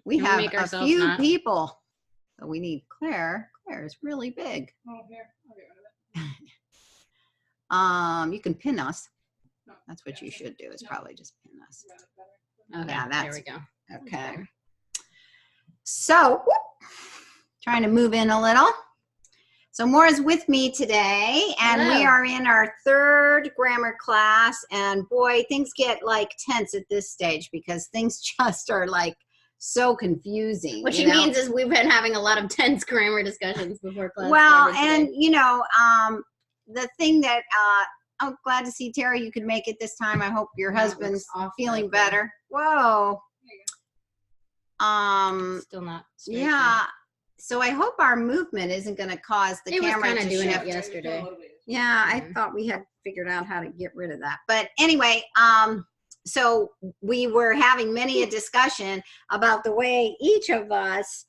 We Can have make a ourselves few not? people. So we need Claire. Claire is really big. Oh, here. I'll get rid of it. You can pin us. No, That's what yeah, you should do, is no. probably just pin us. Got it better. Okay, Yeah, there that's we go. okay. So, trying to move in a little. So Maura's with me today, and we Hello. are in our third grammar class, and boy, things get like tense at this stage because things just are like so confusing. What she means is we've been having a lot of tense grammar discussions before class. Well, started and today. you know, the thing that I'm glad to see, Tara, you could make it this time. I hope your No, it husband's looks awful feeling right there. better. Whoa. Still not straight Yeah. So I hope our movement isn't going to cause the It was camera kinda to doing it shift. yesterday. Yeah, I Mhm. thought we had figured out how to get rid of that. But anyway, so we were having many a discussion about the way each of us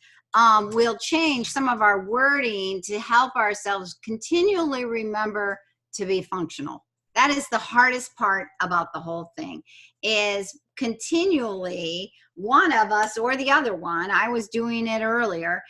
will change some of our wording to help ourselves continually remember to be functional. That is the hardest part about the whole thing, is continually one of us or the other one, I was doing it earlier,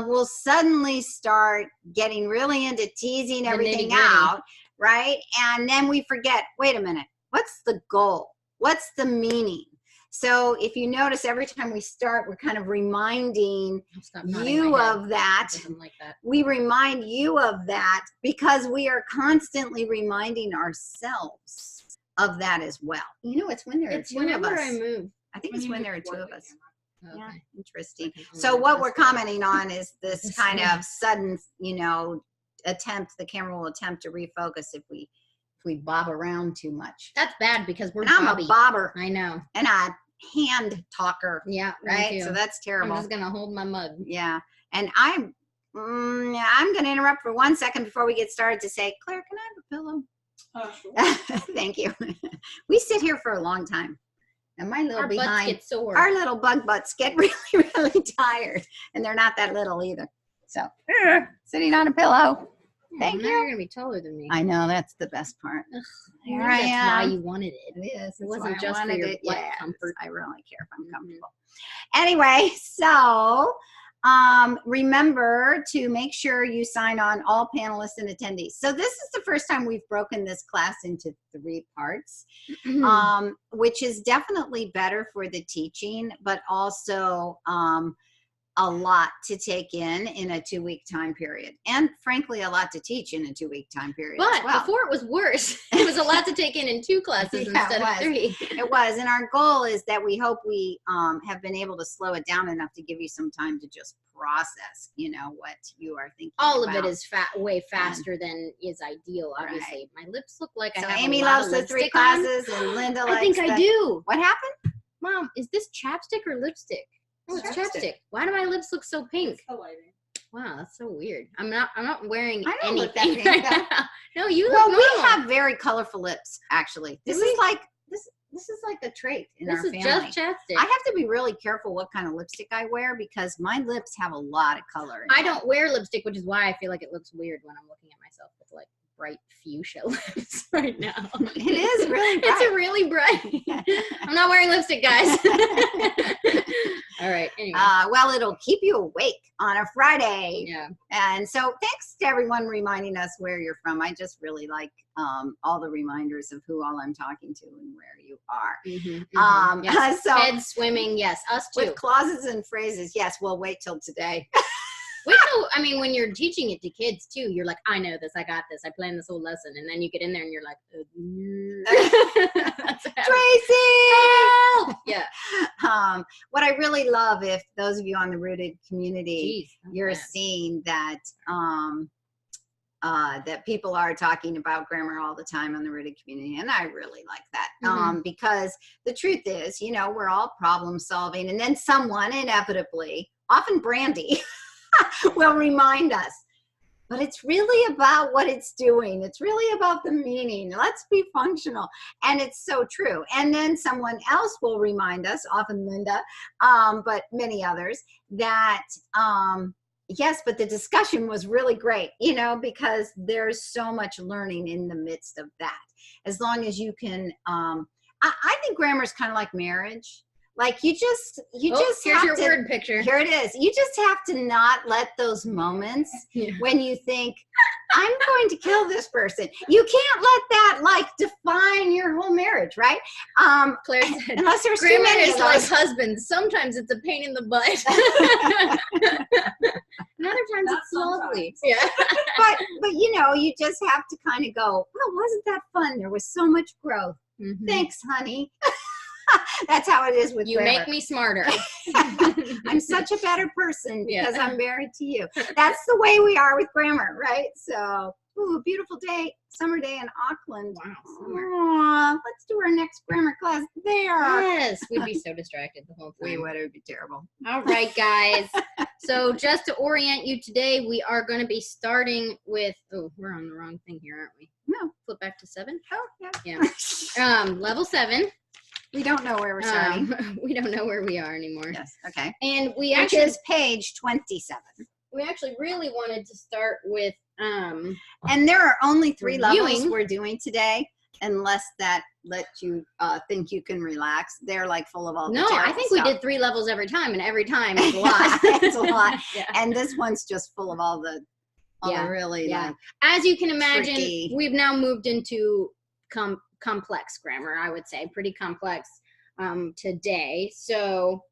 will suddenly start getting really into teasing The everything nitty-gritty. out, right? And then we forget, wait a minute, what's the goal? What's the meaning? So if you notice, every time we start, we're kind of reminding I'll stop nodding you my head. of that. It doesn't like that. We remind you of that because we are constantly reminding ourselves of that as well. You know, it's when there are It's two of whenever us. I move. I think it's when there are two of us. Okay. Yeah, interesting. I can So only what we're adjust that. commenting on is this This kind way. of sudden, you know, attempt, the camera will attempt to refocus if we bob around too much. That's bad because we're And I'm Bobby. a bobber I know. and a hand talker, Yeah. me right? too. So that's I'm terrible. just gonna hold my mug. Yeah. And I'm going to interrupt for 1 second before we get started to say, Claire, can I have a pillow? Sure. Thank you. We sit here for a long time. And my little Our butts behind, get sore. our little bug butts get really, really tired. And they're not that little either. So, sitting on a pillow. Thank now you. You're gonna be taller than me. I know, that's the best part. Ugh, Here Maybe I that's why am. you wanted it. It is. It wasn't just for your butt comfort. I really care if I'm Mhm. comfortable. Anyway, so remember to make sure you sign on, all panelists and attendees. So this is the first time we've broken this class into 3 parts, which is definitely better for the teaching, but also a lot to take in a 2-week time period, and frankly a lot to teach in a 2-week time period But as well. before it was worse. It was a lot to take in 2 classes Yeah, instead it of was. 3. It was, and our goal is that we hope we have been able to slow it down enough to give you some time to just process, you know, what you are thinking All of about. it is way faster than is ideal. Obviously, my lips look like So I have Amy a lot loves of the 3 lipstick on. classes, and Linda likes I think I the- do. What happened? Mom, is this chapstick or lipstick? Oh, it's Chapstick. chapstick. Why do my lips look so pink? It's the lighting. Wow, that's so weird. I'm not wearing I don't look that anything pink, right though. now. No, you look Well, we normal. have very colorful lips, actually. This Do is like this is like a trait in This our is family. just chapstick. I have to be really careful what kind of lipstick I wear because my lips have a lot of color. in I them. don't wear lipstick, which is why I feel like it looks weird when I'm looking at myself with like bright fuchsia lips right now. It is really bright. It's really bright. I'm not wearing lipstick, guys. All right. Anyway. Well, it'll keep you awake on a Friday. Yeah. And so thanks to everyone reminding us where you're from. I just really like all the reminders of who all I'm talking to and where you are. Yes. So Head swimming. Yes. Us too. with clauses and phrases, yes, we'll wait till today. Wait till, I mean, when you're teaching it to kids too, you're like, I know this, I got this, I planned this whole lesson, and then you get in there and you're like, That's Tracy! help! Yeah. What I really love, if those of you on the Rooted community, Jeez, that's you're bad. seeing that that people are talking about grammar all the time on the Rooted community, and I really like that because the truth is, you know, we're all problem solving, and then someone inevitably, often Brandy, will remind us. But it's really about what it's doing. It's really about the meaning. Let's be functional. And it's so true. And then someone else will remind us, often Linda, but many others, that yes, but the discussion was really great, you know, because there's so much learning in the midst of that. As long as you can, I think grammar is kind of like marriage. Like you just Here's have your to, word picture. here it is. You just have to not let those moments Yeah. when you think, I'm going to kill this person. You can't let that like define your whole marriage, right? Claire said, Unless there's too grammar many is of like those. husbands. Sometimes it's a pain in the butt. And other times Not it's lovely. sometimes. Yeah. but you know, you just have to kind of go, well, wasn't that fun? There was so much growth. Mhm. Thanks, honey. That's how it is with You grammar. make me smarter. I'm such a better person Yeah. because I'm married to you. That's the way we are with grammar, right? So, ooh, beautiful day, summer day in Auckland. Wow, summer. Aw, let's do our next grammar class there. Yes, we'd be so distracted the whole We time. would, it would be terrible. All right, guys. So just to orient you today, we are going to be starting with, oh, we're on the wrong thing here, aren't we? No. Flip back to 7. Oh, yeah. Yeah. Level 7. We don't know where we're starting. We don't know where we are anymore. Yes, okay. And we Which actually, is page 27. really wanted to start with, And there are only 3 levels Reviewing. we're doing today, unless that lets you think you can relax. They're like full of all the no, I terrible think we stuff. did 3 levels every time, and every time it's a lot. It's a lot. Yeah. And this one's just full of all the Yeah, really yeah. like As you can imagine, tricky. we've now moved into complex grammar, I would say, pretty complex today. So,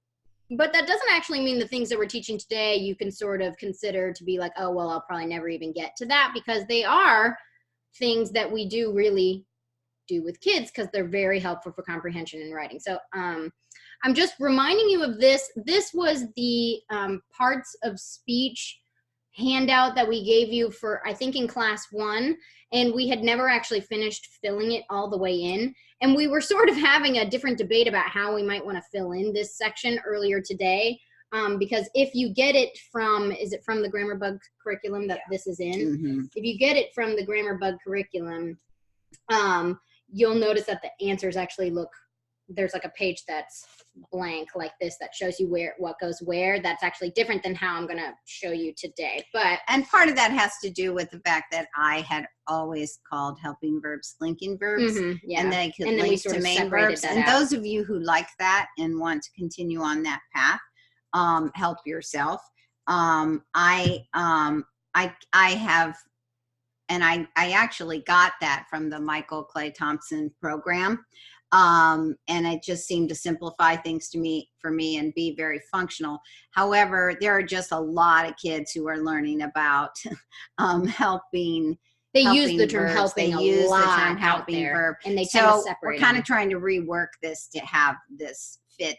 but that doesn't actually mean the things that we're teaching today you can sort of consider to be like, oh, well, I'll probably never even get to that, because they are things that we do really do with kids because they're very helpful for comprehension and writing. So I'm just reminding you of this. This was the parts of speech handout that we gave you for, I think, in class 1, and we had never actually finished filling it all the way in. And we were sort of having a different debate about how we might want to fill in this section earlier today. Because if you get it from, is it from the Grammar Bug curriculum that this is in? Mhm. If you get it from the Grammar Bug curriculum, you'll notice that the answers actually look, there's like a page that's blank like this that shows you where what goes where. That's actually different than how I'm going to show you today. But And part of that has to do with the fact that I had always called helping verbs linking verbs. yeah. And they could And then we link sort to of main separated verbs. that And out. those of you who like that and want to continue on that path, help yourself. I have, and I actually got that from the Michael Clay Thompson program. And it just seemed to simplify things for me and be very functional. However, there are just a lot of kids who are learning about helping. They use helping the term verbs. helping They a use the lot term out helping there, verb. and they tend to So separate we're kind them. of trying to rework this to have this fit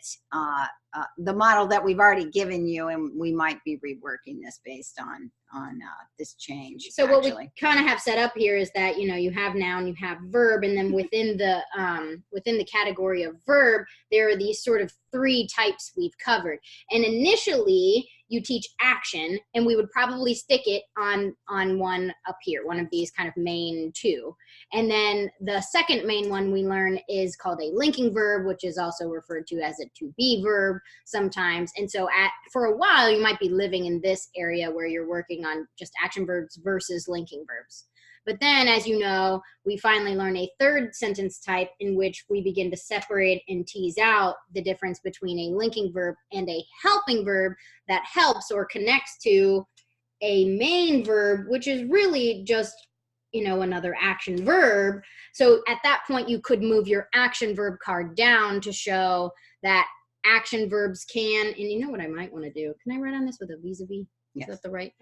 the model that we've already given you, and we might be reworking this based on this change. So what we actually. kind of have set up here is that, you have noun, you have verb, and then within the category of verb, there are these sort of 3 types we've covered. And initially, you teach action, and we would probably stick it on one up here, one of these kind of main 2. And then the second main one we learn is called a linking verb, which is also referred to as a to-be verb sometimes. And so for a while, you might be living in this area where you're working on just action verbs versus linking verbs. But then, as you know, we finally learn a third sentence type in which we begin to separate and tease out the difference between a linking verb and a helping verb that helps or connects to a main verb, which is really just, another action verb. So at that point, you could move your action verb card down to show that action verbs can, and you know what I might want to do? Can I write on this with a vis-a-vis? Yes. Is that the right?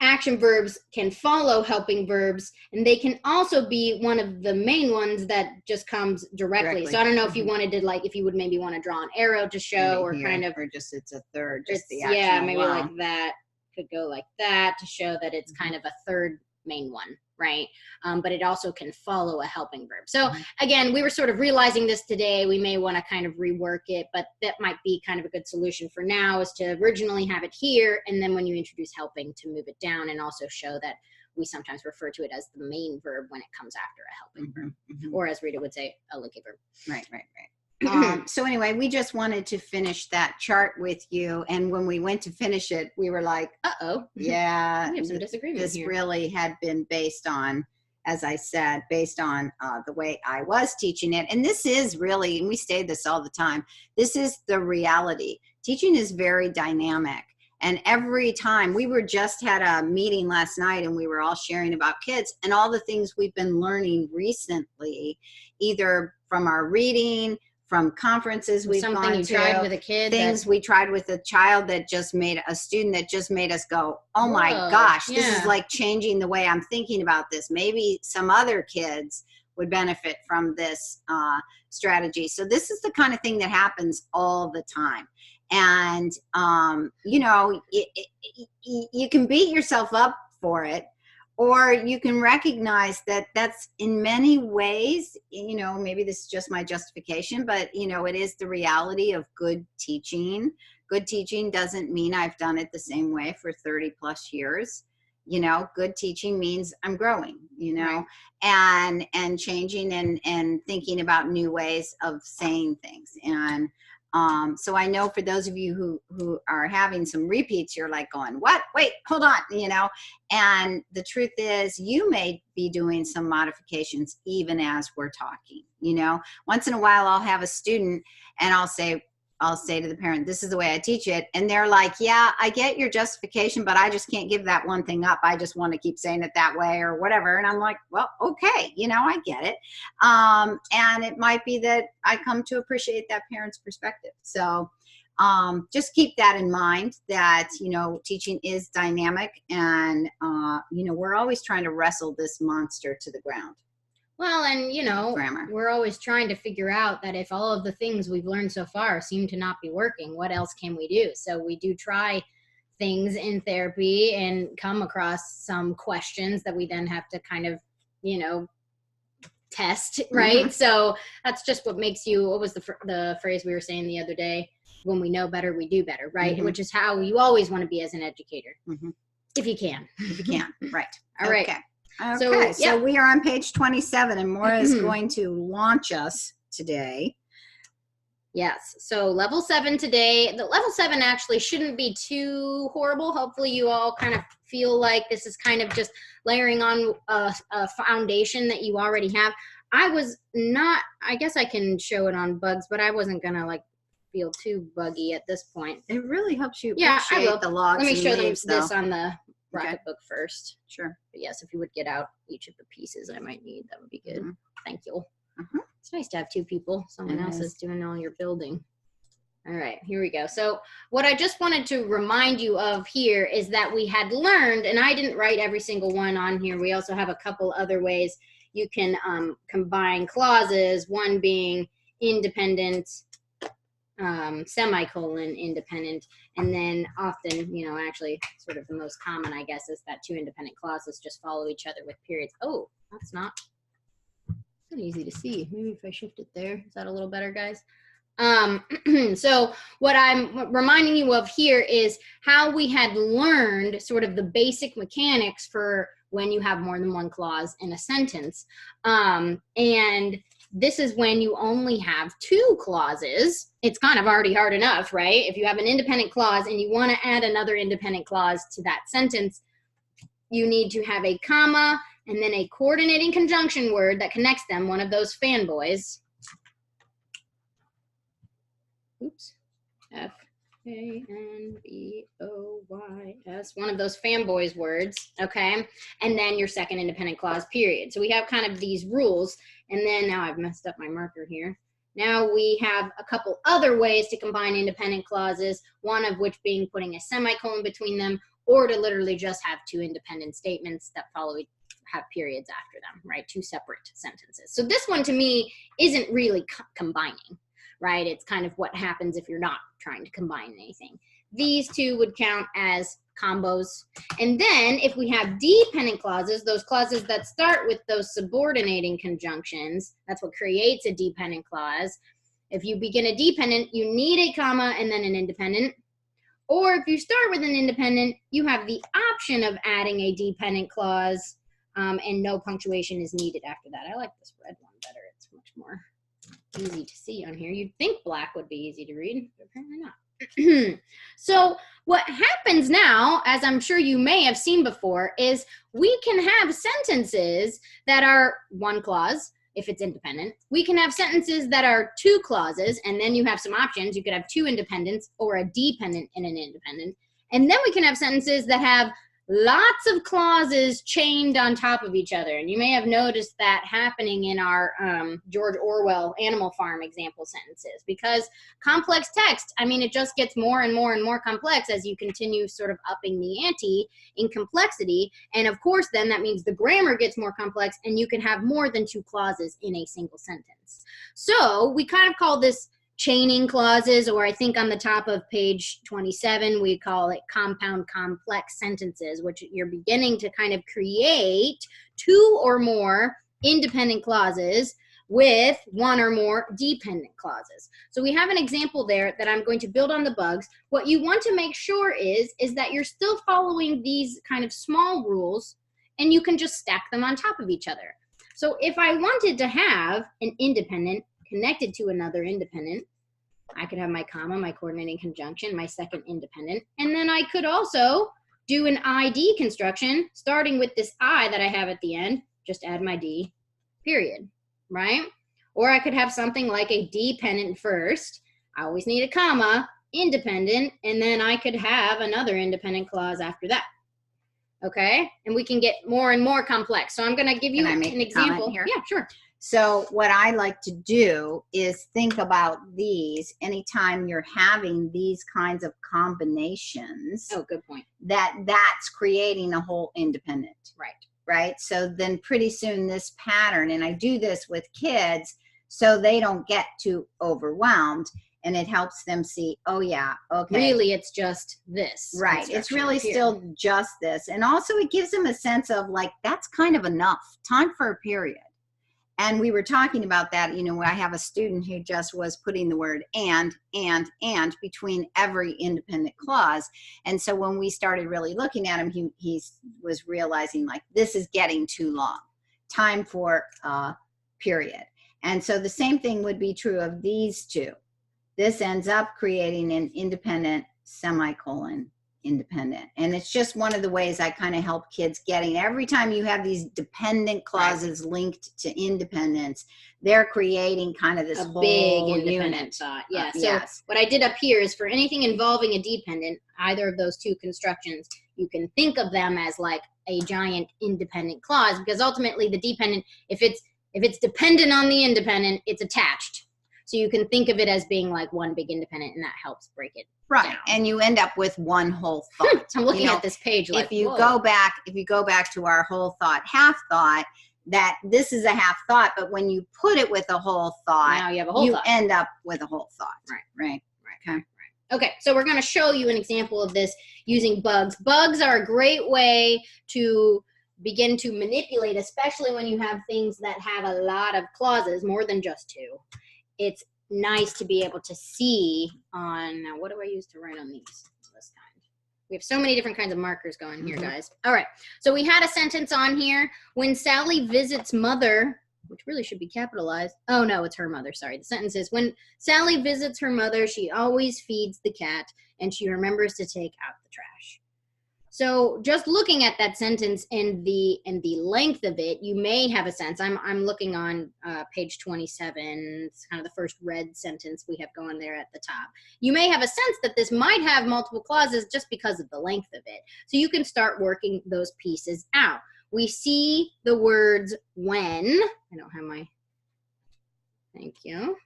Action verbs can follow helping verbs, and they can also be one of the main ones that just comes directly. So I don't know if you wanted to, like, if you would maybe want to draw an arrow to show, or Here, kind of, or just it's a third, just the action yeah, maybe alone. like that. Could go like that to show that it's kind of a third main one, right? But it also can follow a helping verb. So again, we were sort of realizing this today. We may want to kind of rework it, but that might be kind of a good solution for now, is to originally have it here, and then when you introduce helping, to move it down, and also show that we sometimes refer to it as the main verb when it comes after a helping verb, or as Rita would say, a linking verb. Right. So anyway, we just wanted to finish that chart with you, and when we went to finish it, we were like, Uh-oh. yeah, We have some disagreement this here. really had been based on as I said, based on the way I was teaching it. And this is really, and we say this all the time, this is the reality. Teaching is very dynamic. And every time, we were just had a meeting last night and we were all sharing about kids and all the things we've been learning recently, either from our reading, from conferences we've Something gone you to, tried with a kid, things we tried with a child that just made a student that just made us go, oh my Whoa, gosh, this is yeah. like changing the way I'm thinking about this. Maybe some other kids would benefit from this strategy. So this is the kind of thing that happens all the time. And, you know, you can beat yourself up for it, or you can recognize that that's in many ways, you know, maybe this is just my justification, but, you know, it is the reality of good teaching. Good teaching doesn't mean I've done it the same way for 30 plus years. You know, good teaching means I'm growing, you know, and changing and thinking about new ways of saying things. And so I know for those of you who are having some repeats, you're like going, what? Wait, hold on, you know? And the truth is you may be doing some modifications even as we're talking, you know? Once in a while, I'll have a student and I'll say to the parent, this is the way I teach it. And they're like, yeah, I get your justification, but I just can't give that one thing up. I just want to keep saying it that way or whatever. And I'm like, well, okay, you know, I get it. And it might be that I come to appreciate that parent's perspective. So just keep that in mind, that, you know, teaching is dynamic and, you know, we're always trying to wrestle this monster to the ground. Well, and you know, Grammar. we're always trying to figure out that if all of the things we've learned so far seem to not be working, what else can we do? So we do try things in therapy and come across some questions that we then have to kind of, you know, test, right? Mm-hmm. So that's just what makes you, what was the phrase we were saying the other day? When we know better, we do better, right? Mm-hmm. Which is how you always want to be as an educator, Mm-hmm. if you can. If you can, right. All right. Okay, so yeah. we are on page 27 and Maura is going to launch us today. Yes, so level 7 today. The level 7 actually shouldn't be too horrible. Hopefully you all kind of feel like this is kind of just layering on a foundation that you already have. I was not, I guess I can show it on bugs, but I wasn't going to like feel too buggy at this point. It really helps you appreciate the logs. Let me show them leaves, this though. on the Rocketbook first. Sure. But yes, if you would get out each of the pieces I might need, that would be good. Mm-hmm. Thank you. Mm-hmm. It's nice to have two people. Someone else is doing all your building. All right, here we go. So what I just wanted to remind you of here is that we had learned, and I didn't write every single one on here. We also have a couple other ways you can combine clauses, one being independent, semicolon independent, and then often, you know, actually sort of the most common, I guess, is that two independent clauses just follow each other with periods. Oh, that's not easy to see. Maybe if I shift it there, is that a little better, guys? So what I'm reminding you of here is how we had learned sort of the basic mechanics for when you have more than one clause in a sentence. And this is when you only have two clauses. It's kind of already hard enough, right? If you have an independent clause and you want to add another independent clause to that sentence, you need to have a comma and then a coordinating conjunction word that connects them, one of those fanboys. Oops. F-A-N-B-O-Y-S, one of those fanboys words, okay? And then your second independent clause, period. So we have kind of these rules, and then now I've messed up my marker here. Now we have a couple other ways to combine independent clauses, one of which being putting a semicolon between them, or to literally just have two independent statements that have periods after them, right? Two separate sentences. So this one to me isn't really combining, right? It's kind of what happens if you're not trying to combine anything. These two would count as combos. And then if we have dependent clauses, those clauses that start with those subordinating conjunctions, that's what creates a dependent clause. If you begin a dependent, you need a comma and then an independent. Or if you start with an independent, you have the option of adding a dependent clause, and no punctuation is needed after that. I like this red one better. It's much more easy to see on here. You'd think black would be easy to read, but apparently not. So what happens now, as I'm sure you may have seen before, is we can have sentences that are one clause if it's independent. We can have sentences that are two clauses, and then you have some options. You could have two independents or a dependent and an independent. And then we can have sentences that have lots of clauses chained on top of each other. And you may have noticed that happening in our George Orwell Animal Farm example sentences, because complex text, I mean, it just gets more and more and more complex as you continue sort of upping the ante in complexity. And of course, then that means the grammar gets more complex and you can have more than two clauses in a single sentence. So we kind of call this chaining clauses, or I think on the top of page 27, we call it compound complex sentences, which you're beginning to kind of create two or more independent clauses with one or more dependent clauses. So we have an example there that I'm going to build on the bugs. What you want to make sure is that you're still following these kind of small rules, and you can just stack them on top of each other. So if I wanted to have an independent connected to another independent, I could have my comma, my coordinating conjunction, my second independent, and then I could also do an ID construction starting with this I that I have at the end, just add my D, period, right? Or I could have something like a dependent first, I always need a comma, independent, and then I could have another independent clause after that. Okay, and we can get more and more complex. So I'm going to give you an example here. Yeah, sure. So what I like to do is think about these anytime you're having these kinds of combinations. Oh, good point. That's creating a whole independent. Right. So then pretty soon this pattern, and I do this with kids so they don't get too overwhelmed, and it helps them see, oh yeah, okay. Really, it's just this. Right. It's really still just this. And also it gives them a sense of like, that's kind of enough. Time for a period. And we were talking about that, you know, I have a student who just was putting the word and between every independent clause. And so when we started really looking at him, he was realizing like, this is getting too long. Time for a period. And so the same thing would be true of these two. This ends up creating an independent semicolon independent. And it's just one of the ways I kind of help kids getting, every time you have these dependent clauses linked to independence, they're creating kind of this a whole big independent unit. thought. Yeah. So Yes. what I did up here is for anything involving a dependent, either of those two constructions, you can think of them as like a giant independent clause, because ultimately the dependent, if it's dependent on the independent, it's attached. So you can think of it as being like one big independent, and that helps break it Right. down. And you end up with one whole thought. I'm looking at this page like, if you whoa. go back to our whole thought, half thought, that this is a half thought, but when you put it with a whole thought, Now you have a whole you thought. end up with a whole thought. Right. Okay. Okay, so we're going to show you an example of this using bugs. Bugs are a great way to begin to manipulate, especially when you have things that have a lot of clauses, more than just two. It's nice to be able to see on, now what do I use to write on these? This kind. We have so many different kinds of markers going here, guys. All right, so we had a sentence on here. When Sally visits mother, which really should be capitalized. Oh no, it's her mother, sorry. The sentence is, when Sally visits her mother, she always feeds the cat and she remembers to take out the trash. So just looking at that sentence and the length of it, you may have a sense. I'm looking on page 27. It's kind of the first red sentence we have going there at the top. You may have a sense that this might have multiple clauses just because of the length of it. So you can start working those pieces out. We see the words when. I don't have my, thank you.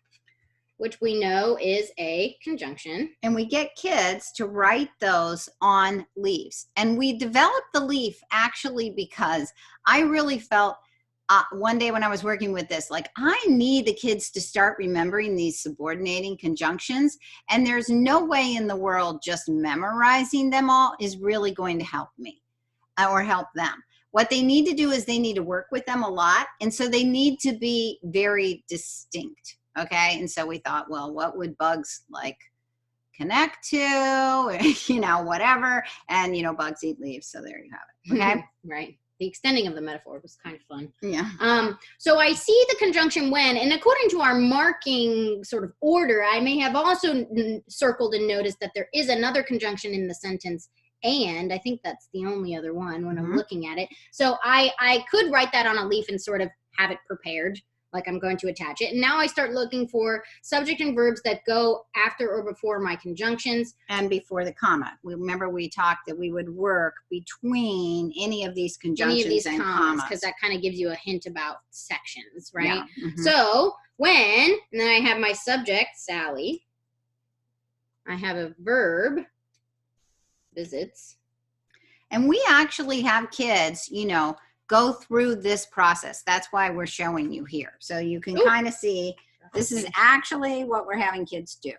Which we know is a conjunction. And we get kids to write those on leaves. And we developed the leaf actually because I really felt one day when I was working with this, like I need the kids to start remembering these subordinating conjunctions. And there's no way in the world just memorizing them all is really going to help me or help them. What they need to do is they need to work with them a lot. And so they need to be very distinct. Okay. And so we thought, well, what would bugs like connect to, you know, whatever. And, you know, bugs eat leaves. So there you have it. Okay. Right. the extending of the metaphor was kind of fun. Yeah. So I see the conjunction when, and according to our marking sort of order, I may have also circled and noticed that there is another conjunction in the sentence, and I think that's the only other one when I'm looking at it. So I could write that on a leaf and sort of have it prepared, like I'm going to attach it. And now I start looking for subject and verbs that go after or before my conjunctions. And before the comma. Remember we talked that we would work between any of these conjunctions and commas. Because that kind of gives you a hint about sections, right? Yeah. So when, and then I have my subject, Sally. I have a verb, visits. And we actually have kids, you know, go through this process. That's why we're showing you here. So you can kind of see this is actually what we're having kids do.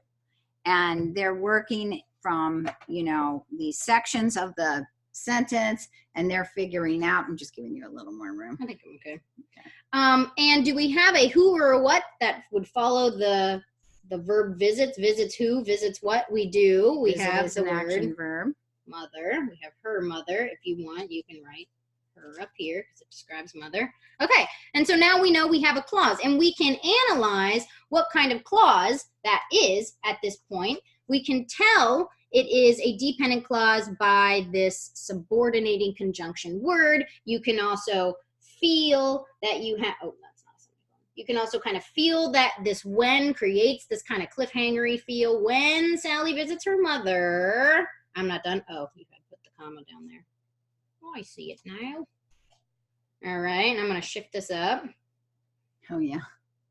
And they're working from, you know, these sections of the sentence, and they're figuring out. I'm just giving you a little more room. I think I'm okay. And do we have a who or a what that would follow the verb visits? Visits who? Visits what? We do. We have the word action verb. Mother. We have her mother. If you want, you can write her up here because it describes mother. Okay, and so now we know we have a clause, and we can analyze what kind of clause that is at this point. We can tell it is a dependent clause by this subordinating conjunction word. You can also feel that you have, oh, that's not something. You can also kind of feel that this when creates this kind of cliffhangery feel. When Sally visits her mother. I'm not done. Oh, you had to put the comma down there. Oh, I see it now. All right, and I'm going to shift this up. Oh, yeah.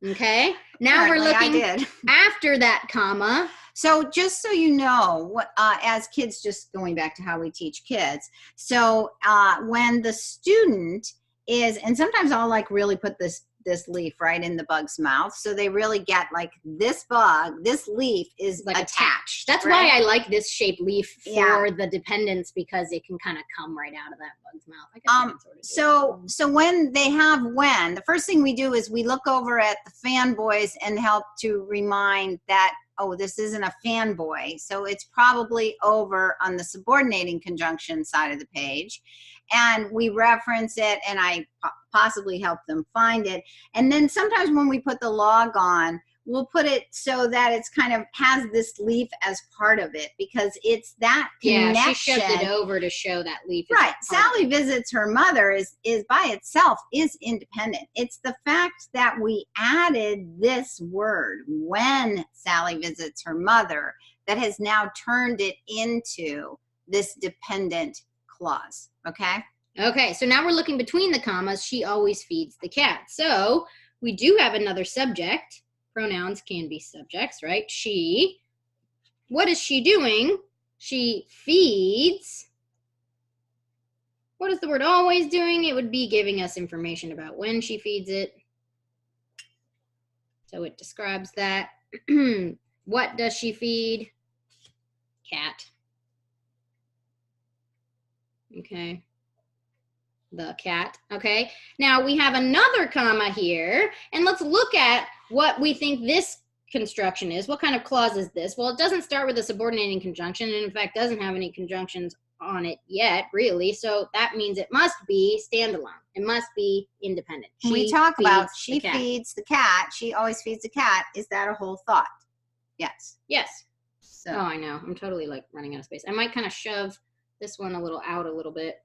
Okay, now we're looking after that comma. So just so you know, what as kids, just going back to how we teach kids, so when the student is, and sometimes I'll like really put this leaf right in the bug's mouth, so they really get like this leaf is like attached. That's right? Why I like this shaped leaf for the dependents, because it can kind of come right out of that bug's mouth. I guess so when they have when, the first thing we do is we look over at the fanboys and help to remind that, oh, this isn't a fanboy, so it's probably over on the subordinating conjunction side of the page. And we reference it, and I possibly help them find it. And then sometimes when we put the log on, we'll put it so that it's kind of has this leaf as part of it, because it's that connection. Yeah, she shoved it over to show that leaf. Right. Sally visits her mother is by itself is independent. It's the fact that we added this word, when Sally visits her mother, that has now turned it into this dependent clause. Okay. Okay, so now we're looking between the commas. She always feeds the cat. So we do have another subject. Pronouns can be subjects, right? She. What is she doing? She feeds. What is the word always doing? It would be giving us information about when she feeds it. So it describes that. What does she feed? Cat. Okay, the cat. Okay, now we have another comma here, and let's look at what we think this construction is. What kind of clause is this? Well, it doesn't start with a subordinating conjunction, and in fact doesn't have any conjunctions on it yet, really. So that means it must be standalone. It must be independent. We talk about she feeds the cat. She always feeds the cat. Is that a whole thought? Yes. Yes. So. Oh, I know. I'm totally like running out of space. I might kind of shove this one a little bit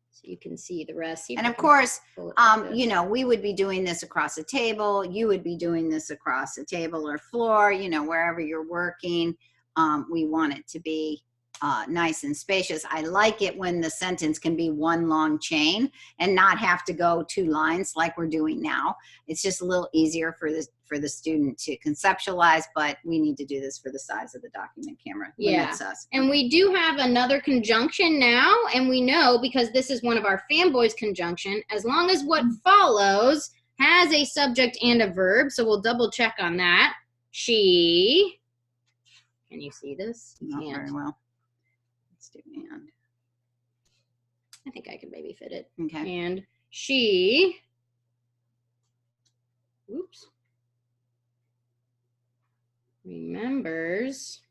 so you can see the rest. And of course, you know, we would be doing this across a table. You would be doing this across a table or floor, you know, wherever you're working. We want it to be nice and spacious. I like it when the sentence can be one long chain and not have to go 2 lines like we're doing now. It's just a little easier for the student to conceptualize, but we need to do this for the size of the document camera. Limits us. And we do have another conjunction now, and we know, because this is one of our fanboys conjunction, as long as what follows has a subject and a verb, so we'll double check on that. She, can you see this? Not very well. Let's do and. I think I can maybe fit it. Okay. And she, oops, remembers.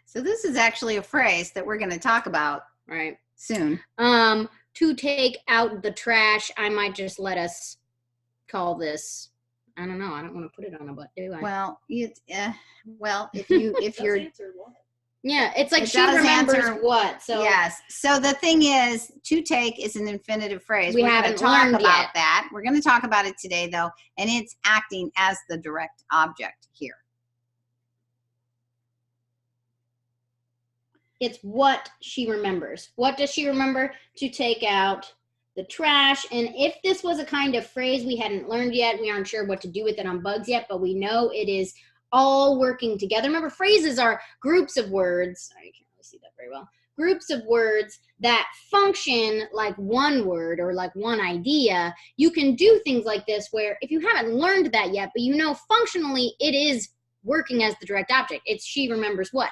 So this is actually a phrase that we're going to talk about Right. soon. To take out the trash, I might just let us call this, I don't know, I don't want to put it on a butt, do I? Well, if you're Yeah, it's like It she does remembers answer- what. So yes. So the thing is, to take is an infinitive phrase. We We're gonna haven't talk learned about yet. that. We're going to talk about it today, though, and it's acting as the direct object here. it's what she remembers. What does she remember? To take out the trash. And if this was a kind of phrase we hadn't learned yet, we aren't sure what to do with it on bugs yet, but we know it is all working together. Remember, phrases are groups of words. Sorry, you can't really see that very well. Groups of words that function like one word or like one idea. You can do things like this where if you haven't learned that yet, but you know functionally it is working as the direct object. It's she remembers what?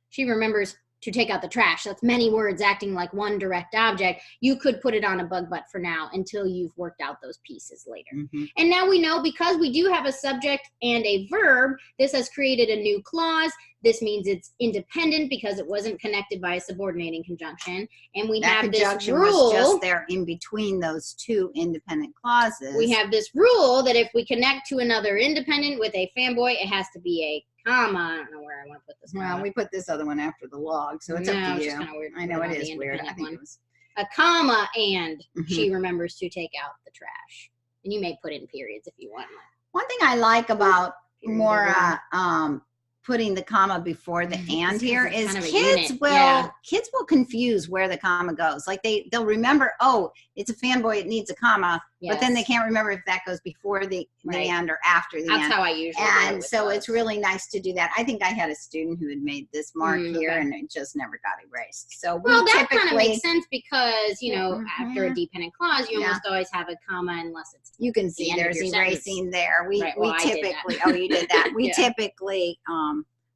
She remembers to take out the trash. That's many words acting like one direct object. You could put it on a bug butt for now until you've worked out those pieces later. Mm-hmm. And now we know, because we do have a subject and a verb, this has created a new clause. This means it's independent because it wasn't connected by a subordinating conjunction. And we That have this conjunction rule. was just there in between those two independent clauses. We have this rule that if we connect to another independent with a fanboy, it has to be a comma. I don't know where I want to put this. Well, we put this other one after the log, so it's up to you. Weird. I know it is weird. I think it was a comma and Mhm. she remembers to take out the trash. And you may put in periods if you want. one thing I like about Period more everyone. putting the comma before the and This here is is kind of a kids unit, will yeah. kids will confuse where the comma goes. Like they'll remember, oh, it's a fanboy, it needs a comma, but then they Yes. can't remember if that goes before the Right. and or after the That's and. how I usually do it And with so bugs. it's really nice to do that. I think I had a student who had made this mark here Okay. and it just never got erased. So Well, we that kind of typically, makes sense because, you know, after a Mhm. dependent clause, you Yeah. almost always have a comma unless it's you can see end of there's your sentence. erasing there. We Right, well, I did that. typically, oh, you did that. We Yeah. typically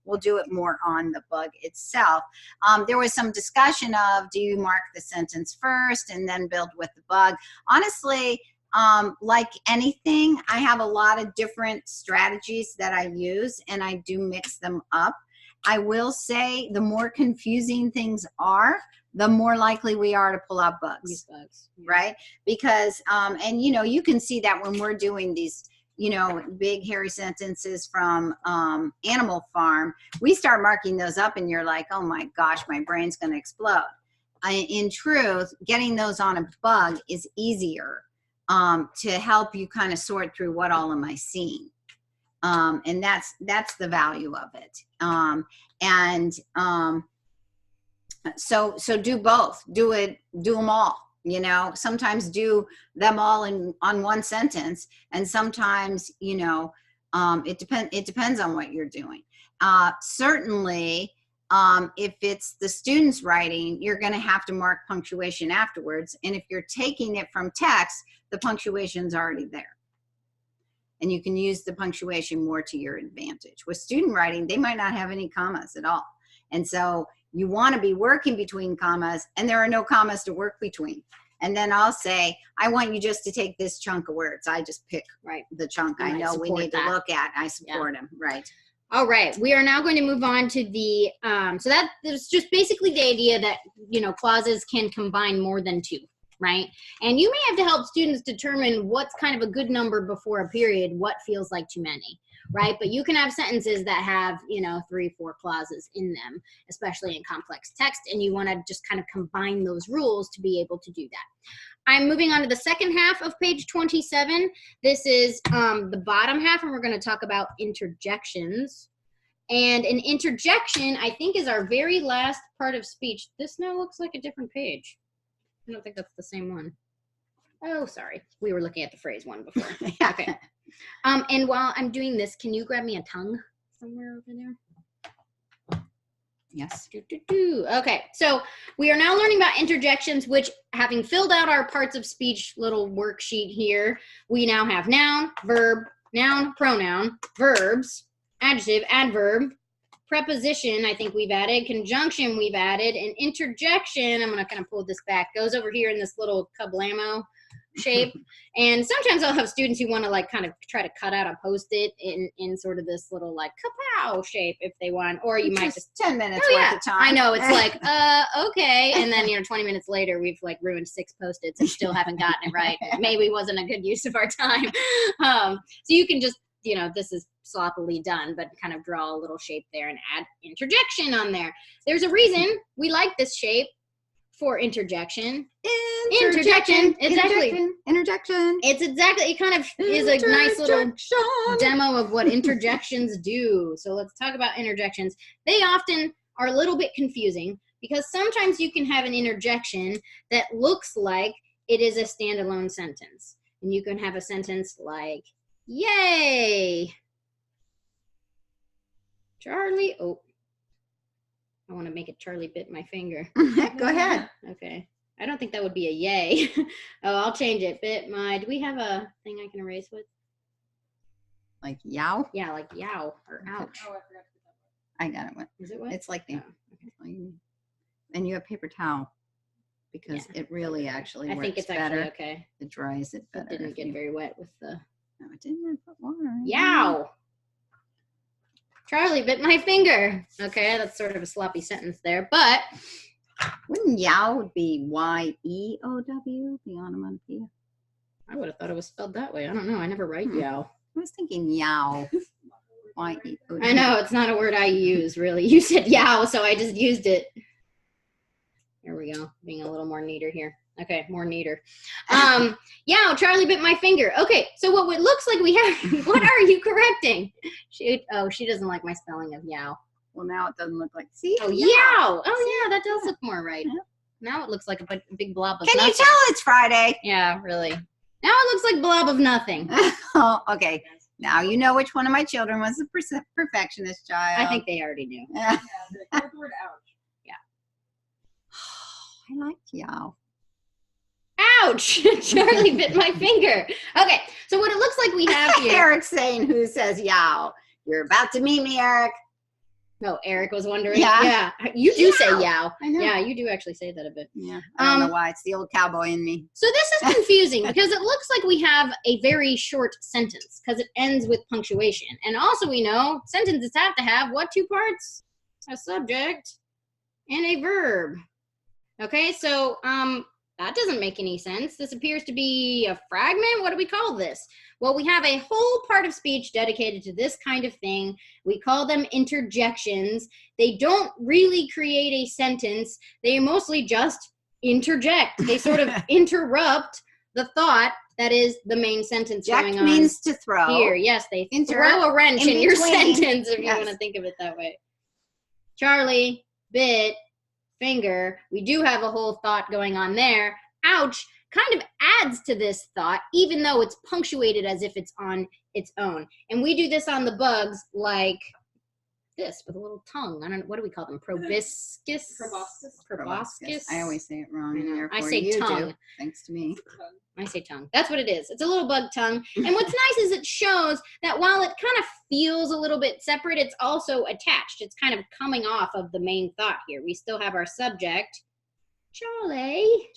we'll do it more on the bug itself. There was some discussion of, do you mark the sentence first and then build with the bug? Honestly, like anything, I have a lot of different strategies that I use and I do mix them up. I will say the more confusing things are, the more likely we are to pull out bugs. these bugs. Right? Because, and you know, you can see that when we're doing these, you know, big hairy sentences from Animal Farm, we start marking those up and you're like, oh my gosh, my brain's going to explode. In truth, getting those on a bug is easier to help you kind of sort through what all am I seeing. And that's the value of it. So do both. Do them all. You know, sometimes do them all on one sentence, and sometimes, you know, it depends on what you're doing. Certainly, if it's the student's writing, you're going to have to mark punctuation afterwards. And if you're taking it from text, the punctuation's already there. And you can use the punctuation more to your advantage. With student writing, they might not have any commas at all. And so you want to be working between commas, and there are no commas to work between. And then I'll say, I want you just to take this chunk of words. I just pick Right. the chunk I And I know we support need that. to look at. I support them, right? All right, we are now going to move on to the, so that is just basically the idea that, you know, clauses can combine more than two, right? And you may have to help students determine what's kind of a good number before a period, what feels like too many, right? But you can have sentences that have, you know, 3-4 clauses in them, especially in complex text, and you want to just kind of combine those rules to be able to do that. I'm moving on to the second half of page 27. This is the bottom half, and we're going to talk about interjections. And an interjection, I think, is our very last part of speech. This now looks like a different page. I don't think that's the same one. Oh, sorry. We were looking at the phrase one before. Okay. And while I'm doing this, can you grab me a tongue somewhere over there? Yes. Okay, so we are now learning about interjections, which, having filled out our parts of speech little worksheet here, we now have noun, verb, noun, pronoun, verbs, adjective, adverb, preposition, I think we've added, conjunction we've added, and interjection, I'm going to kind of pull this back, goes over here in this little kablamo shape. And sometimes I'll have students who want to like kind of try to cut out a Post-it in sort of this little like kapow shape if they want, or you might just 10 minutes oh worth yeah, of time. I know, it's like okay, and then 20 minutes later we've like ruined 6 Post-its and still haven't gotten it right. Maybe it wasn't a good use of our time. So you can just this is sloppily done, but kind of draw a little shape there and add interjection on there. There's a reason we like this shape for interjection. Interjection. Exactly. Interjection. It's exactly, it kind of is a nice little demo of what interjections do. So let's talk about interjections. They often are a little bit confusing because sometimes you can have an interjection that looks like it is a standalone sentence. And you can have a sentence like, yay, Charlie. Oh, I want to make it Charlie bit my finger. Go ahead. Okay. I don't think that would be a yay. Oh, I'll change it. Do we have a thing I can erase with? Like yow? Yeah, like yow or ouch. Oh, I forgot to put that I got it. Is it what? It's like the, Oh, and you have paper towel because it really actually I works think it's better. actually okay. It dries it better. It didn't if get you- very wet with the No, it didn't put water. in it. yow. Charlie bit my finger. Okay, that's sort of a sloppy sentence there, but Wouldn't yow be Y-E-O-W, the onomatopoeia? I would have thought it was spelled that way. I don't know. I never write yow. I was thinking yow. Y-E-O-W. I know, it's not a word I use, really. You said yow, so I just used it. There we go. Being a little more neater here. Okay, more neater. Yow, Charlie bit my finger. Okay, so what it looks like we have, what are you correcting? She doesn't like my spelling of yow. Well, now it doesn't look like, see? Oh, yow. Oh, yeah, that does look more right. Now it looks like a big blob of Can nothing. you tell it's Friday? Yeah, really. Now it looks like blob of nothing. Oh, okay. Now you know which one of my children was the perfectionist child. I think they already knew. Yeah, the word ouch. I liked yow. Ouch! Charlie bit my finger. Okay, so what it looks like we have here. Eric's saying who says yow. You're about to meet me, Eric. No, Eric was wondering. Yeah. You do say Yow. yow. I know. Yeah, you do actually say that a bit. Yeah. I don't know why. It's the old cowboy in me. So this is confusing because it looks like we have a very short sentence because it ends with punctuation. And also we know sentences have to have what 2 parts? A subject and a verb. Okay, so that doesn't make any sense. This appears to be a fragment. What do we call this? Well, we have a whole part of speech dedicated to this kind of thing. We call them interjections. They don't really create a sentence. They mostly just interject. They sort of interrupt the thought that is the main sentence Jack going on means to throw. here. Yes, they Interrupt throw a wrench in in your between. sentence if you Yes. want to think of it that way. Charlie bit finger. We do have a whole thought going on there. Ouch kind of adds to this thought, even though it's punctuated as if it's on its own. And we do this on the bugs like this with a little tongue. I don't know, what do we call them? Proboscis? Proboscis. Proboscis. I always say it wrong. I know. Therefore I say you tongue. do, thanks to me. I say tongue. That's what it is. It's a little bug tongue. And what's nice is it shows that while it kind of feels a little bit separate, it's also attached. It's kind of coming off of the main thought here. We still have our subject. Charlie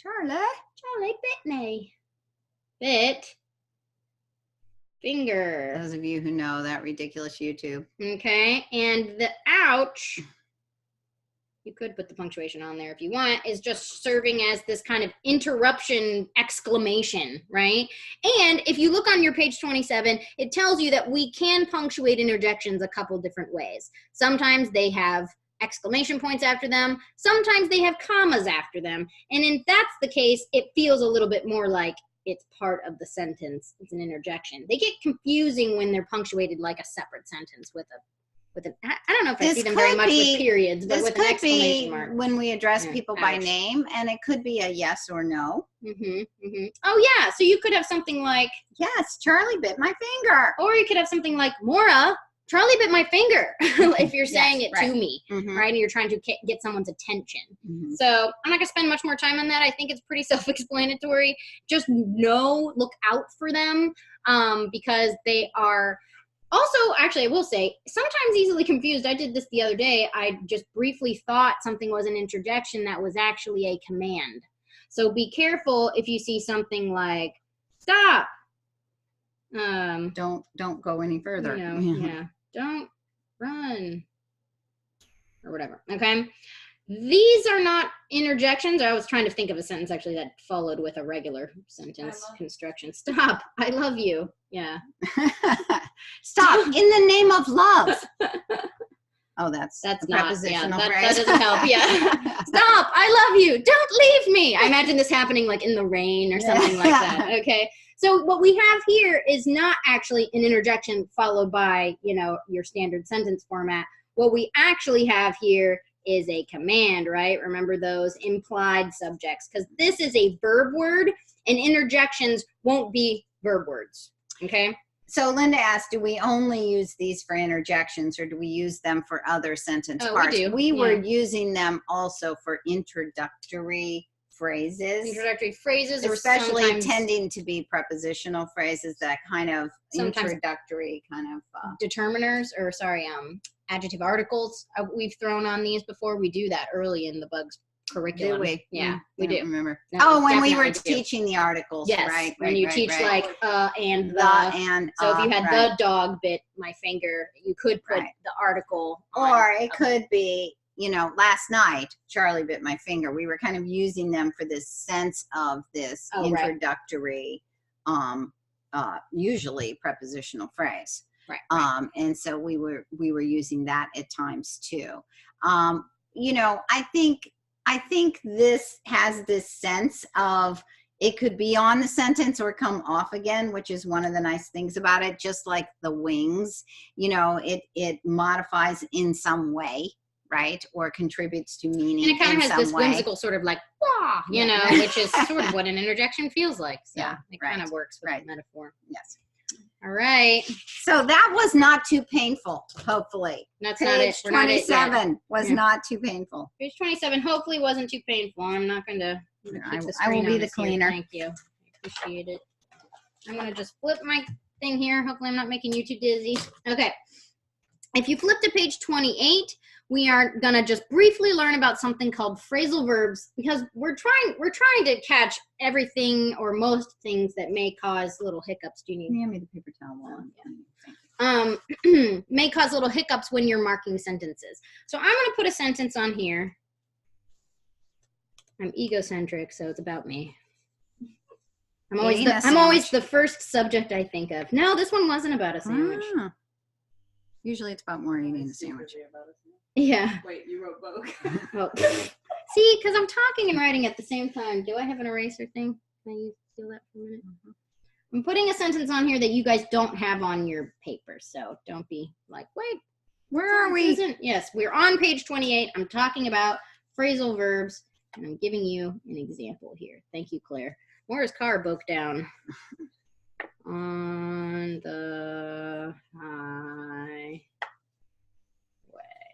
bit me. Bit. Finger. Those of you who know that ridiculous YouTube. Okay. And the ouch, you could put the punctuation on there if you want, is just serving as this kind of interruption exclamation, right? And if you look on your page 27, it tells you that we can punctuate interjections a couple different ways. Sometimes they have exclamation points after them. Sometimes they have commas after them. And if that's the case, it feels a little bit more like it's part of the sentence. It's an interjection. They get confusing when they're punctuated like a separate sentence with an, I don't know if I This see them very could much be- with periods, but This with an could exclamation be mark. when we address Yeah, people by ouch. name, and it could be a yes or no. Oh yeah, so you could have something like, Yes, Charlie bit my finger. or you could have something like, Maura, Charlie bit my finger, if you're saying Yes, it right. to me, Mhm, right? And you're trying to get someone's attention. mhm. So I'm not gonna spend much more time on that. I think it's pretty self-explanatory. Just look out for them because they are also, actually, I will say, sometimes easily confused. I did this the other day. I just briefly thought something was an interjection that was actually a command. So be careful if you see something like, stop. Don't go any further. Yeah. Don't run. Or whatever. Okay. These are not interjections. I was trying to think of a sentence actually that followed with a regular sentence construction. Stop. I love you. Yeah. Stop. In the name of love. Oh, that's not. prepositional That phrase. doesn't help. Yeah. Stop. I love you. Don't leave me. I imagine this happening like in the rain or something like that. Okay. So what we have here is not actually an interjection followed by, your standard sentence format. What we actually have here is a command, right? Remember those implied subjects, because this is a verb word and interjections won't be verb words. Okay. So Linda asked, do we only use these for interjections or do we use them for other sentence parts? We do. We were using them also for introductory phrases. Introductory phrases, especially or tending to be prepositional phrases, that kind of introductory kind of determiners, or adjective articles. We've thrown on these before. We do that early in the Bugs curriculum. Do we? Yeah, we do. Remember? No, when we were teaching the articles, yes, right? When you teach like and the and so if you had the dog bit my finger, you could put the article on, or it could be, last night Charlie bit my finger. We were kind of using them for this sense of this introductory, usually prepositional phrase. Right. And so we were using that at times too. I think this has this sense of it could be on the sentence or come off again, which is one of the nice things about it. Just like the wings, it modifies in some way, right? Or contributes to meaning. And it kind of has this way. whimsical sort of like, wah, which is sort of what an interjection feels like. So it kind of works with the metaphor. Yes. All right. So that was not too painful, hopefully. That's Page 27 was not too painful. Page 27 hopefully wasn't too painful. I'm not going to I will be the cleaner. Thank you. I appreciate it. I'm going to just flip my thing here. Hopefully I'm not making you too dizzy. Okay. If you flip to page 28, we are going to just briefly learn about something called phrasal verbs, because we're trying to catch everything or most things that may cause little hiccups. Do you need hand me the paper towel? May cause little hiccups when you're marking sentences. So I'm going to put a sentence on here. I'm egocentric, so it's about me. I'm always the first subject I think of. No, this one wasn't about a sandwich. Usually it's about more eating a sandwich. Yeah. Wait, you wrote both. Oh. See, because I'm talking and writing at the same time. Do I have an eraser thing? Can I steal that for a minute? I'm putting a sentence on here that you guys don't have on your paper, so don't be like, wait, where are we? Yes, we're on page 28. I'm talking about phrasal verbs, and I'm giving you an example here. Thank you, Claire. Maura's car broke down on the highway.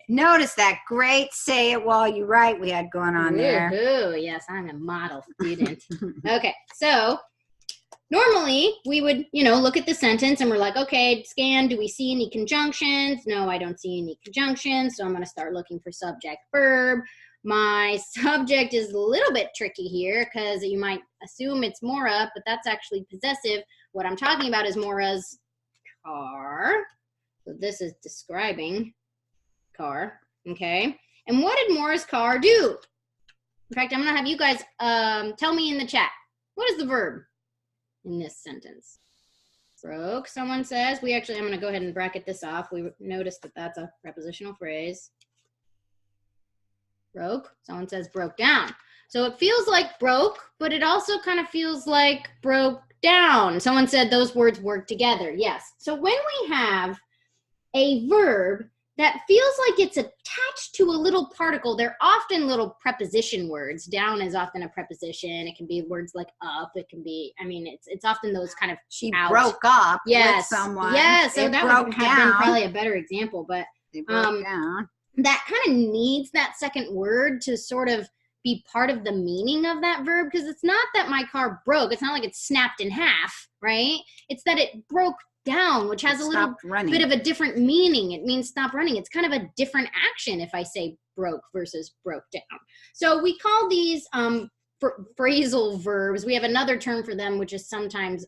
Notice that great say it while you write we had going on there. Ooh, yes, I'm a model student. Okay, so normally we would, look at the sentence and we're like, okay, scan, do we see any conjunctions? No, I don't see any conjunctions, so I'm going to start looking for subject verb. My subject is a little bit tricky here because you might assume it's Maura, but that's actually possessive. What I'm talking about is Maura's car. So this is describing car, okay? And what did Maura's car do? In fact, I'm going to have you guys tell me in the chat. What is the verb in this sentence? Broke, someone says. I'm going to go ahead and bracket this off. We noticed that that's a prepositional phrase. Broke, someone says broke down. So it feels like broke, but it also kind of feels like broke down. Someone said those words work together. Yes. So when we have a verb that feels like it's attached to a little particle, they're often little preposition words. Down is often a preposition. It can be words like up. It can be, it's often those kind of she broke up with someone. Yes, so that would have been probably a better example, but they broke down. That kind of needs that second word to sort of be part of the meaning of that verb, because it's not that my car broke. It's not like it snapped in half, right? It's that it broke down, which has a little bit of a different meaning. It means stop running. It's kind of a different action if I say broke versus broke down. So we call these phrasal verbs. We have another term for them, which is sometimes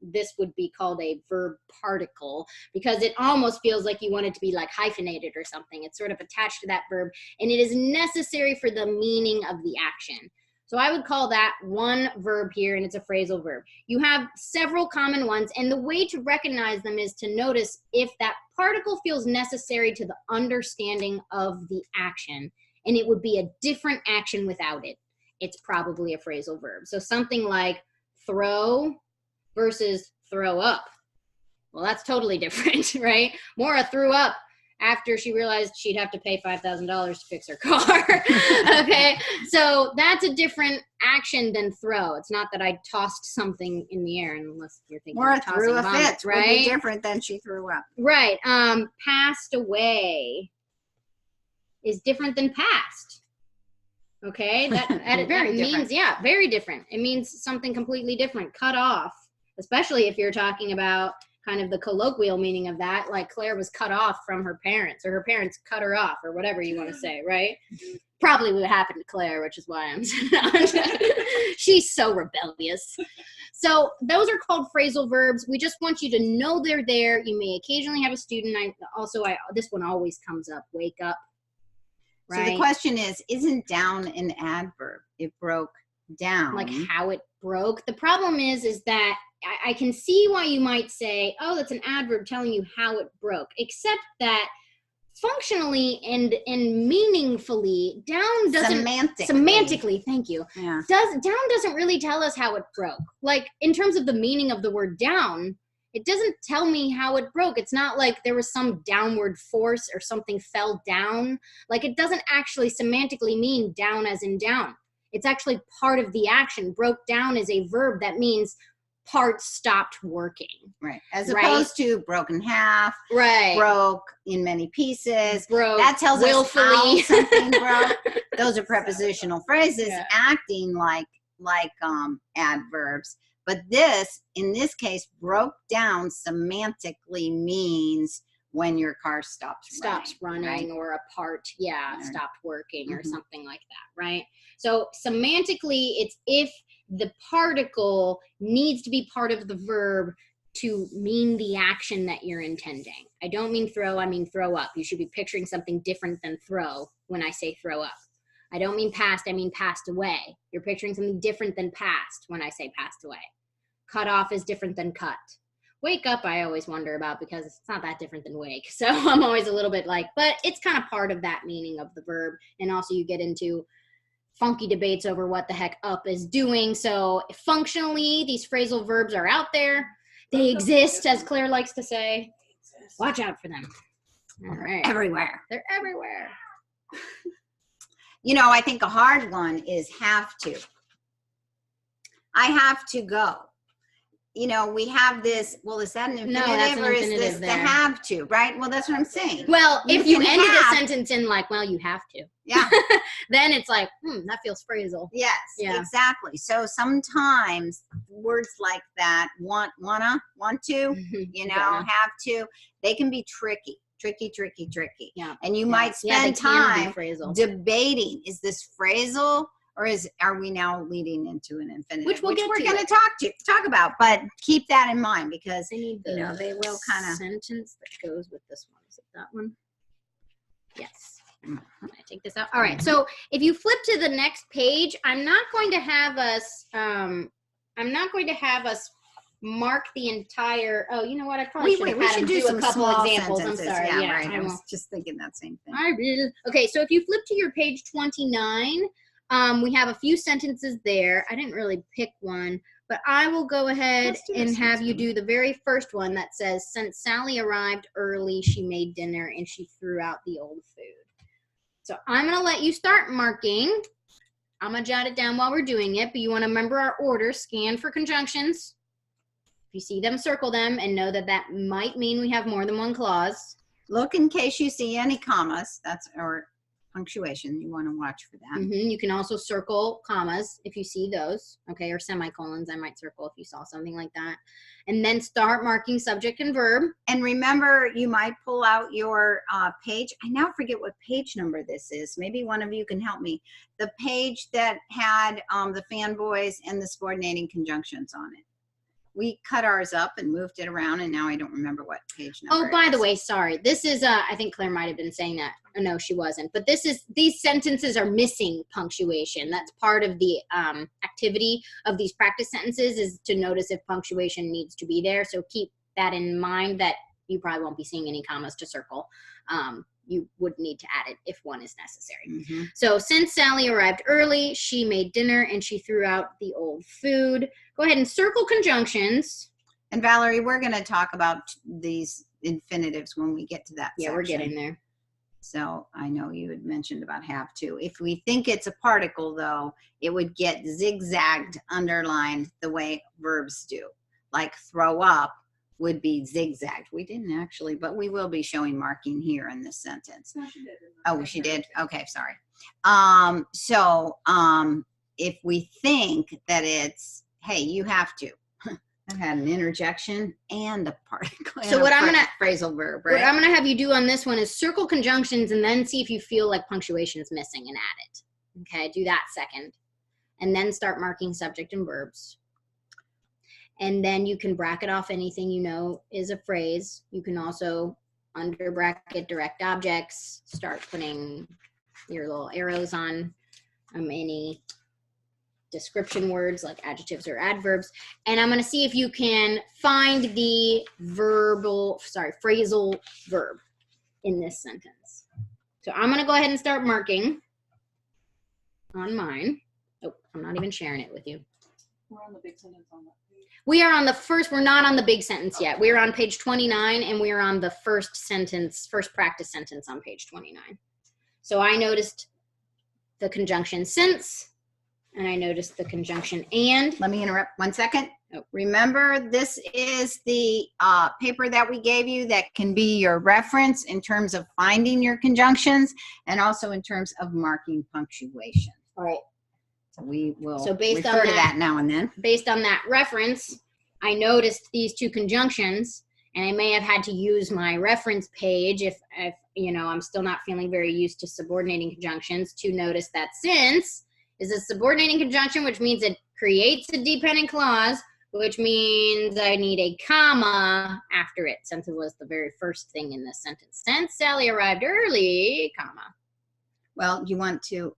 this would be called a verb particle, because it almost feels like you want it to be like hyphenated or something. It's sort of attached to that verb, and it is necessary for the meaning of the action. So I would call that one verb here, and it's a phrasal verb. You have several common ones, and the way to recognize them is to notice if that particle feels necessary to the understanding of the action, and it would be a different action without it. It's probably a phrasal verb. So something like throw versus throw up. Well, that's totally different, right? Maura threw up after she realized she'd have to pay $5,000 to fix her car. Okay, so that's a different action than throw. It's not that I tossed something in the air, unless you're thinking Maura of tossing threw a vomit, fit, right? would be different than she threw up. Right. Passed away is different than passed. Okay, that Very means, different. yeah, very different. It means something completely different. Cut off, especially if you're talking about kind of the colloquial meaning of that, like Claire was cut off from her parents, or her parents cut her off, or whatever you want to say, right? Probably what happened to Claire, which is why I'm she's so rebellious. So those are called phrasal verbs. We just want you to know they're there. You may occasionally have a student. This one always comes up, wake up. Right? So the question is, isn't down an adverb? It broke down. Like how it broke. The problem is that I can see why you might say, oh, that's an adverb telling you how it broke, except that functionally and meaningfully, down doesn't semantically, thank you. Yeah. Down doesn't really tell us how it broke. Like in terms of the meaning of the word down, it doesn't tell me how it broke. It's not like there was some downward force or something fell down. Like it doesn't actually semantically mean down as in down. It's actually part of the action. Broke down is a verb that means part stopped working. Right. As opposed to broken half, right? Broke in many pieces. Broke. That tells willfully. us how something broke. Those are prepositional phrases Yeah. acting like adverbs. But this, in this case, broke down semantically means when your car stops running, right? or a part, Right. stopped working, or Mhm. something like that, right? So semantically, it's if the particle needs to be part of the verb to mean the action that you're intending. I don't mean throw, I mean throw up. You should be picturing something different than throw when I say throw up. I don't mean passed, I mean passed away. You're picturing something different than passed when I say passed away. Cut off is different than cut. Wake up, I always wonder about, because it's not that different than wake. So I'm always a little bit like, but it's kind of part of that meaning of the verb. And also you get into funky debates over what the heck up is doing. So functionally, these phrasal verbs are out there. They exist, as Claire likes to say. Watch out for them. All right. Everywhere. They're everywhere. You know, I think a hard one is have to. I have to go. You know, we have this, well, is that an infinitive, that's an or is infinitive this the there. have to, right? Well, that's what I'm saying. Well, You if you can ended have- a sentence in like, well, you have to, Yeah. then it's like, that feels phrasal. Yes, Yeah. exactly. So sometimes words like that, want to, you know, have to, they can be tricky. Yeah. And you might Yeah, they spend can be time phrasal. debating, is this phrasal, or are we now leading into an infinitive? Which we'll get we're to. going to talk about, but keep that in mind, because I need the you know, they will kinda- sentence that goes with this one. Is it that one? Yes. I'm gonna take this out. All right. So if you flip to the next page, I'm not going to have us mark the entire. Oh, you know what? I probably should have we had should them do do some a couple small examples. sentences. I'm sorry. Yeah, Yeah, right. I I was will. just thinking that same thing. I will. Okay, so if you flip to your page 29, we have a few sentences there. I didn't really pick one, but I will go ahead Let's do and this have one. you do the very first one that says, since Sally arrived early, she made dinner and she threw out the old food. So I'm going to let you start marking. I'm going to jot it down while we're doing it, but you want to remember our order, scan for conjunctions. If you see them, circle them, and know that that might mean we have more than one clause. Look in case you see any commas. Or punctuation. You want to watch for that. You can also circle commas if you see those, okay, or semicolons. I might circle if you saw something like that. And then start marking subject and verb. And remember, you might pull out your page. I now forget what page number this is. Maybe one of you can help me. The page that had the fanboys and the subordinating conjunctions on it. We cut ours up and moved it around, and now I don't remember what page number. Oh, by the way, sorry. This is, I think Claire might have been saying that. Oh, no, she wasn't. But these sentences are missing punctuation. That's part of the activity of these practice sentences, is to notice if punctuation needs to be there. So keep that in mind, that you probably won't be seeing any commas to circle. You would need to add it if one is necessary. So since Sally arrived early, she made dinner and she threw out the old food. Go ahead and circle conjunctions. And Valerie, we're going to talk about these infinitives when we get to that section. We're getting there. So I know you had mentioned about have to. If we think it's a particle, though, it would get zigzagged, underlined the way verbs do. Like throw up would be zigzagged. We didn't actually, but we will be showing marking here in this sentence. No, she did. Oh, she did? Okay, sorry. If we think that it's, hey, you have to. I've had an interjection and a particle. So what I'm gonna phrasal verb, right? What I'm gonna have you do on this one is circle conjunctions and then see if you feel like punctuation is missing and add it. Okay, do that second, and then start marking subject and verbs. And then you can bracket off anything you know is a phrase. You can also under bracket direct objects, start putting your little arrows on any description words like adjectives or adverbs. And I'm going to see if you can find the phrasal verb in this sentence. So I'm going to go ahead and start marking on mine. Oh, I'm not even sharing it with you. We're on the big sentence on that page. We are on the first, we're not on the big sentence yet. We're on page 29 and we're on the first practice sentence on page 29. So I noticed the conjunction since, and I noticed the conjunction and. Let me interrupt 1 second. Oh. Remember, this is the paper that we gave you that can be your reference in terms of finding your conjunctions and also in terms of marking punctuation. All right. So we will based on refer to that now and then. Based on that reference, I noticed these two conjunctions, and I may have had to use my reference page if you know, I'm still not feeling very used to subordinating conjunctions, to notice that since is a subordinating conjunction, which means it creates a dependent clause, which means I need a comma after it, since it was the very first thing in this sentence. Since Sally arrived early, comma. Well, you want to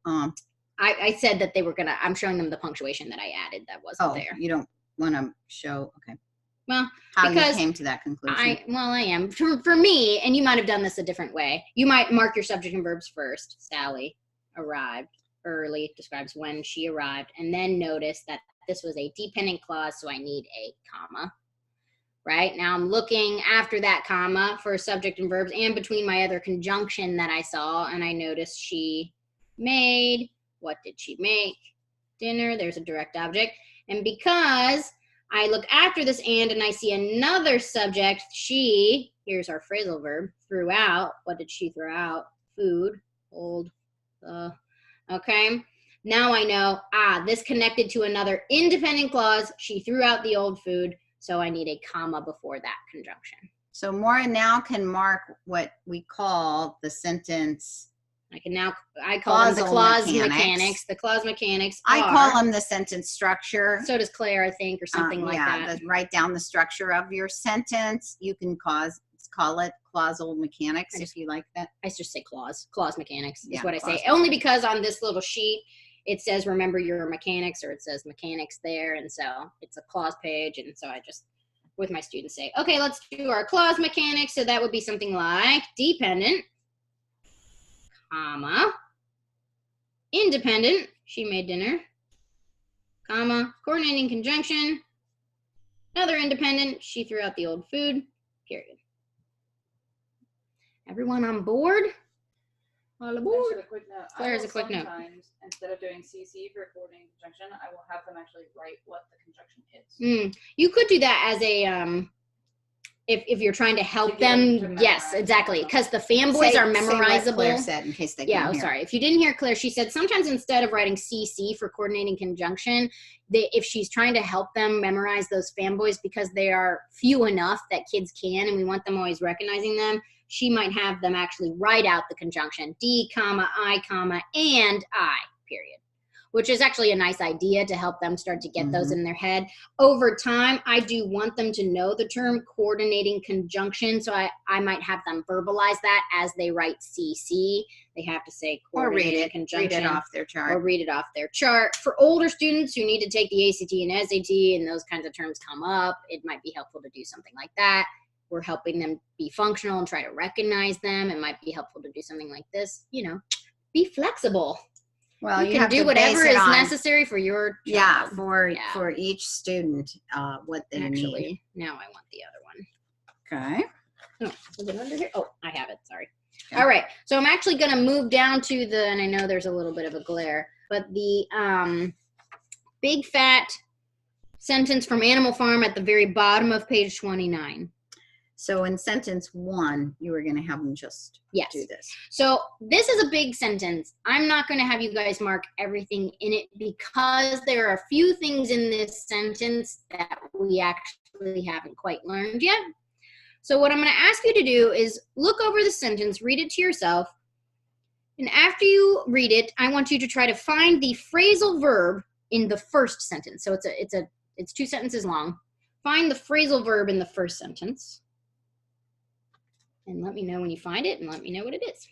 I said that they were gonna, I'm showing them the punctuation that I added that wasn't there. You don't want to show, okay. Well, how because you came to that conclusion. I am. For me, and you might have done this a different way, you might mark your subject and verbs first. Sally arrived early, describes when she arrived, and then notice that this was a dependent clause, so I need a comma. Right? Now I'm looking after that comma for subject and verbs and between my other conjunction that I saw, and I noticed she made. What did she make? Dinner. There's a direct object. And because I look after this and I see another subject, she, here's our phrasal verb, threw out. What did she throw out? Food. Old. Okay. Now I know, this connected to another independent clause. She threw out the old food. So I need a comma before that conjunction. So Maura now can mark what we call the sentence. I call them the clause mechanics. The clause mechanics I call them the sentence structure. So does Claire, I think, or something like that. Write down the structure of your sentence. You can call it clausal mechanics if you like that. I just say clause mechanics is Yeah, what I say. clause Only because on this little sheet, it says remember your mechanics, or it says mechanics there. And so it's a clause page. And so I just, with my students, say, okay, let's do our clause mechanics. So that would be something like dependent, comma, independent, she made dinner, comma, coordinating conjunction, another independent, she threw out the old food, period. Everyone on board? All aboard. Claire has a quick note. Sometimes, instead of doing CC for coordinating conjunction, I will have them actually write what the conjunction is. You could do that as a if you're trying to help To get them them, to yes, memorize. exactly, because the fanboys are Say what memorizable. Claire said in case they Yeah, can't oh, hear. sorry. If you didn't hear Claire, she said sometimes instead of writing CC for coordinating conjunction, if she's trying to help them memorize those fanboys because they are few enough that kids can, and we want them always recognizing them, she might have them actually write out the conjunction D, comma, I, comma, and I, period. Which is actually a nice idea to help them start to get those in their head. Over time, I do want them to know the term coordinating conjunction, so I might have them verbalize that as they write CC. They have to say Or read coordinating it. conjunction. Read it off their chart. Or read it off their chart. For older students who need to take the ACT and SAT and those kinds of terms come up, it might be helpful to do something like that. We're helping them be functional and try to recognize them. It might be helpful to do something like this. You know, be flexible. Well, You can have do to whatever base it is on, necessary for your child. for each student, what they need. Actually, now I want the other one. Okay. Oh, is it under here? Oh, I have it. Sorry. Okay. All right. So I'm actually going to move down to the, and I know there's a little bit of a glare, but the big fat sentence from Animal Farm at the very bottom of page 29. So in sentence 1, you were going to have them just Yes. do this. So this is a big sentence. I'm not going to have you guys mark everything in it because there are a few things in this sentence that we actually haven't quite learned yet. So what I'm going to ask you to do is look over the sentence, read it to yourself, and after you read it, I want you to try to find the phrasal verb in the first sentence. So it's 2 sentences long. Find the phrasal verb in the first sentence. And let me know when you find it and let me know what it is.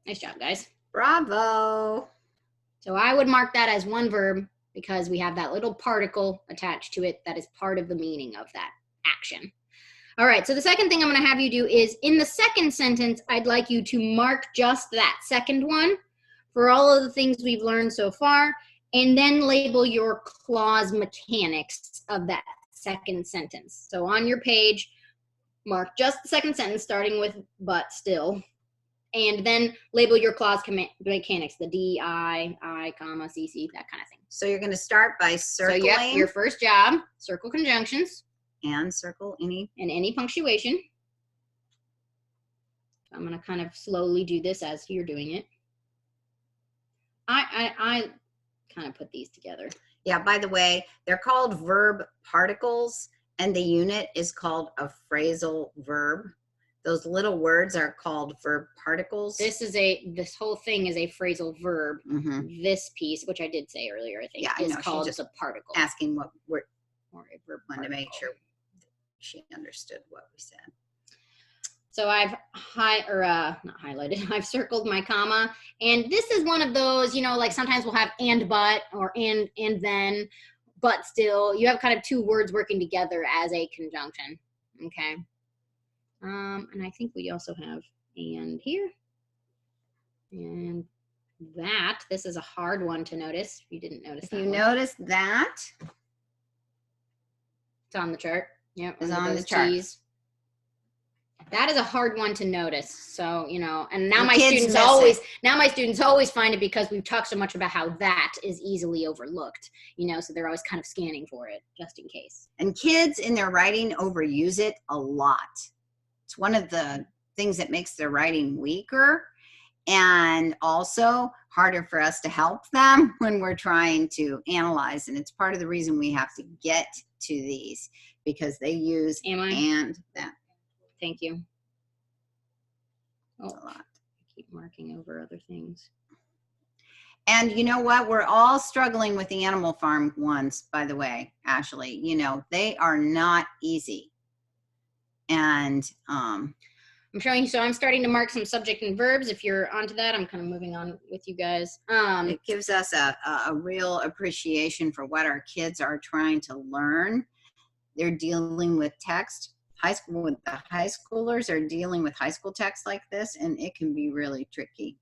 Nice job, guys. Bravo. So I would mark that as one verb because we have that little particle attached to it that is part of the meaning of that action. All right, so the second thing I'm going to have you do is in the second sentence, I'd like you to mark just that second one for all of the things we've learned so far, and then label your clause mechanics of that second sentence. So on your page, mark just the second sentence starting with but still, and then label your clause mechanics, the D, I, comma, CC, that kind of thing. So you're going to start by circling So yep, your first job, circle conjunctions and circle any. and any punctuation. I'm going to kind of slowly do this as you're doing it. I kind of put these together. Yeah, by the way, they're called verb particles, and the unit is called a phrasal verb. Those little words are called verb particles. This whole thing is a phrasal verb. Mhm. This piece, which I did say earlier, I think, Yeah, I is know, she called just a particle. Asking what word, Or a verb wanted to make particle. sure she understood what we said. So I've not highlighted, I've circled my comma. And this is one of those, you know, like sometimes we'll have and but or and then, but still. You have kind of 2 words working together as a conjunction. Okay. And I think we also have and here. And that, this is a hard one to notice. If you didn't notice If that you one. notice that, It's on the chart. Yep. It's under on the those chart. T's. That is a hard one to notice. So, you know, and now The my kids students miss always find it because we've talked so much about how that is easily overlooked, you know, so they're always kind of scanning for it just in case. and kids in their writing overuse it a lot. It's one of the things that makes their writing weaker and also harder for us to help them when we're trying to analyze. And it's part of the reason we have to get to these because they use Am I? and that Thank you. a Oh, lot. I keep marking over other things. And you know what? We're all struggling with the Animal Farm ones, by the way, Ashley. You know, they are not easy. And I'm showing you, so I'm starting to mark some subject and verbs. If you're onto that, I'm kind of moving on with you guys. it gives us a real appreciation for what our kids are trying to learn. They're dealing with text. High schoolers are dealing with high school text like this, and it can be really tricky.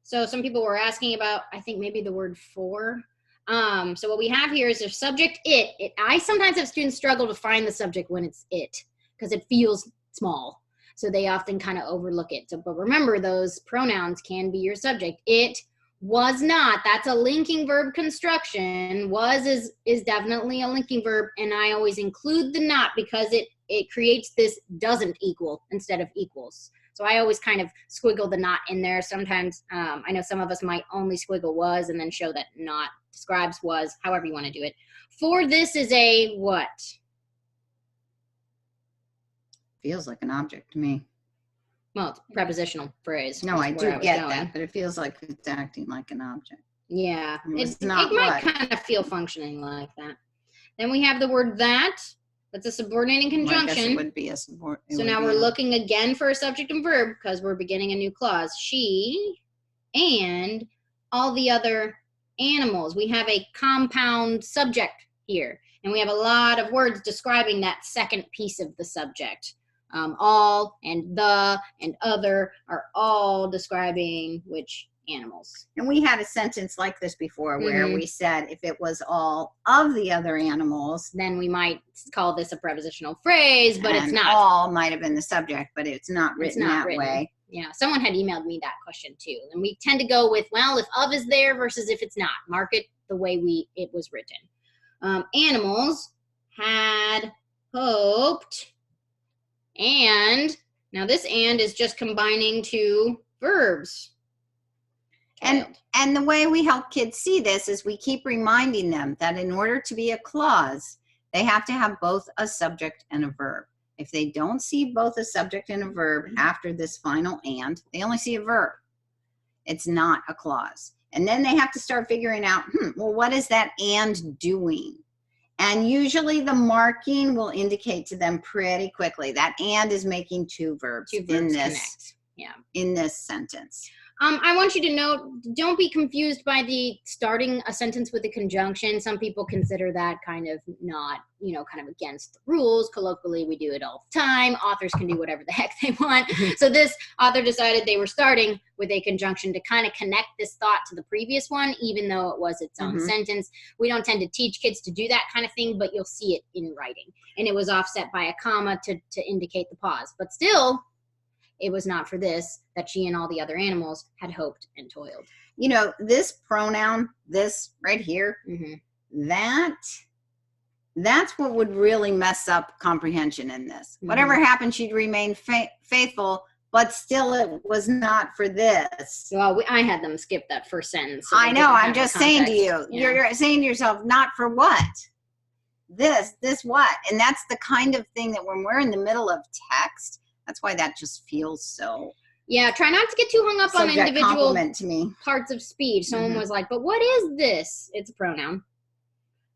So some people were asking about, I think maybe the word for. So what we have here is the subject it. I sometimes have students struggle to find the subject when it's it because it feels small. So they often kind of overlook it. So, but remember, those pronouns can be your subject. It, Was not, that's a linking verb construction. Was is definitely a linking verb, and I always include the not because it creates this doesn't equal instead of equals. So I always kind of squiggle the not in there. Sometimes I know some of us might only squiggle was and then show that not describes was, however you want to do it. For this is a what? Feels like an object to me. Well, it's a prepositional phrase. No, I is do where was get going. that, but it feels like it's acting like an object. Yeah, It's it not might what. kind of feel functioning like that. Then we have the word that. That's a subordinating Well, I guess it conjunction. would be a support. So now we're looking again for a subject and verb because we're beginning a new clause. She and all the other animals. We have a compound subject here, and we have a lot of words describing that second piece of the subject. All and the and other are all describing which animals. And we had a sentence like this before where we said if it was all of the other animals, Then we might call this a prepositional phrase, but it's and not. all might have been the subject, but it's not written not that written. way. Yeah, someone had emailed me that question too. And we tend to go with, well, if of is there versus if it's not. Mark it the way it was written. Animals had hoped, and now this and is just combining two verbs. And the way we help kids see this is we keep reminding them that in order to be a clause, they have to have both a subject and a verb. If they don't see both a subject and a verb after this final and, they only see a verb. It's not a clause. And then they have to start figuring out, well, what is that and doing? And usually the marking will indicate to them pretty quickly that and is making two verbs, Two verbs in this connect. Yeah. in this sentence. I want you to note, don't be confused by the starting a sentence with a conjunction. Some people consider that kind of not, kind of against the rules. Colloquially, we do it all the time. Authors can do whatever the heck they want. So this author decided they were starting with a conjunction to kind of connect this thought to the previous one, even though it was its own sentence. We don't tend to teach kids to do that kind of thing, but you'll see it in writing. And it was offset by a comma to indicate the pause. But still, it was not for this that she and all the other animals had hoped and toiled. This pronoun, this right here, that's what would really mess up comprehension in this. Whatever happened, she'd remain faithful, but still it was not for this. Well, I had them skip that first sentence. So I know, I'm just saying to you, you're saying to yourself, not for what? This what? And that's the kind of thing that when we're in the middle of text, that's why that just feels so. Yeah, try not to get too hung up on individual compliment to me. Parts of speech. Someone was like, but what is this? It's a pronoun,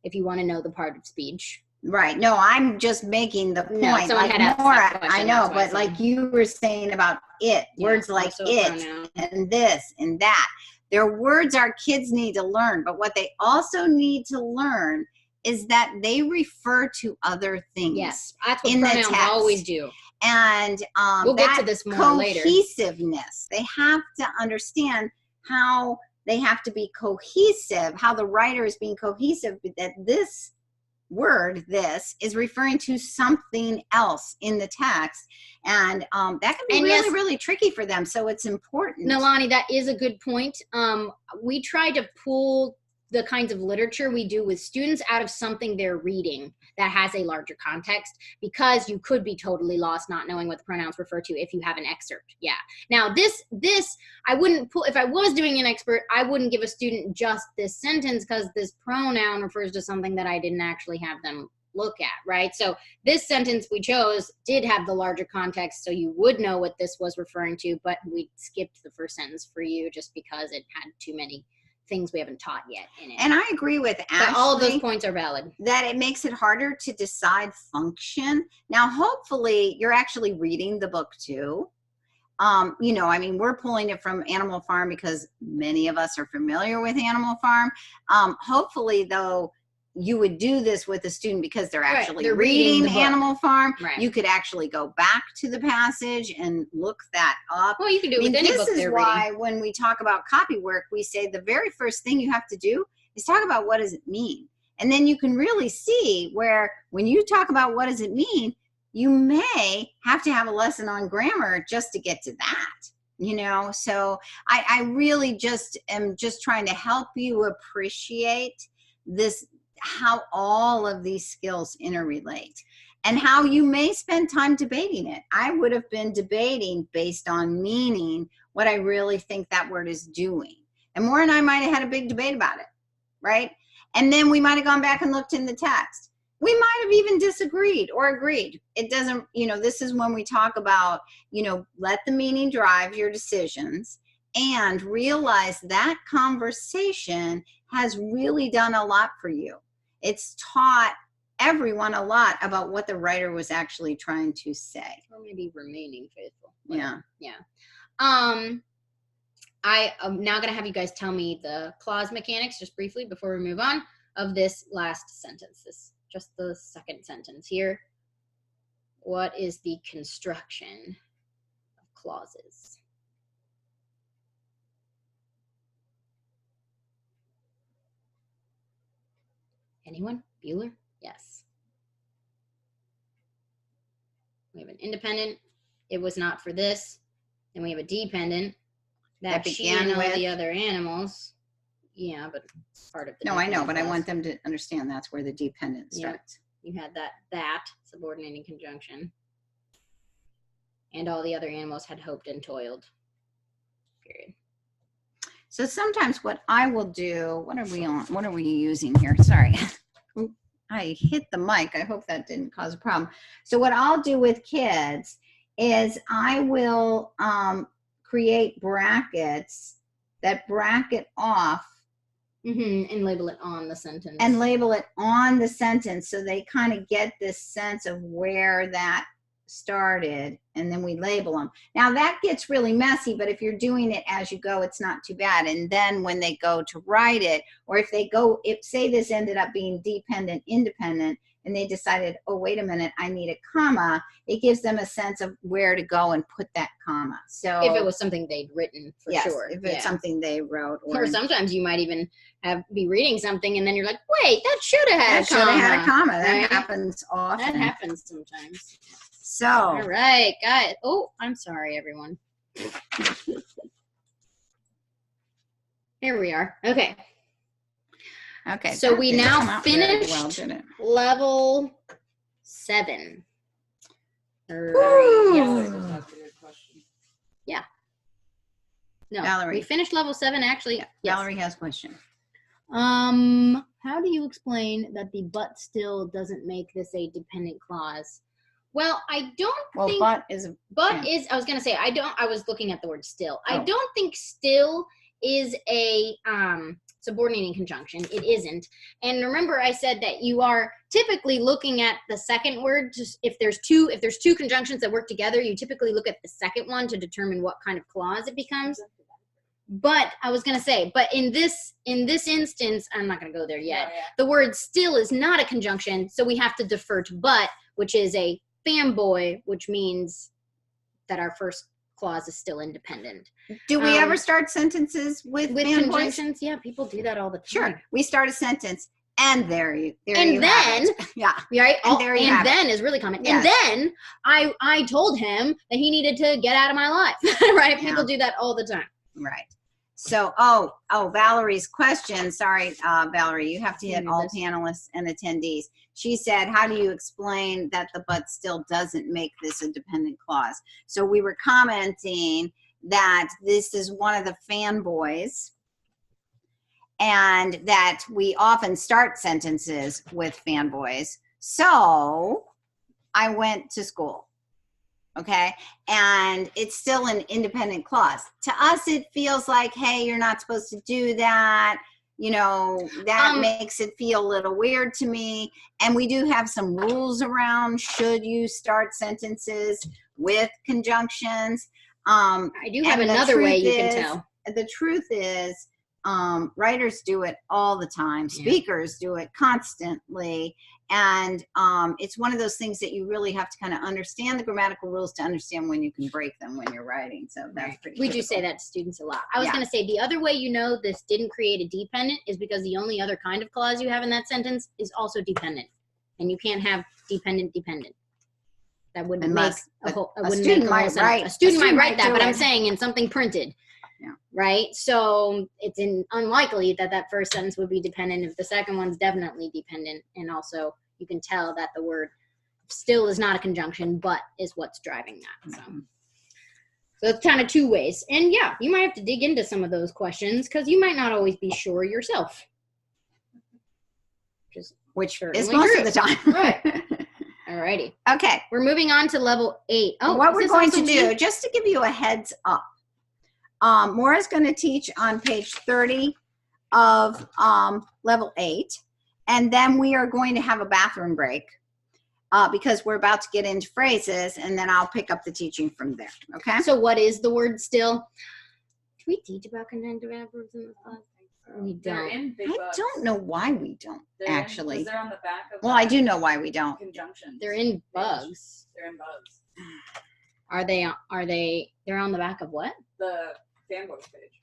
if you want to know the part of speech. Right. No, I'm just making the point. No, someone had asked that question, I know, that's why I but like you were saying about it, words like it and this and that. They're words our kids need to learn, but what they also need to learn is that they refer to other things. Yes, that's what pronouns always do. And we'll get to this more later. Cohesiveness. They have to understand how they have to be cohesive, how the writer is being cohesive, that this word, this, is referring to something else in the text. And that can be really, really tricky for them. So it's important. Nalani, that is a good point. We try to pull the kinds of literature we do with students out of something they're reading that has a larger context, because you could be totally lost not knowing what the pronouns refer to if you have an excerpt. Yeah. Now this I wouldn't pull, if I was doing an expert, I wouldn't give a student just this sentence because this pronoun refers to something that I didn't actually have them look at, right? So this sentence we chose did have the larger context, so you would know what this was referring to, but we skipped the first sentence for you just because it had too many things we haven't taught yet in it. And I agree with Ashley. But all of those points are valid. That it makes it harder to decide function. Now, hopefully, you're actually reading the book too. We're pulling it from Animal Farm because many of us are familiar with Animal Farm. Hopefully, though, you would do this with a student because they're actually reading Animal Farm. Right. You could actually go back to the passage and look that up. Well, you can do it with any book they're reading. This is why when we talk about copy work, we say the very first thing you have to do is talk about what does it mean. And then you can really see where when you talk about what does it mean, you may have to have a lesson on grammar just to get to that. you know? So I really just am just trying to help you appreciate this, how all of these skills interrelate and how you may spend time debating it. I would have been debating based on meaning what I really think that word is doing. And Maura and I might have had a big debate about it, right? And then we might have gone back and looked in the text. We might have even disagreed or agreed. It doesn't, you know, this is when we talk about, you know, let the meaning drive your decisions and realize that conversation has really done a lot for you. It's taught everyone a lot about what the writer was actually trying to say. Or maybe remaining faithful. Yeah. Yeah. I am now going to have you guys tell me the clause mechanics just briefly before we move on of this last sentence. This just the second sentence here. What is the construction of clauses? Anyone? Bueller? Yes. We have an independent. It was not for this. Then we have a dependent. That she and all the other animals. Yeah, but part of the. No, I know, but I want them to understand that's where the dependent starts. You had that subordinating conjunction. And all the other animals had hoped and toiled. Period. So sometimes what I will do, what are we on? What are we using here? Sorry. I hit the mic. I hope that didn't cause a problem. So what I'll do with kids is I will create brackets that bracket off and label it on the sentence. And label it on the sentence so they kind of get this sense of where that started, and then we label them. Now that gets really messy, but if you're doing it as you go, it's not too bad. And then when they go to write it, or if they go, if say this ended up being dependent, independent, and they decided, oh, wait a minute, I need a comma, it gives them a sense of where to go and put that comma. So if it was something they'd written, for sure. If it's something they wrote. Or sometimes you might even be reading something and then you're like, wait, that should have had a comma. That should have had a comma. That right? happens often. That happens sometimes. So. All right, guys. Oh, I'm sorry, everyone. Here we are. Okay. Okay. So we now finished level 7. Yeah. No, Valerie. we finished level 7 actually. Yeah. Yes. Valerie has a question. How do you explain that the but still doesn't make this a dependent clause? Well, I don't think but is I was going to say I was looking at the word still. I don't think still is a subordinating conjunction. It isn't. And remember I said that you are typically looking at the second word. Just if there's two conjunctions that work together, you typically look at the second one to determine what kind of clause it becomes. But I was going to say, but in this instance, I'm not going to go there yet. Yeah. The word still is not a conjunction, so we have to defer to but, which is a fanboy, which means that our first clause is still independent. Do we ever start sentences with conjunctions? Yeah, people do that all the time. Sure. We start a sentence and there you then yeah. Right. And there you have then is really common. Yes. And then I told him that he needed to get out of my life. Right? Yeah. People do that all the time. Right. So, Valerie's question. Sorry, Valerie, you have to hit all panelists and attendees. She said, how do you explain that the but still doesn't make this a dependent clause? So we were commenting that this is one of the fanboys and that we often start sentences with fanboys. So I went to school. Okay. And it's still an independent clause. To us, it feels like, hey, you're not supposed to do that. You know, that makes it feel a little weird to me. And we do have some rules around should you start sentences with conjunctions. I do have another way you can tell. The truth is, writers do it all the time. Speakers do it constantly. And it's one of those things that you really have to kind of understand the grammatical rules to understand when you can break them when you're writing. So that's pretty We do say that to students a lot. I was going to say the other way you know this didn't create a dependent is because the only other kind of clause you have in that sentence is also dependent. And you can't have dependent. that wouldn't Unless make a wouldn't student make a whole might sentence. write- A student might student write might that, do but I'm it. saying in something printed. Yeah. Right. So it's unlikely that that first sentence would be dependent if the second one's definitely dependent. And also you can tell that the word still is not a conjunction, but is what's driving that. So it's kind of two ways. And yeah, you might have to dig into some of those questions because you might not always be sure yourself. Which is Certainly most true. of the time. Right. Alrighty. Okay. We're moving on to level 8. Oh, What is we're this going also to me? do, just to give you a heads up, Maura's going to teach on page 30 of level 8, and then we are going to have a bathroom break because we're about to get into phrases, and then I'll pick up the teaching from there. Okay? So what is the word still? Do we teach about conjunctive adverbs in this class? We They're don't. in big I books. don't know why we don't, They're in- 'cause actually. they're on the back of Well, I the do know why we don't. conjunctions. They're in bugs. They're in bugs. Are they they're on the back of what? The fanboys page.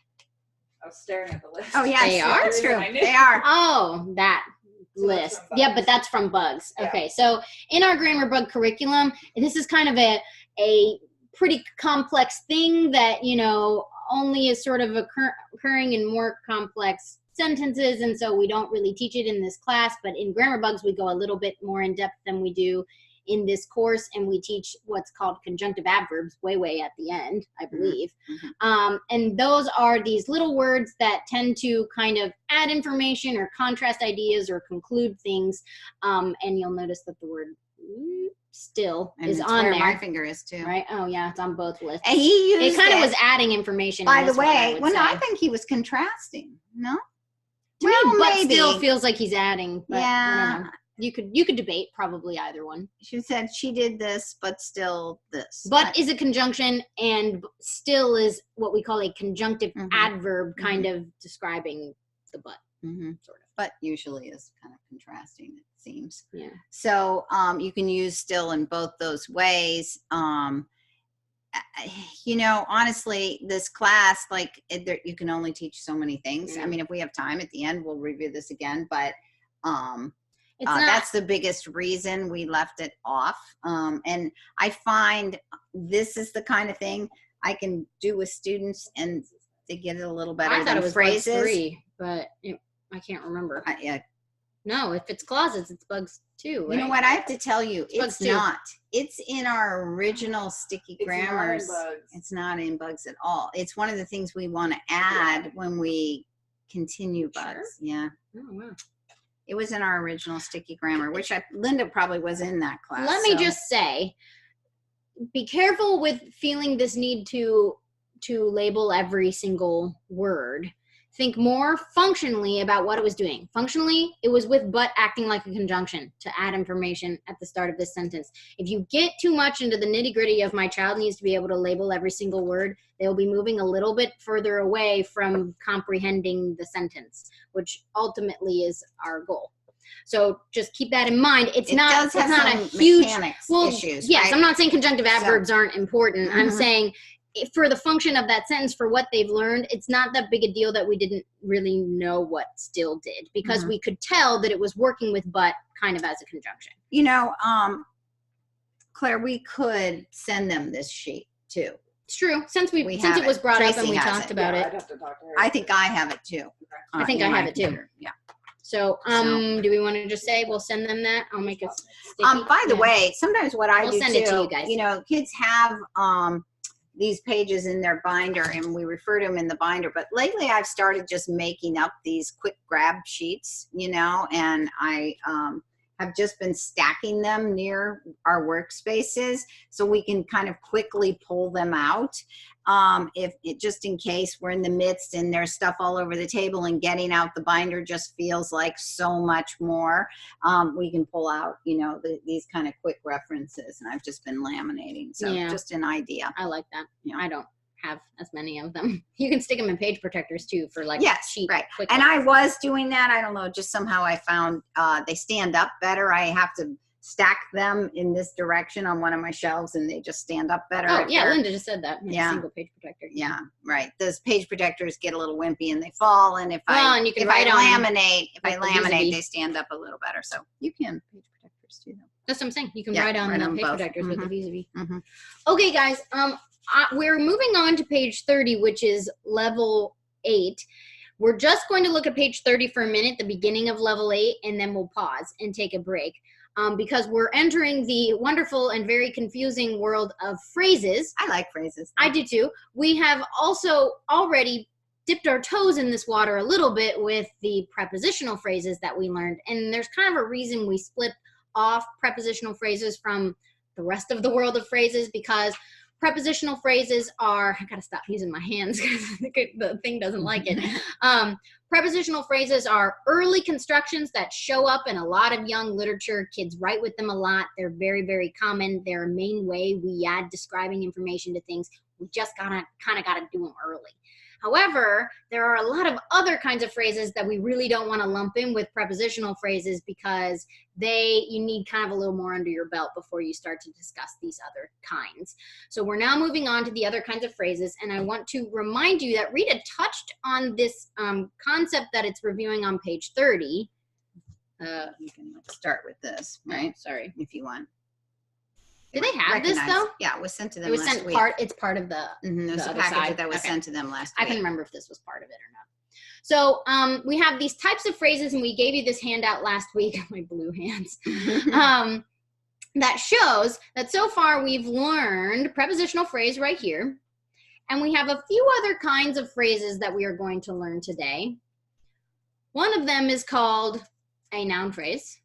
I was staring at the list. Oh, yes. They are? That's true. I knew. They are. Oh, that So that's list. from Yeah, bugs. but that's from bugs. Yeah. Okay. So in our grammar bug curriculum, this is kind of a pretty complex thing that, you know, only is sort of occurring in more complex sentences, and so we don't really teach it in this class. But in grammar bugs, we go a little bit more in depth than we do in this course, and we teach what's called conjunctive adverbs way at the end, I believe. And those are these little words that tend to kind of add information or contrast ideas or conclude things. And you'll notice that the word still And is it's on where there. my finger is, too. Right? Oh, yeah, it's on both lists. And he It used kind of it. was adding information. By in the this one, I way, would well, no, I say. think he was contrasting. No? To me, Well, but maybe. still feels like he's adding. But I Yeah. don't know. You could debate probably either one. She said she did this, but still this. But is a conjunction and still is what we call a conjunctive Mhm. adverb, kind of describing the but. Mhm. Sort of. But usually is kind of contrasting, it seems. Yeah. So you can use still in both those ways. You know, honestly, this class, like, you can only teach so many things. Yeah. I mean, if we have time at the end, we'll review this again. But It's not. that's the biggest reason we left it off. And I find this is the kind of thing I can do with students, and they get it a little better I thought than it was phrases. bugs 3, but I can't remember. Yeah. No, if it's closets, it's bugs 2. Right? You know what? I have to tell you, Bugs it's too. not. It's in our original sticky It's not in grammars. bugs. It's not in bugs at all. It's one of the things we want to add when we continue bugs. Sure. Yeah. Oh, wow. It was in our original sticky grammar, which Linda probably was in that class. Let me so- just say, be careful with feeling this need to label every single word. Think more functionally about what it was doing. Functionally, it was with but acting like a conjunction to add information at the start of this sentence. If you get too much into the nitty-gritty of my child needs to be able to label every single word, they'll be moving a little bit further away from comprehending the sentence, which ultimately is our goal. So just keep that in mind. It's It not, does it's have not some a huge mechanics well, issues. yes, right? I'm not saying conjunctive adverbs aren't important. I'm Mhm. saying for the function of that sentence, for what they've learned, it's not that big a deal that we didn't really know what still did, because Mhm. we could tell that it was working with but kind of as a conjunction. You know, Claire, we could send them this sheet too. It's true. Since We since have it was it. brought up Tracy and we has talked it. about Yeah, it. I'd have to talk to her. I think I have it too. I think in I my have it too. computer. Yeah. So, do we want to just say we'll send them that? I'll make it sticky. By the Yeah. way, sometimes what I We'll do send too, it to you guys. you know, kids have these pages in their binder, and we refer to them in the binder. But lately, I've started just making up these quick grab sheets, you know, and I have just been stacking them near our workspaces so we can kind of quickly pull them out. If it just in case we're in the midst and there's stuff all over the table and getting out the binder just feels like so much more, we can pull out, you know, these kind of quick references. And I've just been laminating. So Yeah. just an idea. I like that. Yeah. I don't have as many of them. You can stick them in page protectors too for like Yes, sheet right. quick And ones. I was doing that. I don't know, just somehow I found they stand up better. I have to stack them in this direction on one of my shelves and they just stand up better. Oh if yeah, they're- Linda just said that. Yeah. Single page protector. Yeah, right. Those page protectors get a little wimpy and they fall. And if Well, I and you can if write I on them laminate, with the they vis-a-vis. stand up a little better. So you can page protectors too. Though. That's what I'm saying. You can Yeah, write on write the on page both. protectors with the Mhm. vis-a-vis. Mhm. Okay, guys. We're moving on to page 30, which is level 8. We're just going to look at page 30 for a minute, the beginning of level 8, and then we'll pause and take a break. Because we're entering the wonderful and very confusing world of phrases. I like phrases. I do too. We have also already dipped our toes in this water a little bit with the prepositional phrases that we learned. And there's kind of a reason we split off prepositional phrases from the rest of the world of phrases, because prepositional phrases are, I gotta stop using my hands because the thing doesn't like it. Prepositional phrases are early constructions that show up in a lot of young literature. Kids write with them a lot. They're very, very common. They're a main way we add describing information to things. We just kind of gotta do them early. However, there are a lot of other kinds of phrases that we really don't want to lump in with prepositional phrases, because you need kind of a little more under your belt before you start to discuss these other kinds. So we're now moving on to the other kinds of phrases, and I want to remind you that Rita touched on this concept that it's reviewing on page 30. You can start with this, right? Sorry. If you want. Do they have this Recognize- though? Yeah, it was sent to them It was last sent week. it's part of the It was the a other package side. that was Okay. sent to them last I week. can remember if this was part of it or not. So we have these types of phrases, and we gave you this handout last week. My blue hands. That shows that so far we've learned prepositional phrase right here, and we have a few other kinds of phrases that we are going to learn today. One of them is called a noun phrase,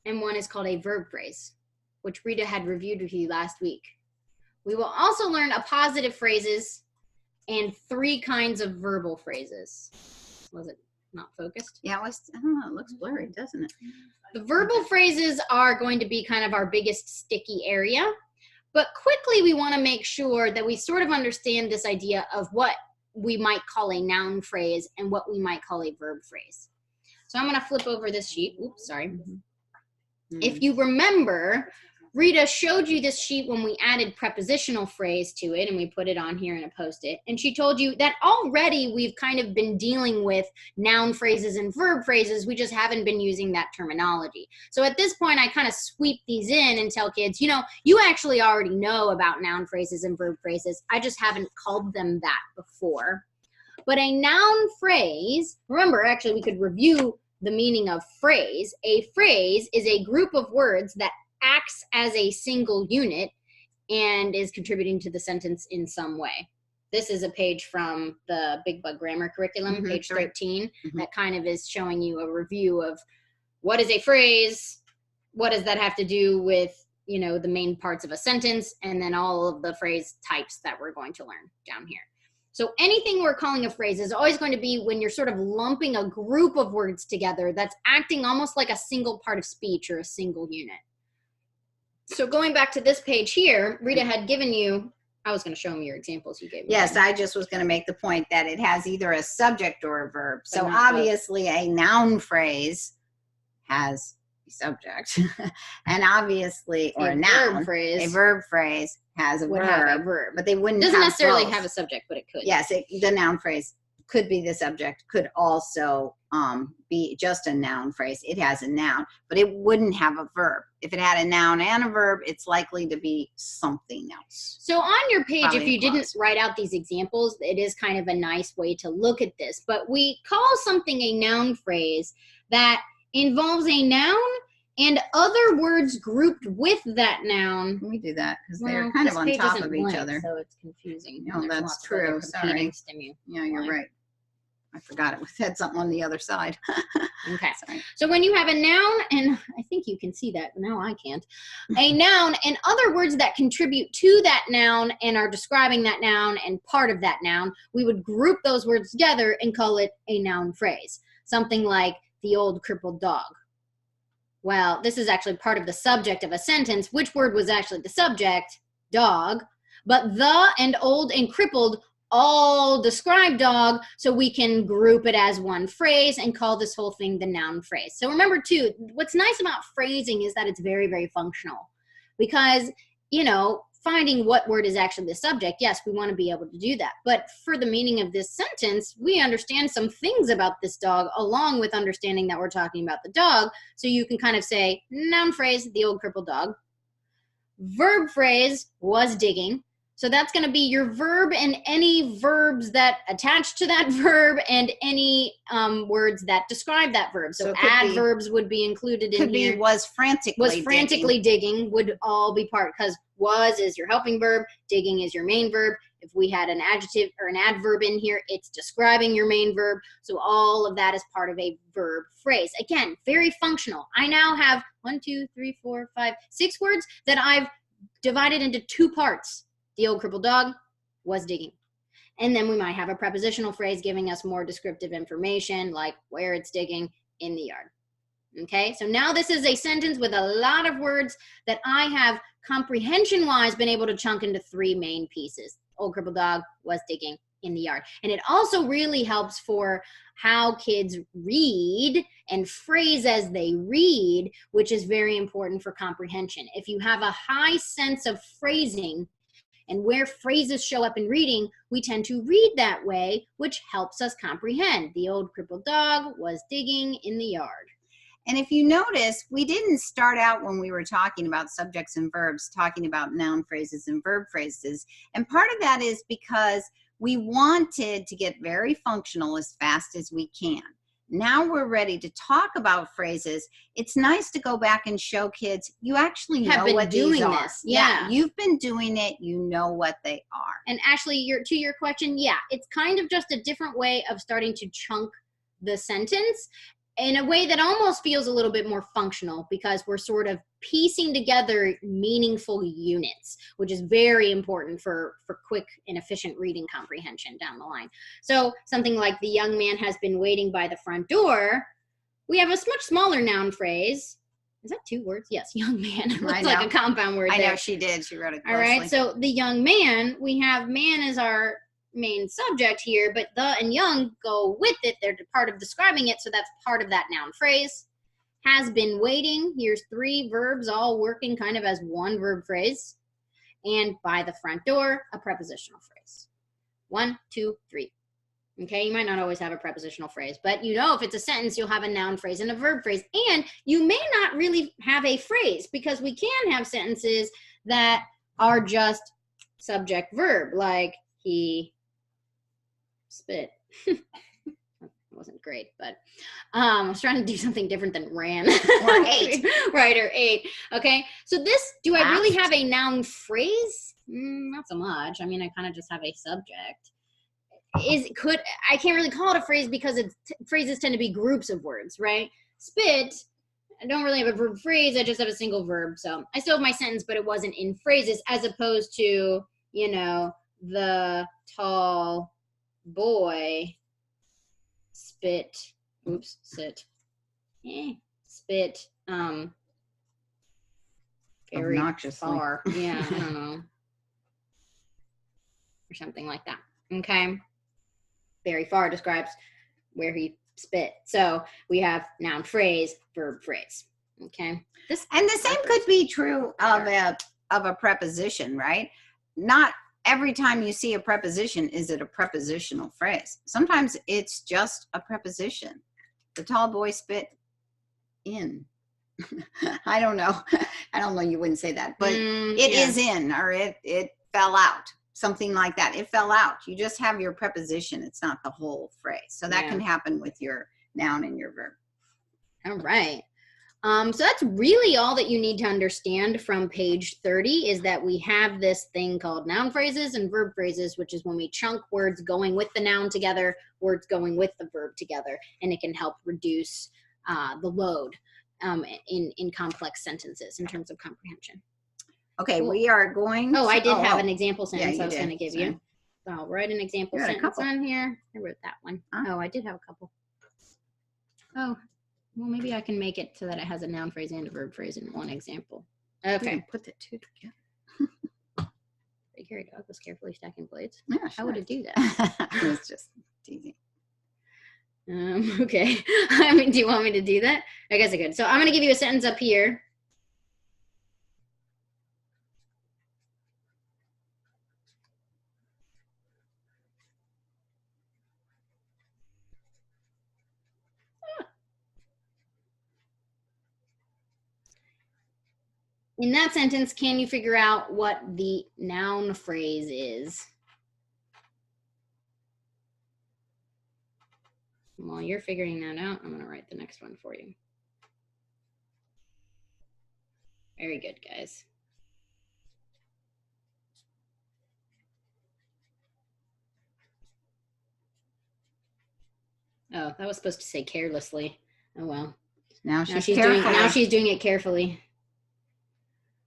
and one is called a verb phrase, which Rita had reviewed with you last week. We will also learn appositive phrases and 3 kinds of verbal phrases. Was it not focused? Yeah, it was, I don't know, it looks blurry, doesn't it? The verbal phrases are going to be kind of our biggest sticky area, but quickly we want to make sure that we sort of understand this idea of what we might call a noun phrase and what we might call a verb phrase. So I'm going to flip over this sheet. Oops, sorry. If you remember, Rita showed you this sheet when we added prepositional phrase to it, and we put it on here in a Post-it. And she told you that already we've kind of been dealing with noun phrases and verb phrases. We just haven't been using that terminology. So at this point, I kind of sweep these in and tell kids, you actually already know about noun phrases and verb phrases. I just haven't called them that before. But a noun phrase, remember, actually, we could review the meaning of phrase. A phrase is a group of words that acts as a single unit and is contributing to the sentence in some way. This is a page from the Big Bug Grammar Curriculum, page 13, that kind of is showing you a review of what is a phrase, what does that have to do with, the main parts of a sentence, and then all of the phrase types that we're going to learn down here. So anything we're calling a phrase is always going to be when you're sort of lumping a group of words together that's acting almost like a single part of speech or a single unit. So going back to this page here, Rita had given you, I was going to show them your examples you gave me. Yes, I just was going to make the point that it has either a subject or a verb. So not both. obviously a noun phrase has a subject. And obviously, or a noun, verb phrase a verb phrase has a would have a verb. verb. But they wouldn't Doesn't have necessarily both. have a subject, but it could. Yes, the noun phrase could be the subject, could also be just a noun phrase. It has a noun, but it wouldn't have a verb. If it had a noun and a verb, it's likely to be something else. So on your page, Probably if you a didn't clause. write out these examples, it is kind of a nice way to look at this. But we call something a noun phrase that involves a noun and other words grouped with that noun. Let me do that because Well, they're kind this of on page top isn't of each blank, other. so it's confusing. No, There's that's lots of other true. competing Sorry. stimuli. Yeah, you're Why? right. I forgot it had something on the other side. Okay. Sorry. So when you have a noun, and I think you can see that, now I can't, a noun and other words that contribute to that noun and are describing that noun and part of that noun, we would group those words together and call it a noun phrase. Something like the old crippled dog. Well, this is actually part of the subject of a sentence. Which word was actually the subject? Dog. But the and old and crippled all describe dog, so we can group it as one phrase and call this whole thing the noun phrase. So remember too, what's nice about phrasing is that it's very, very functional, because finding what word is actually the subject, yes, we want to be able to do that. But for the meaning of this sentence, we understand some things about this dog along with understanding that we're talking about the dog. So you can kind of say noun phrase, the old crippled dog. Verb phrase, was digging. So that's going to be your verb and any verbs that attach to that verb and any words that describe that verb. So So it could adverbs would be included in Could here. be was frantically Digging would all be part, because was is your helping verb, digging is your main verb. If we had an adjective or an adverb in here, it's describing your main verb. So all of that is part of a verb phrase. Again, very functional. I now have 1, 2, 3, 4, 5, 6 words that I've divided into 2 parts. The old crippled dog was digging. And then we might have a prepositional phrase giving us more descriptive information, like where it's digging in the yard. Okay, so now this is a sentence with a lot of words that I have comprehension-wise been able to chunk into 3 main pieces. Old crippled dog was digging in the yard. And it also really helps for how kids read and phrase as they read, which is very important for comprehension. If you have a high sense of phrasing and where phrases show up in reading, we tend to read that way, which helps us comprehend. The old crippled dog was digging in the yard. And if you notice, we didn't start out when we were talking about subjects and verbs, talking about noun phrases and verb phrases. And part of that is because we wanted to get very functional as fast as we can. Now we're ready to talk about phrases. It's nice to go back and show kids, you actually know what these are. Yeah. You've been doing it. You know what they are. And Ashley, to your question, yeah, it's kind of just a different way of starting to chunk the sentence in a way that almost feels a little bit more functional, because we're sort of piecing together meaningful units, which is very important for quick and efficient reading comprehension down the line. So something like the young man has been waiting by the front door, we have a much smaller noun phrase. Is that 2 words? Yes, young man. It looks like a compound word there. I know, she did. She wrote it closely. All right, so the young man, we have man as our main subject here, but the and young go with it. They're part of describing it, so that's part of that noun phrase. Has been waiting. Here's 3 verbs all working kind of as one verb phrase. And by the front door, a prepositional phrase. 1, 2, 3. Okay, you might not always have a prepositional phrase, but you know if it's a sentence, you'll have a noun phrase and a verb phrase. And you may not really have a phrase, because we can have sentences that are just subject verb, like he spit. Wasn't great, but I was trying to do something different than ran or ate. Right, or ate. Okay, so this, do I really have a noun phrase? Not so much. I mean, I kind of just have a subject. I can't really call it a phrase, because phrases tend to be groups of words, right? Spit, I don't really have a verb phrase. I just have a single verb. So I still have my sentence, but it wasn't in phrases, as opposed to, you know, the tall boy spit, spit, very obnoxiously far. Yeah, I don't know. Or something like that. Okay. Very far describes where he spit. So we have noun phrase, verb phrase. Okay. And the same could be true of a preposition, right? Not every time you see a preposition is it a prepositional phrase. Sometimes it's just a preposition. The tall boy spit in. I don't know. I don't know, you wouldn't say that, but it is in, or it fell out. Something like that. It fell out. You just have your preposition. It's not the whole phrase. So that can happen with your noun and your verb. All right. So that's really all that you need to understand from page 30, is that we have this thing called noun phrases and verb phrases, which is when we chunk words going with the noun together, words going with the verb together, and it can help reduce the load in complex sentences in terms of comprehension. Okay, cool. We are going to... I did have an example sentence I was going to give you. So I'll write an example sentence on here. I wrote that one. Oh, I did have a couple. Oh, well, maybe I can make it so that it has a noun phrase and a verb phrase in one example. Okay. Put the 2 together. Big hairy dog was carefully stacking blades. Yeah, how would it do that? It's just teasing. Okay. I mean, do you want me to do that? I guess I could. So I'm going to give you a sentence up here. In that sentence, can you figure out what the noun phrase is? While you're figuring that out, I'm going to write the next one for you. Very good, guys. Oh, that was supposed to say carelessly. Oh well. Now she's doing it carefully.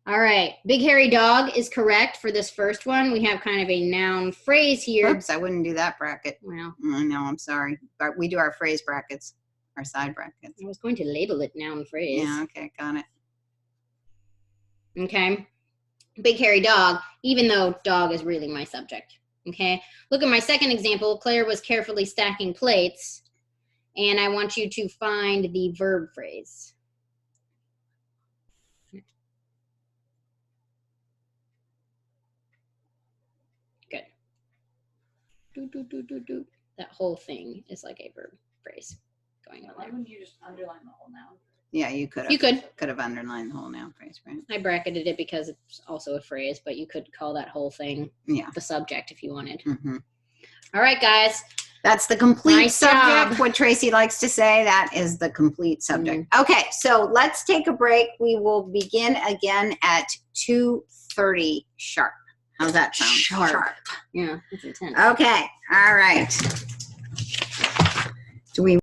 All right. Big hairy dog is correct for this first one. We have kind of a noun phrase here. Oops, I wouldn't do that bracket. Well, No, I'm sorry. But we do our phrase brackets, our side brackets. I was going to label it noun phrase. Yeah, okay, got it. Okay. Big hairy dog, even though dog is really my subject. Okay. Look at my second example. Claire was carefully stacking plates, and I want you to find the verb phrase. Good. Do. That whole thing is like a verb phrase going on Why there. wouldn't you just underline the whole noun? Yeah, you could have. You could have underlined the whole noun phrase, right? I bracketed it because it's also a phrase, but you could call that whole thing the subject if you wanted. Mm-hmm. All right, guys. That's the complete Nice subject. job. What Tracy likes to say, that is the complete subject. Okay, so let's take a break. We will begin again at 2:30 sharp. How's that sound? Sharp. Yeah, that's intense. Okay, all right. Do we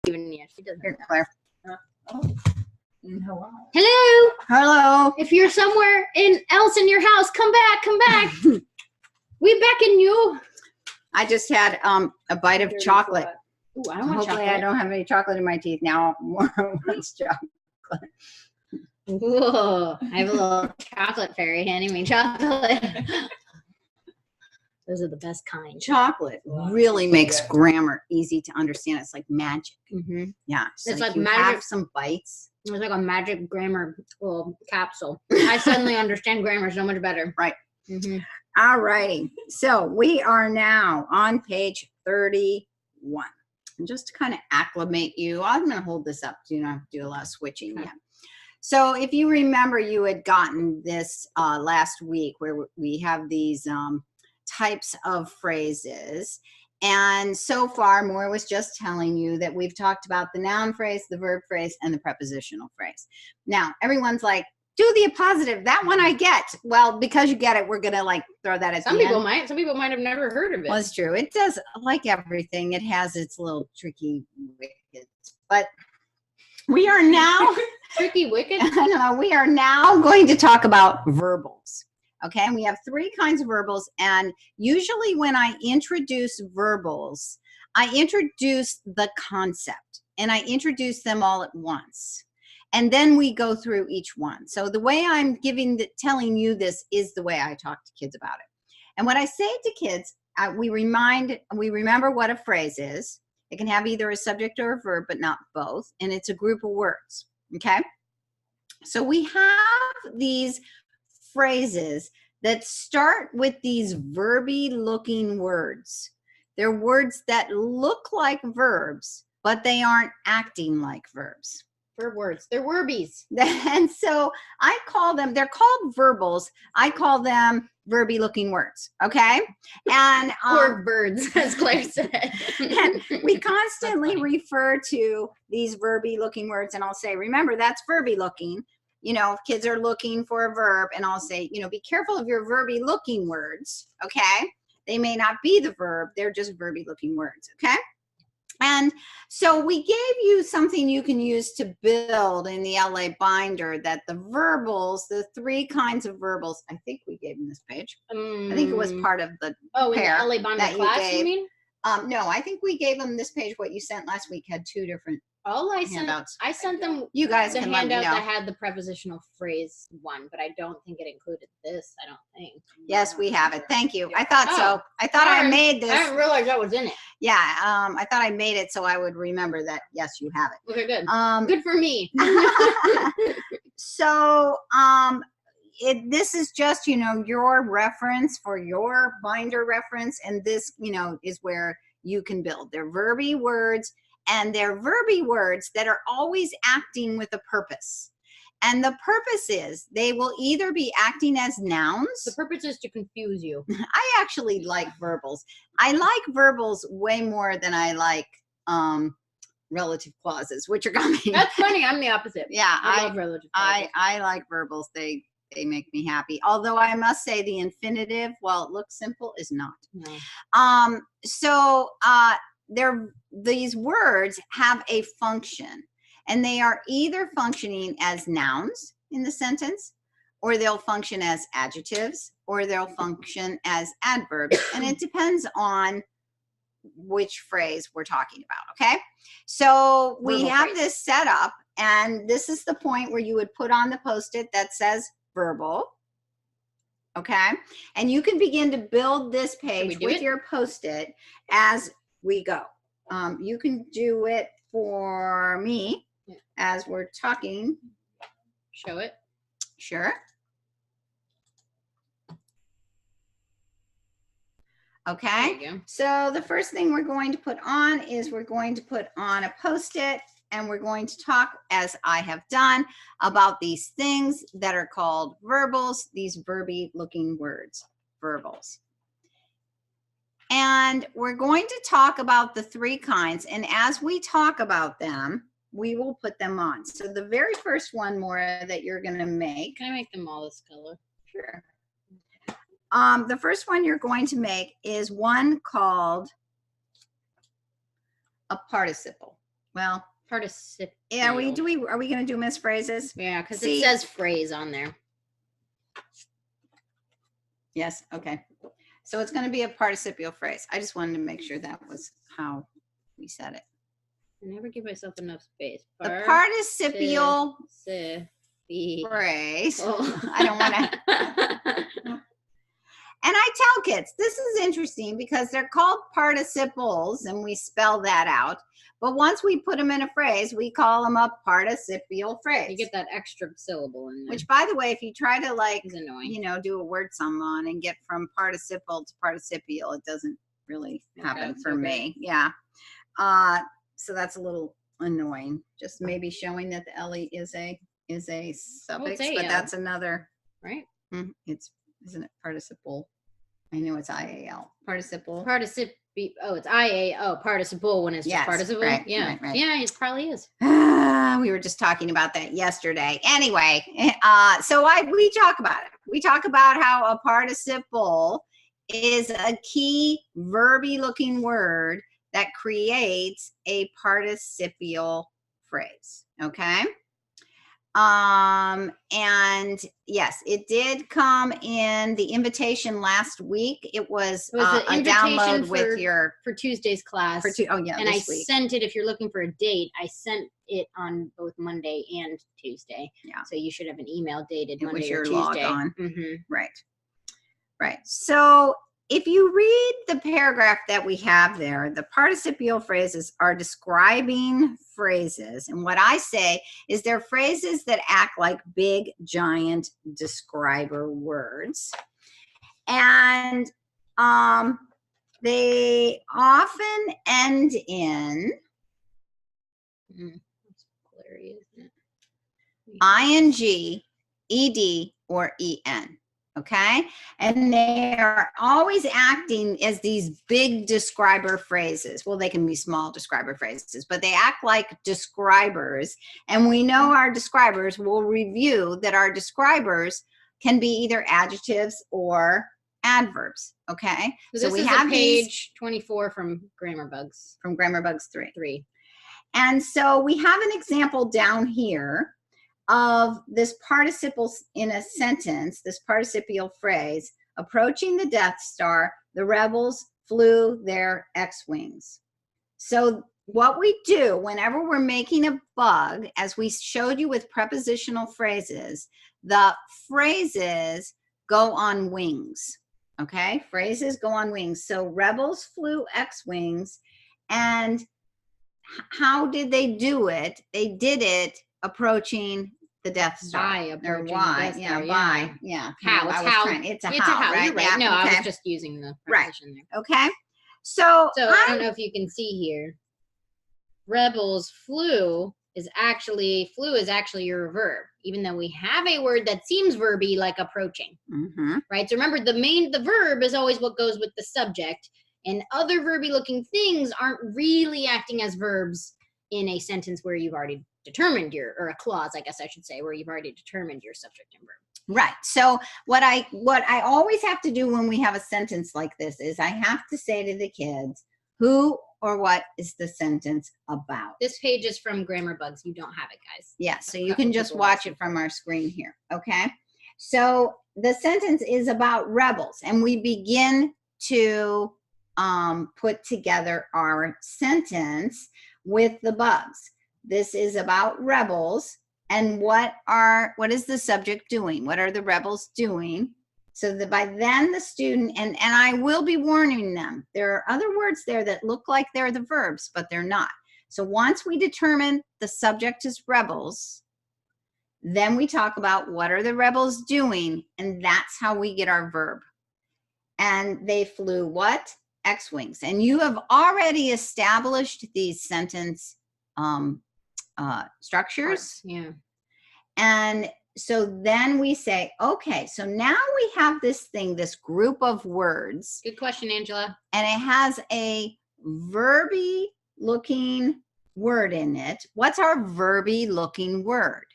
even, yeah, she doesn't. Here, Claire. Hello. Hello. Hello. If you're somewhere else in your house, come back. Come back. We beckon you. I just had a bite of Dirty chocolate. Ooh, I don't want Hopefully chocolate. I don't have any chocolate in my teeth now. What's chocolate? Whoa, I have a little chocolate fairy handing me chocolate. Those are the best kind. Chocolate really makes grammar easy to understand. It's like magic. Mm-hmm. Yeah. It's like you magic. have some bites. It's like a magic grammar little capsule. I suddenly understand grammar so much better. Right. Mm-hmm. All righty. So we are now on page 31. And just to kind of acclimate you, I'm going to hold this up so you don't have to do a lot of switching yet. So if you remember, you had gotten this last week where we have these types of phrases. And so far, Maura was just telling you that we've talked about the noun phrase, the verb phrase, and the prepositional phrase. Now, everyone's like, do the appositive. That one I get. Well, because you get it, we're going to like throw that at Some the people end. might. Some people might have never heard of it. Well, it's true. It does, like everything, it has its little tricky wickets. But we are now, Tricky wicked. we are now going to talk about verbals. Okay, and we have three kinds of verbals. And usually when I introduce verbals, I introduce the concept and I introduce them all at once. And then we go through each one. So the way I'm telling you this is the way I talk to kids about it. And what I say to kids, we remember what a phrase is. It can have either a subject or a verb, but not both. And it's a group of words. Okay. So we have these phrases that start with these verby looking words. They're words that look like verbs, but they aren't acting like verbs. Verb words. They're werbies. And so I call them, they're called verbals. I call them verby looking words. Okay. And Or birds, as Claire said. and we constantly refer to these verby looking words. And I'll say, remember, that's verby looking. You know, if kids are looking for a verb, and I'll say, you know, be careful of your verby looking words. Okay. They may not be the verb. They're just verby looking words. Okay. And so we gave you something you can use to build in the LA binder, that the verbals, the three kinds of verbals, I think we gave in this page. I think it was part of the Oh, in the pair LA Binder that you class, gave. you mean? No, I think we gave them this page. What you sent last week had two different All I handouts. sent them You guys the can let me handout know. that had the prepositional phrase one, but I don't think it included this. I don't think. Yes, we have it. Thank you. I thought so. I thought I Sorry. made I this. didn't realize that was in it. Yeah, I thought I made it so I would remember that. Yes, you have it. Okay, good. Good for me. So this is just, you know, your reference for your binder reference, and this, you know, is where you can build. They're verby words, and they're verby words that are always acting with a purpose. And the purpose is they will either be acting as nouns. The purpose is to confuse you. I actually like verbals. I like verbals way more than I like relative clauses, which are coming. That's funny. I'm the opposite. Yeah, I love relative clauses. I like verbals. They make me happy. Although I must say the infinitive, while it looks simple, is not. No. So these words have a function, and they are either functioning as nouns in the sentence, or they'll function as adjectives, or they'll function as adverbs. And it depends on which phrase we're talking about. Okay. So we Verbal have phrase. this set up, and this is the point where you would put on the Post-it that says verbal. Okay. And you can begin to build this page with your Post-it as we go. You can do it for me as we're talking. Show it. Sure. Okay. There you go. So the first thing we're going to put on is we're going to put on a Post-it, and we're going to talk, as I have done, about these things that are called verbals, these verby looking words, verbals. And we're going to talk about the three kinds. And as we talk about them, we will put them on. So the very first one, Maura, that you're going to make. Can I make them all this color? Sure. The first one you're going to make is one called a participle. Well, Participial. yeah, are we going to do misphrases? Yeah, because See- it says phrase on there. Yes. Okay. So it's going to be a participial phrase. I just wanted to make sure that was how we said it. I never give myself enough space. The participial Participial. phrase. Oh. I don't want to. And I tell kids, this is interesting because they're called participles and we spell that out. But once we put them in a phrase, we call them a participial phrase. You get that extra syllable in there. Which, by the way, if you try to is annoying. you know, do a word sum on and get from participle to participial, it doesn't really happen for me. Yeah. So that's a little annoying. Just maybe showing that the LE is a suffix, but that's another. Right. Isn't it participle? I know it's IAL. Participle. It's IAO. Participle when it's just participle. Right, yeah. right. Yeah, it probably is. We were just talking about that yesterday. Anyway, so we talk about it. We talk about how a participle is a key verby looking word that creates a participial phrase. Okay. And yes, it did come in the invitation last week. It was a download with for Tuesday's class. And I week. sent it. If you're looking for a date, I sent it on both Monday and Tuesday. Yeah. So you should have an email dated It Monday was your or Tuesday. log on. Mm-hmm. Right. So if you read the paragraph that we have there, the participial phrases are describing phrases. And what I say is they're phrases that act like big, giant describer words. And they often end in That's blurry, isn't it? ing, ed, or en. Okay. And they are always acting as these big describer phrases. Well, they can be small describer phrases, but they act like describers. And we know our describers, we'll review that our describers can be either adjectives or adverbs. Okay. So we have page 24 from Grammar Bugs. From Grammar Bugs 3. 3. And so we have an example down here of this participle in a sentence, this participial phrase, approaching the Death Star, the rebels flew their X-wings. So what we do whenever we're making a bug, as we showed you with prepositional phrases, the phrases go on wings, okay? Phrases go on wings. So rebels flew X-wings, and how did they do it? They did it approaching the Death Star. By approaching why? the Death Star, Why? Yeah. How? It's a how, right? You're right. Yeah. No, Okay. I was just using the preposition there. Okay. So I don't know if you can see here. Rebels flew is actually your verb, even though we have a word that seems verby like approaching. Mm-hmm. Right? So remember, the verb is always what goes with the subject, and other verby looking things aren't really acting as verbs in a sentence where you've already determined or a clause, I guess I should say, where you've already determined your subject and verb. Right. So what I always have to do when we have a sentence like this is I have to say to the kids, who or what is the sentence about? This page is from Grammar Bugs. You don't have it, guys. Yeah, so you can just watch it from our screen here, okay? So the sentence is about rebels, and we begin to put together our sentence with the bugs. This is about rebels, and what is the subject doing? What are the rebels doing? So that by then the student, and I will be warning them, there are other words there that look like they're the verbs, but they're not. So once we determine the subject is rebels, then we talk about what are the rebels doing, and that's how we get our verb. And they flew what? X-wings. And you have already established these sentence structures. Yeah. And so then we say, okay, so now we have this group of words. Good question, Angela. And it has a verby looking word in it. What's our verby looking word?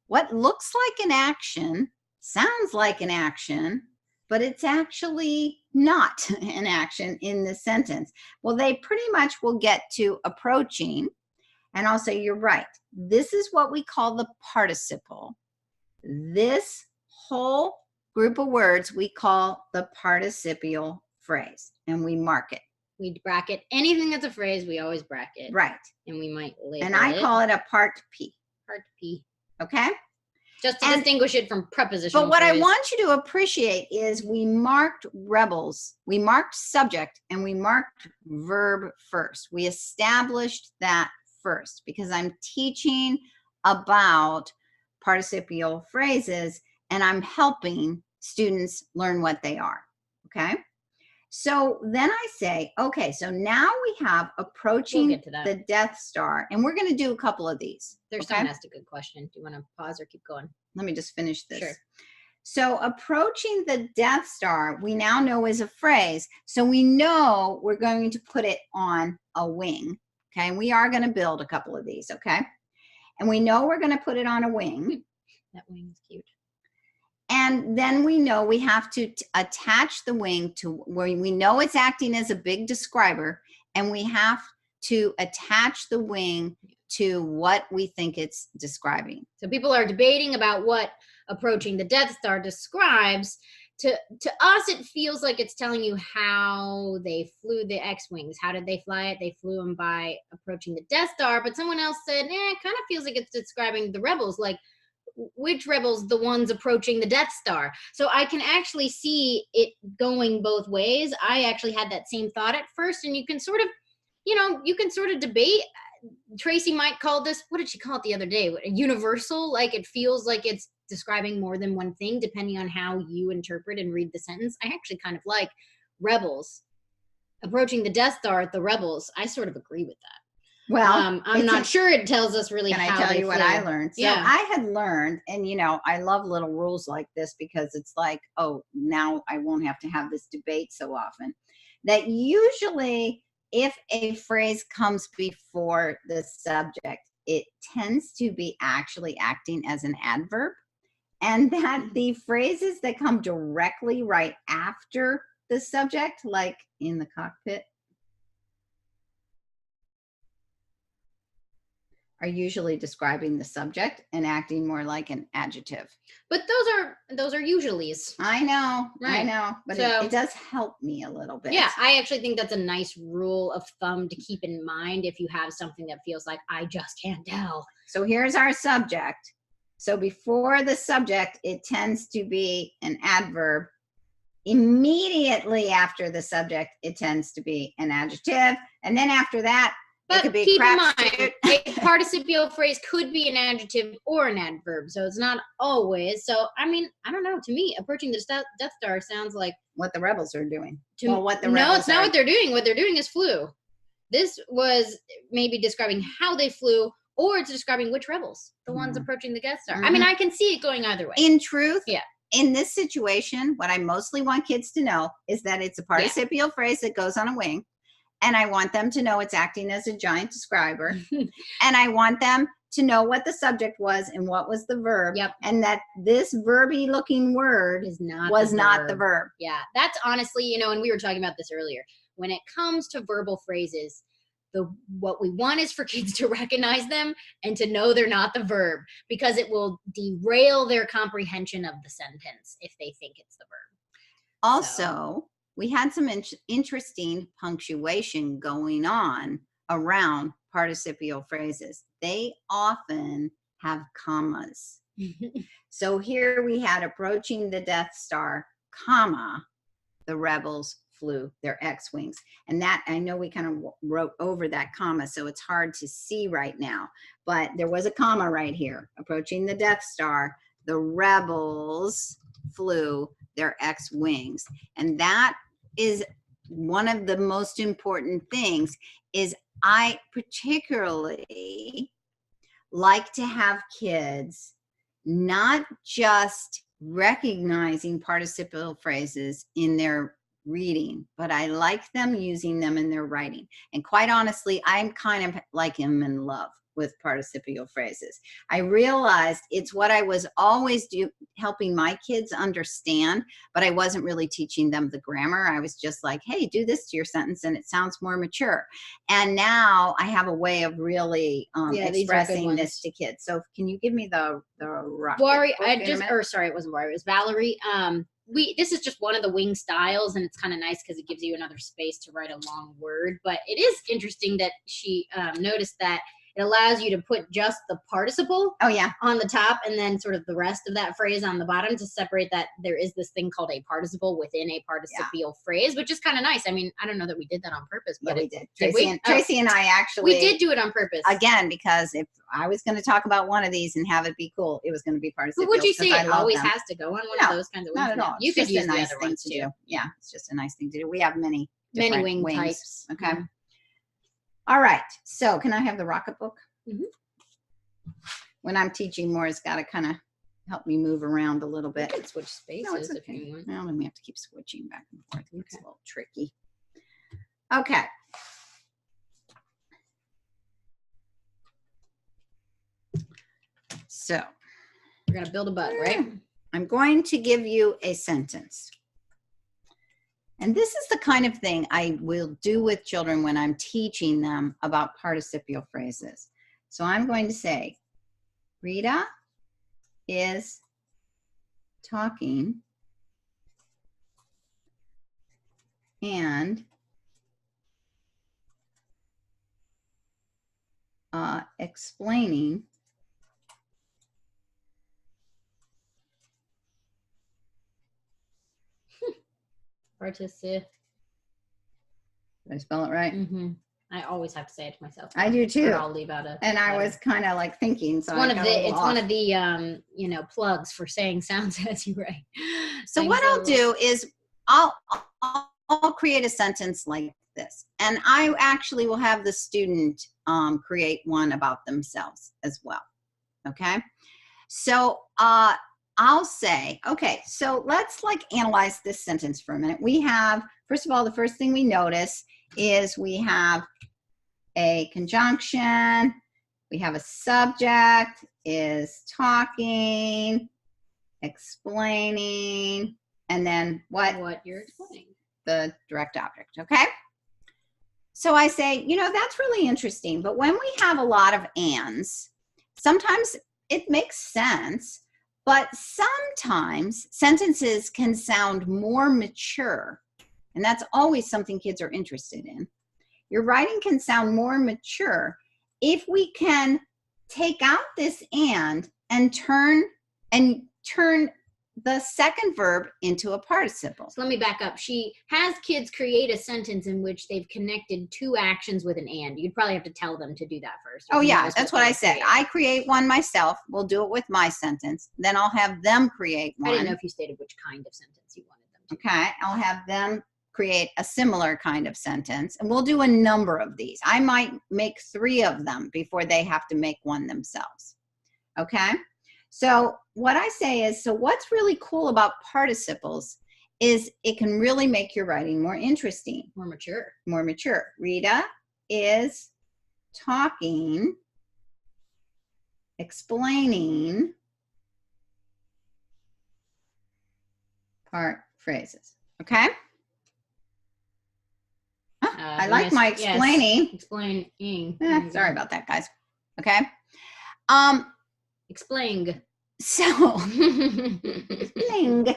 What looks like an action, sounds like an action, but it's actually not an action in the sentence. Well, they pretty much will get to approaching. And I'll say, you're right. This is what we call the participle. This whole group of words we call the participial phrase, and we mark it. We bracket anything that's a phrase, we always bracket. Right. And we might label And I call it a part P. Part P. Okay? Just to And- distinguish it from prepositional But what I phrase. want you to appreciate is we marked rebels, we marked subject, and we marked verb first. We established that first because I'm teaching about participial phrases and I'm helping students learn what they are. Okay? So then I say, okay, so now we have approaching get to that. the Death Star, and we're going to do a couple of these. There's okay? someone asked a good question. Do you want to pause or keep going? Let me just finish this. Sure. So approaching the Death Star, we now know is a phrase. So we know we're going to put it on a wing. Okay. And we are going to build a couple of these. Okay. And we know we're going to put it on a wing. That wing is cute. And then we know we have to attach the wing to where we know it's acting as a big describer. And we have to attach the wing to what we think it's describing. So people are debating about what approaching the Death Star describes. To us, it feels like it's telling you how they flew the X-Wings. How did they fly it? They flew them by approaching the Death Star. But someone else said, it kind of feels like it's describing the rebels. Like, which rebels? The ones approaching the Death Star. So I can actually see it going both ways. I actually had that same thought at first. And you can sort of, you can sort of debate. Tracy might call this, what did she call it the other day? Universal. Like it feels like it's describing more than one thing depending on how you interpret and read the sentence. I actually kind of like rebels approaching the Death Star at the rebels. I sort of agree with that. Well, I'm not sure it tells us really can how I tell they you what flew. I learned? So Yeah. I had learned, and I love little rules like this because it's like, oh, now I won't have to have this debate so often. That usually if a phrase comes before the subject, it tends to be actually acting as an adverb. And that the phrases that come directly right after the subject, like in the cockpit, are usually describing the subject and acting more like an adjective. But those are usuallys. I know, Right. but So- it does help me a little bit. Yeah, I actually think that's a nice rule of thumb to keep in mind if you have something that feels like I just can't tell. So here's our subject. So before the subject, it tends to be an adverb. Immediately after the subject, it tends to be an adjective. And then after that, it But could be keep in mind, crapshoot. a participial phrase could be an adjective or an adverb, so it's not always. So, I mean, I don't know. To me, approaching the Death Star sounds like What the rebels are doing. to Well, what the no, rebels it's not are- what they're doing. What they're doing is flew. This was maybe describing how they flew, or it's describing which rebels, the ones Mhm. approaching the Death Star. I mean, I can see it going either way. In truth, Yeah. in this situation, what I mostly want kids to know is that it's a participial phrase that goes on a wing. And I want them to know it's acting as a giant describer. And I want them to know what the subject was and what was the verb. Yep. And that this verby looking word Is not was the not the verb. verb. Yeah, that's honestly, and we were talking about this earlier. When it comes to verbal phrases, what we want is for kids to recognize them and to know they're not the verb, because it will derail their comprehension of the sentence if they think it's the verb. Also, we had some interesting punctuation going on around participial phrases. They often have commas. So here we had approaching the Death Star, comma, the rebels flew their X-Wings. And that, I know we kind of wrote over that comma, so it's hard to see right now. But there was a comma right here. Approaching the Death Star, the rebels flew their X-Wings. And that is one of the most important things. Is I particularly like to have kids not just recognizing participial phrases in their reading, but I like them using them in their writing. And quite honestly, I'm kind of like I'm in love with participial phrases. I realized it's what I was always helping my kids understand, but I wasn't really teaching them the grammar. I was just like, hey, do this to your sentence and it sounds more mature. And now I have a way of really expressing this to kids. So can you give me the Rocket sorry, it wasn't Wari, it was Valerie. This is just one of the wing styles, and it's kind of nice because it gives you another space to write a long word. But it is interesting that she noticed that it allows you to put just the participle on the top and then sort of the rest of that phrase on the bottom to separate that there is this thing called a participle within a participial phrase, which is kind of nice. I mean, I don't know that we did that on purpose, but we did. Tracy and I actually. We did do it on purpose. Again, because if I was going to talk about one of these and have it be cool, it was going to be participial. But would you say it always has to go on one of those kinds of wings? Not at all. You could use a nice the other thing ones to too. do. Yeah, it's just a nice thing to do. We have many wing types. Okay. Mm-hmm. All right. So can I have the Rocket book? Mm-hmm. When I'm teaching more, it's got to kind of help me move around a little bit. You could switch spaces if you want. Well, then we have to keep switching back and forth. It's a little tricky. Okay. So we're going to build a bug, right? I'm going to give you a sentence. And this is the kind of thing I will do with children when I'm teaching them about participial phrases. So I'm going to say, Rita is talking and explaining Particip. Did I spell it right? Mm-hmm. I always have to say it to myself. I do too. Or I'll leave out a. And I was kind of like thinking. So it's one of the plugs for saying sounds as you write. So what I'll do is I'll create a sentence like this, and I actually will have the student create one about themselves as well. Okay. So I'll say, okay, so let's analyze this sentence for a minute. We have, first of all, the first thing we notice is we have a conjunction, we have a subject is talking, explaining, and then what you're explaining. The direct object, okay? So I say, that's really interesting, but when we have a lot of ands, sometimes it makes sense, but sometimes sentences can sound more mature, and that's always something kids are interested in. Your writing can sound more mature if we can take out this and turn the second verb into a participle. So let me back up. She has kids create a sentence in which they've connected two actions with an and. You'd probably have to tell them to do that first. Oh yeah, that's what I said. I create one myself. We'll do it with my sentence. Then I'll have them create one. I didn't know if you stated which kind of sentence you wanted them to. Okay, I'll have them create a similar kind of sentence, and we'll do a number of these. I might make 3 of them before they have to make one themselves. Okay, so what I say is, so what's really cool about participles is it can really make your writing more interesting. More mature. More mature. Rita is talking, explaining part phrases. Okay? I like my explaining. Yes. Explaining. Sorry about that, guys. Okay. Explain. So, explain.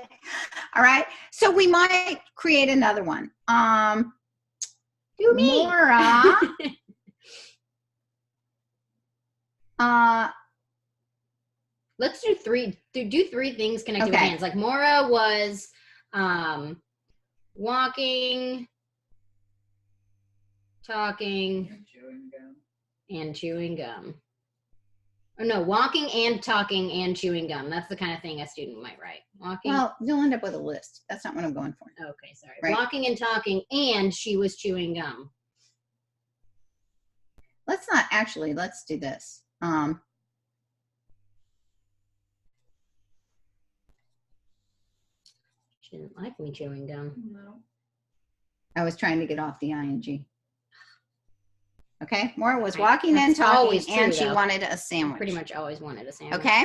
All right. So we might create another one. Do me. Maura. Let's do 3. Do 3 things connected with hands. Like Maura was walking, talking, and chewing gum. Or no, walking and talking and chewing gum. That's the kind of thing a student might write. Walking. Well, you'll end up with a list. That's not what I'm going for. Okay, sorry. Right. Walking and talking, and she was chewing gum. Let's not actually. Let's do this. She didn't like me chewing gum. No. I was trying to get off the ing. Okay, Maura was Right. walking and That's talking, always true, and she though. wanted a I sandwich. pretty much always wanted a sandwich. Okay,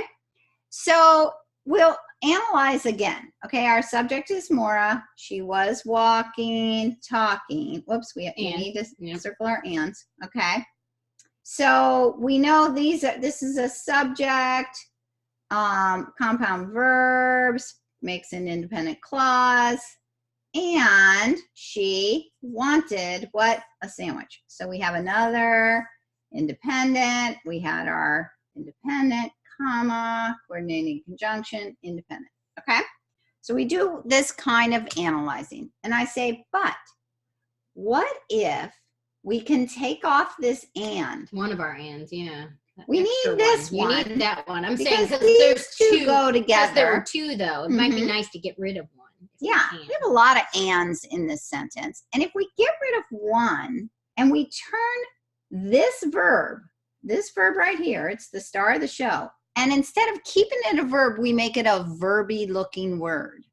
so we'll analyze again. Okay, our subject is Maura. She was walking, talking. Whoops, we need to circle our ands. Okay, so we know this is a subject, compound verbs, makes an independent clause, and she wanted what? A sandwich. So we have another independent. We had our independent, comma, coordinating conjunction, independent. Okay? So we do this kind of analyzing. And I say, but what if we can take off this and? One of our ands, yeah. We need this one. one. You need that one. I'm saying because because there's two two. go Because there were together. two, though. It might be nice to get rid of one. Yeah, we have a lot of ands in this sentence. And if we get rid of one and we turn this verb right here, it's the star of the show, and instead of keeping it a verb, we make it a verby looking word,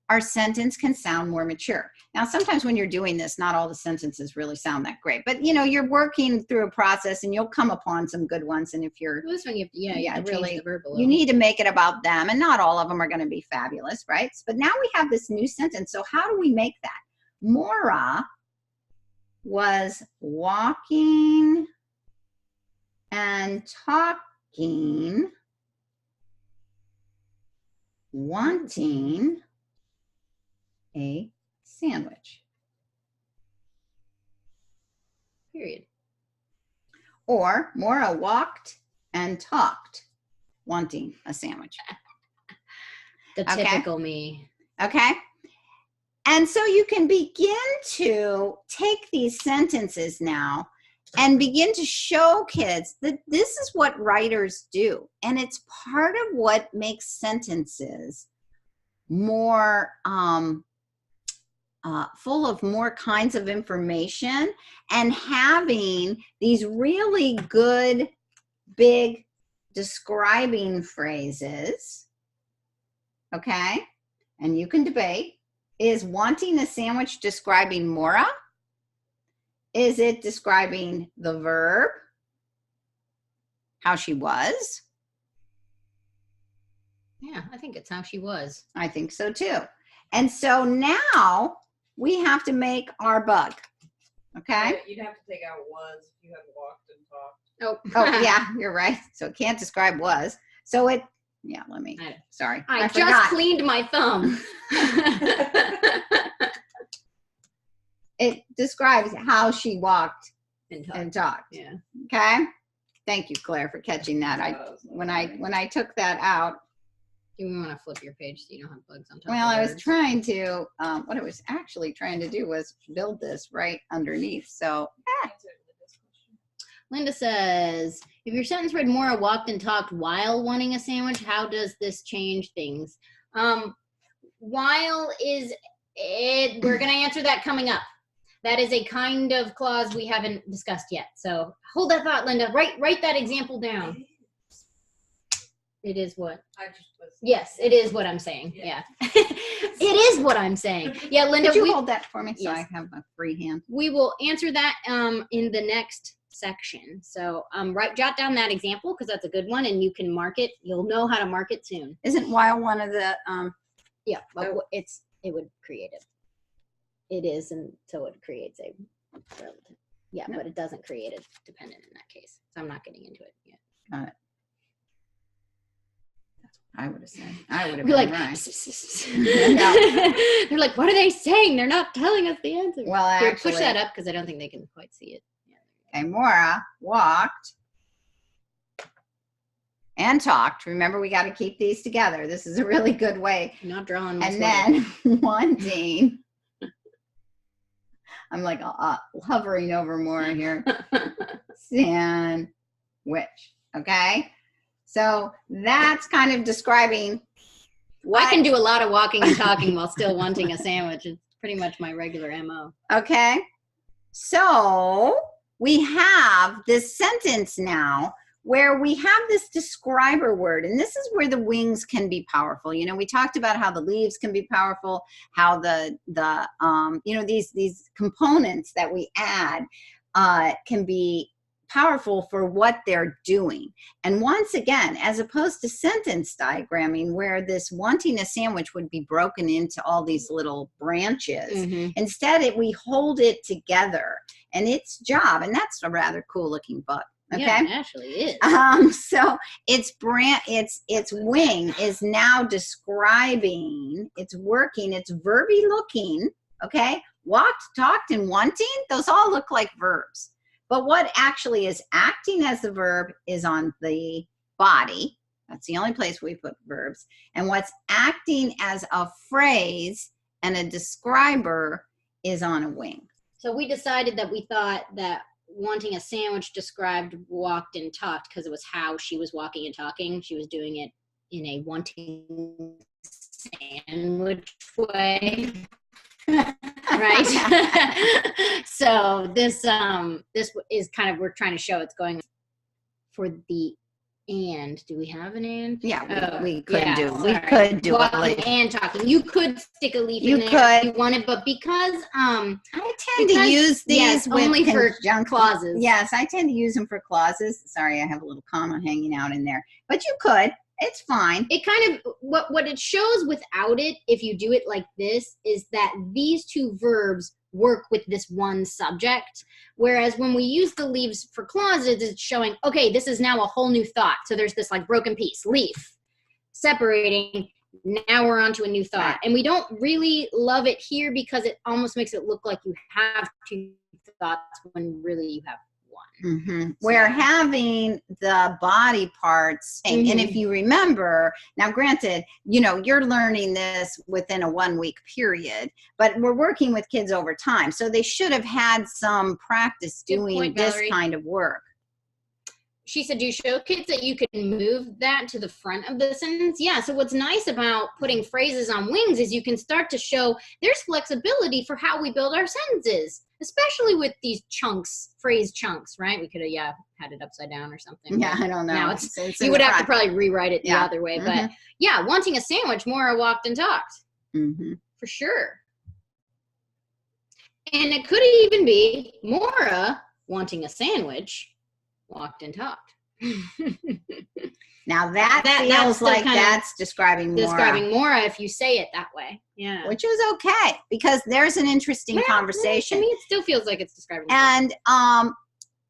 our sentence can sound more mature. Now, sometimes when you're doing this, not all the sentences really sound that great, but you know, you're working through a process and you'll come upon some good ones. And if you're, This one, you have to really, change the verb a you little. need to make it about them, and not all of them are going to be fabulous, right? But now we have this new sentence. So how do we make that? Maura was walking and talking, wanting a sandwich. Period. Or Maura walked and talked, wanting a sandwich. The typical me. Okay. And so you can begin to take these sentences now and begin to show kids that this is what writers do. And it's part of what makes sentences more full of more kinds of information, and having these really good, big describing phrases. Okay. And you can debate. Is wanting a sandwich describing Maura? Is it describing the verb? How she was? Yeah, I think it's how she was. I think so too. And so now we have to make our bug. Okay? You'd have to take out was if you had walked and talked. Oh, yeah, you're right. So it can't describe was. So it, yeah, let me, sorry. I just forgot. cleaned my thumb. It describes how she walked and talked. Yeah. Okay? Thank you, Claire, for catching that. When I took that out, Do we want to flip your page so you don't have bugs on top? well, of I was words? trying to, what I was actually trying to do was build this right underneath. So, Linda says, if your sentence read Maura walked and talked while wanting a sandwich, how does this change things? While is it, we're going to answer that coming up. That is a kind of clause we haven't discussed yet. So hold that thought, Linda. Write that example down. It is what? I just was. Yes, it is what I'm saying. Yeah. It is what I'm saying. Yeah, Linda, could you hold that for me so Yes. I have a free hand? we will answer that in the next section. So jot down that example because that's a good one and you can mark it. You'll know how to mark it soon. Isn't while one of the, Yeah, but it would create it. It is, and so it creates a relative. Yeah, No. but it doesn't create a dependent in that case. So I'm not getting into it yet. got it. I would have said, I would have We're been like, right. they're like, what are they saying? They're not telling us the answer. Well, Here, actually, push that up because I don't think they can quite see it. okay, Maura walked and talked. Remember, we got to keep these together. This is a really good way. I'm not drawing this And then wanting, I'm like hovering over Maura here. Sandwich. Okay. So that's kind of describing what I can do a lot of walking and talking while still wanting a sandwich. It's pretty much my regular MO. Okay. So we have this sentence now where we have this describer word, and this is where the wings can be powerful. You know, we talked about how the leaves can be powerful, how the you know, these components that we add can be powerful for what they're doing. And once again, as opposed to sentence diagramming, where this wanting a sandwich would be broken into all these little branches, instead we hold it together, and its job, and that's a rather cool looking book. Okay. Yeah, it actually is. So its wing is now describing, it's working, it's verby looking. Okay. Walked, talked, and wanting, those all look like verbs. But what actually is acting as the verb is on the body. That's the only place we put verbs. And what's acting as a phrase and a describer is on a wing. So we decided that we thought that wanting a sandwich described walked and talked because it was how she was walking and talking. She was doing it in a wanting sandwich way. Right. So this is kind of, we're trying to show it's going for the and. Do we have an and? Yeah, we could do walking and talking. You could stick a leaf in there if you wanted, but because I tend to use these with only for clauses. Yes, I tend to use them for clauses. Sorry, I have a little comma hanging out in there, but you could. It's fine. It kind of, what it shows without it, if you do it like this, is that these two verbs work with this one subject. Whereas when we use the leaves for clauses, it's showing, okay, this is now a whole new thought. So there's this like broken piece, leaf, separating. Now we're on to a new thought. Right. And we don't really love it here because it almost makes it look like you have two thoughts when really you have one. We're having the body parts, and if you remember, now granted, you're learning this within a 1 week period, but we're working with kids over time, so they should have had some practice doing this kind of work. She said, do you show kids that you can move that to the front of the sentence? Yeah, so what's nice about putting phrases on wings is you can start to show there's flexibility for how we build our sentences, especially with these chunks, phrase chunks, right? We could have, had it upside down or something. Yeah, I don't know. Now it's you would have to probably rewrite it the other way. But yeah, wanting a sandwich, Maura walked and talked. For sure. And it could even be Maura wanting a sandwich, walked and talked. Now that feels like that's describing Maura. Describing Maura if you say it that way. Yeah. Which is okay, because there's an interesting conversation. To me, it still feels like it's describing And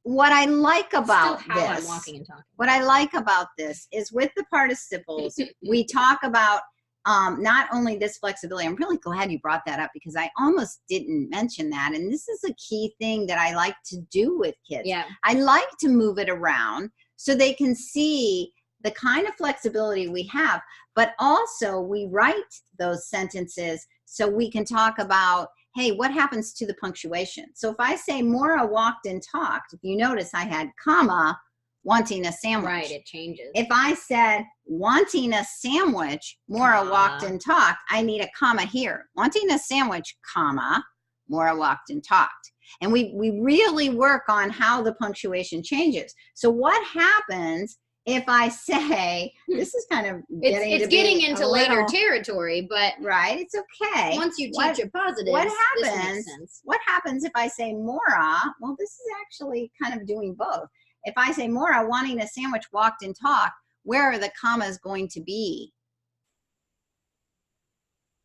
what I like about still how I'm walking and talking. What I like about this is with the participles, we talk about not only this flexibility. I'm really glad you brought that up, because I almost didn't mention that. And this is a key thing that I like to do with kids. Yeah. I like to move it around so they can see the kind of flexibility we have, but also we write those sentences so we can talk about, hey, what happens to the punctuation? So if I say Maura walked and talked, if you notice I had comma, wanting a sandwich. Right, it changes. If I said wanting a sandwich, Maura walked and talked, I need a comma here. Wanting a sandwich, comma, Maura walked and talked. And we really work on how the punctuation changes. So what happens if I say, this is kind of getting into later territory, but right, it's okay. Once you teach your positives, what this happens? makes sense. What happens if I say Maura? Well, this is actually kind of doing both. If I say Maura wanting a sandwich, walked and talked, where are the commas going to be?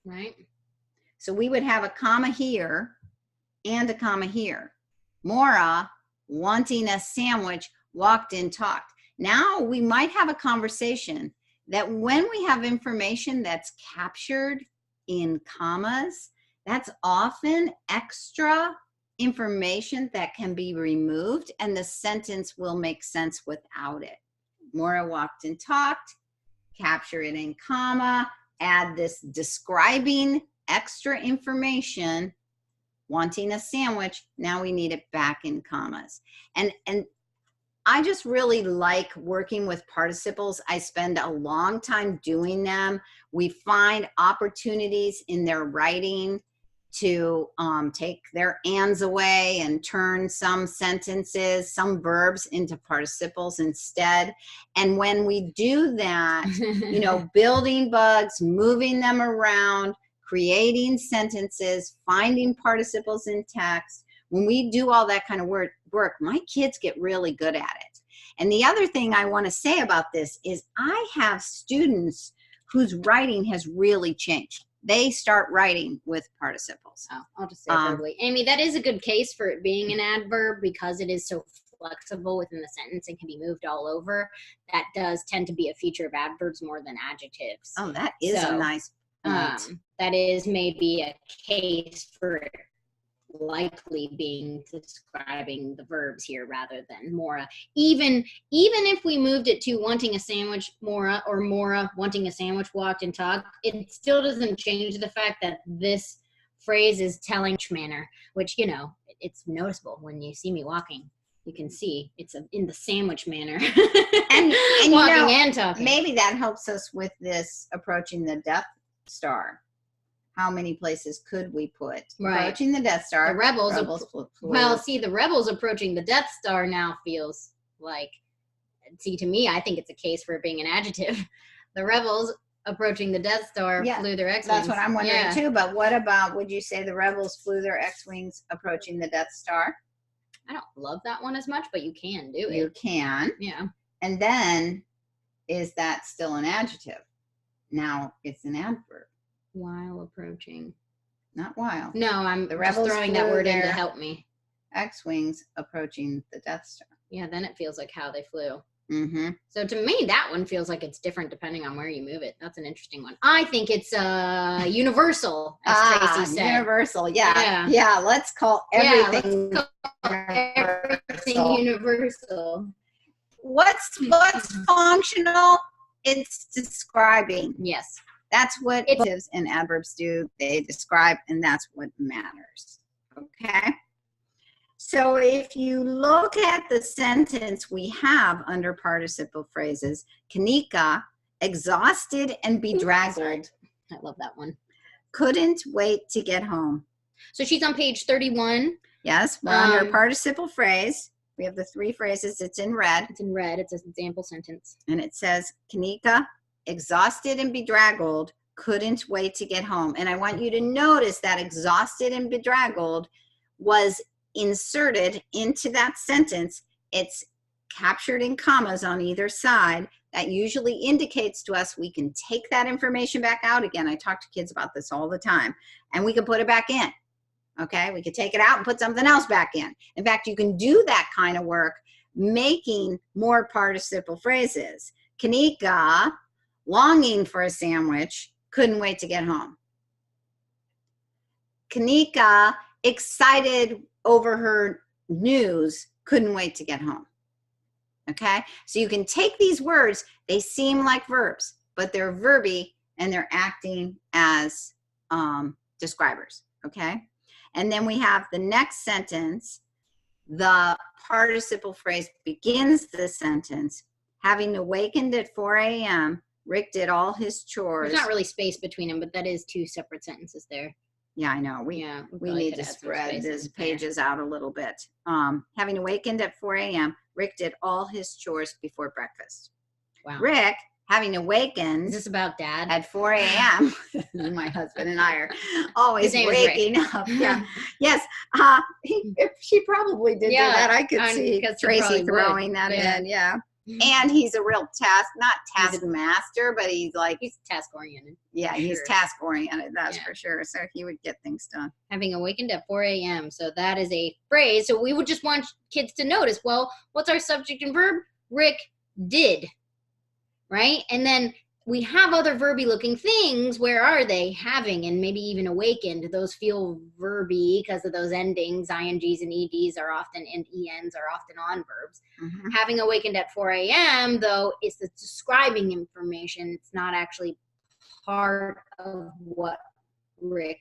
Right. So we would have a comma here and a comma here. Maura wanting a sandwich, walked and talked. Now we might have a conversation that when we have information that's captured in commas, that's often extra information that can be removed, and the sentence will make sense without it. Maura walked and talked, capture it in comma, add this describing extra information, wanting a sandwich, now we need it back in commas. And I just really like working with participles. I spend a long time doing them. We find opportunities in their writing to take their ands away and turn some sentences, some verbs into participles instead. And when we do that, building bugs, moving them around, creating sentences, finding participles in text, when we do all that kind of work, my kids get really good at it. And the other thing I want to say about this is I have students whose writing has really changed. They start writing with participles. Oh, I'll just say it verbally. Amy, that is a good case for it being an adverb because it is so flexible within the sentence and can be moved all over. That does tend to be a feature of adverbs more than adjectives. Oh, that is a nice point. That is maybe a case for it likely being describing the verbs here rather than Maura. Even if we moved it to wanting a sandwich, Maura, or Maura wanting a sandwich, walked and talked, it still doesn't change the fact that this phrase is telling manner, which, you know, it's noticeable when you see me walking. You can see it's in the sandwich manner. and walking, you know, and talking. Maybe that helps us with this approaching the Death Star. How many places could we put? Right. Approaching the Death Star. The rebels. flew. Well, see, the rebels approaching the Death Star now feels like, see, to me, I think it's a case for it being an adjective. The rebels approaching the Death Star flew their X-Wings. That's what I'm wondering too. But what about, would you say the rebels flew their X-Wings approaching the Death Star? I don't love that one as much, but you can do it. You can. Yeah. And then, is that still an adjective? Now it's an adverb. While approaching. Not while. No, I'm The just rebels throwing that flew word in to their help me. X-Wings approaching the Death Star. Yeah, then it feels like how they flew. Mm-hmm. So to me, that one feels like it's different depending on where you move it. That's an interesting one. I think it's universal, as Tracy said. Universal, yeah. Yeah, let's call everything, everything universal. What's functional? It's describing. Yes. That's what adjectives and adverbs do. They describe, and that's what matters. Okay? So if you look at the sentence we have under participle phrases, Kanika, exhausted and bedraggled. I love that one. Couldn't wait to get home. So she's on page 31. Yes, we're under participle phrase. We have the three phrases. It's in red. It's in red. It's an example sentence. And it says, Kanika, exhausted and bedraggled, couldn't wait to get home. And I want you to notice that exhausted and bedraggled was inserted into that sentence. It's captured in commas on either side. That usually indicates to us we can take that information back out again. I talk to kids about this all the time. And we can put it back in. Okay? We could take it out and put something else back in. In fact, you can do that kind of work making more participle phrases. Kanika, longing for a sandwich, couldn't wait to get home. Kanika, excited over her news, couldn't wait to get home. Okay? So you can take these words, they seem like verbs, but they're verby and they're acting as describers. Okay? And then we have the next sentence. The participle phrase begins the sentence, having awakened at 4 a.m., Rick did all his chores. There's not really space between them, but that is two separate sentences there. Yeah, I know. We need to spread these pages out a little bit. Having awakened at 4 a.m., Rick did all his chores before breakfast. Wow. Rick, having awakened. Is this about Dad? At 4 a.m. My husband and I are always waking up. Yeah. Yes. She probably did do that. I could see Tracy throwing that in. Yeah. And he's a real not taskmaster, but he's task oriented. Yeah, he's task oriented, that's for sure. So he would get things done. Having awakened at 4 a.m. So that is a phrase. So we would just want kids to notice, well, what's our subject and verb? Rick did, right? And then we have other verby looking things. Where are they? Having and maybe even awakened. Those feel verby because of those endings. INGs and EDs are often, and ENs are often on verbs. Mm-hmm. Having awakened at 4 a.m., though, is the describing information. It's not actually part of what Rick,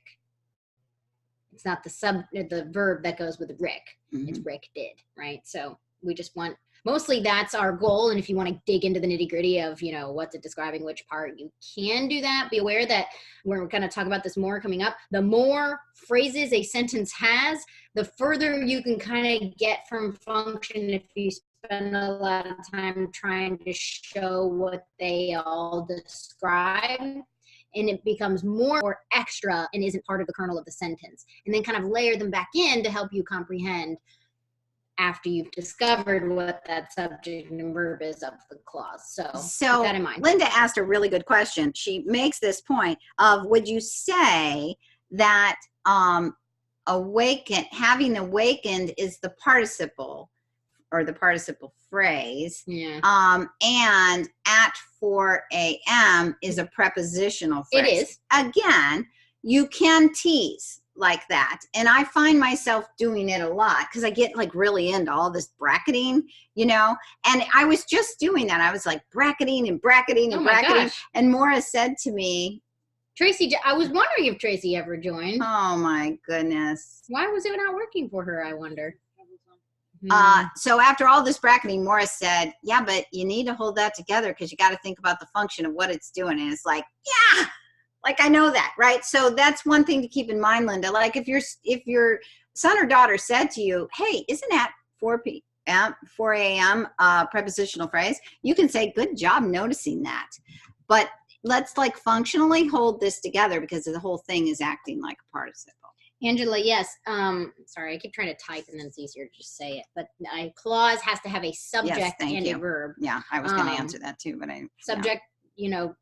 it's not the verb that goes with Rick. Mm-hmm. It's Rick did, right? So we just want, mostly that's our goal. And if you want to dig into the nitty gritty of, what's it describing, which part, you can do that. Be aware that we're going to talk about this more coming up. The more phrases a sentence has, the further you can kind of get from function if you spend a lot of time trying to show what they all describe. and it becomes more or extra and isn't part of the kernel of the sentence, and then kind of layer them back in to help you comprehend after you've discovered what that subject and verb is of the clause. So keep that in mind. Linda asked a really good question. She makes this point of, would you say that having awakened is the participle or the participle phrase, Yeah. and at 4 a.m. is a prepositional phrase? It is. Again, you can tease like that, and I find myself doing it a lot because I get like really into all this bracketing, you know, and I was just doing that. I was like bracketing and bracketing and Oh my bracketing, gosh. and Maura said to me, Tracy, I was wondering if Tracy ever joined. oh my goodness. Why was it not working for her, I wonder? So after all this bracketing, Morris said, yeah, but you need to hold that together because you got to think about the function of what it's doing. And it's like, yeah, like I know that, right? So that's one thing to keep in mind, Linda. Like if your son or daughter said to you, hey, isn't that 4 a.m. Prepositional phrase? You can say, good job noticing that. But let's like functionally hold this together because the whole thing is acting like a participle. Angela, yes. Sorry, I keep trying to type and then it's easier to just say it. But a clause has to have a subject and a verb. Yeah, I was going to answer that too, but subject, you know,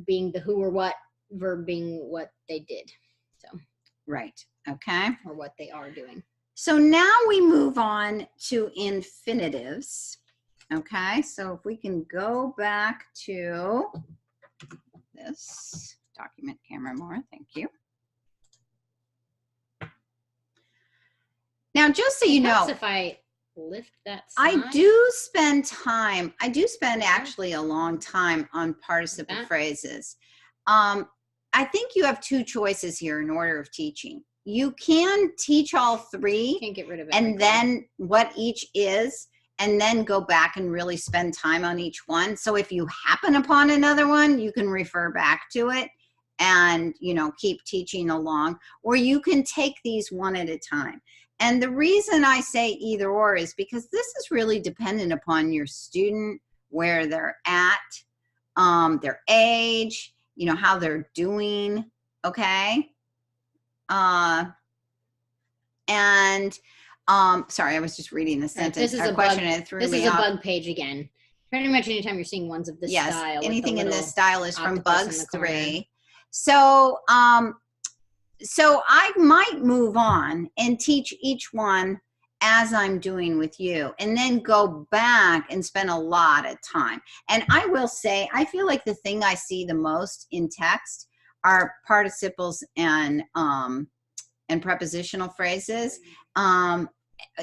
being the who or what, verb being what they did. So right. Okay. or what they are doing. So now we move on to infinitives. Okay, so if we can go back to this document camera more, thank you. Now, just so you know, if I lift that I sign. do spend actually a long time on participle phrases. I think you have two choices here in order of teaching. You can teach all three. Can't get rid of it. And then what each is, and then go back and really spend time on each one. So if you happen upon another one, you can refer back to it and, you know, keep teaching along, or you can take these one at a time. And the reason I say either or is because this is really dependent upon your student, where they're at, their age, you know, how they're doing, okay? Sorry, I was just reading the sentence. This is a question bug, and it threw this me is a off. bug page again. Pretty much anytime you're seeing ones of this style. Yes, anything in this style is from octopus in Bugs the corner. 3. So, so I might move on and teach each one as I'm doing with you, and then go back and spend a lot of time. And I will say, I feel like the thing I see the most in text are participles and prepositional phrases.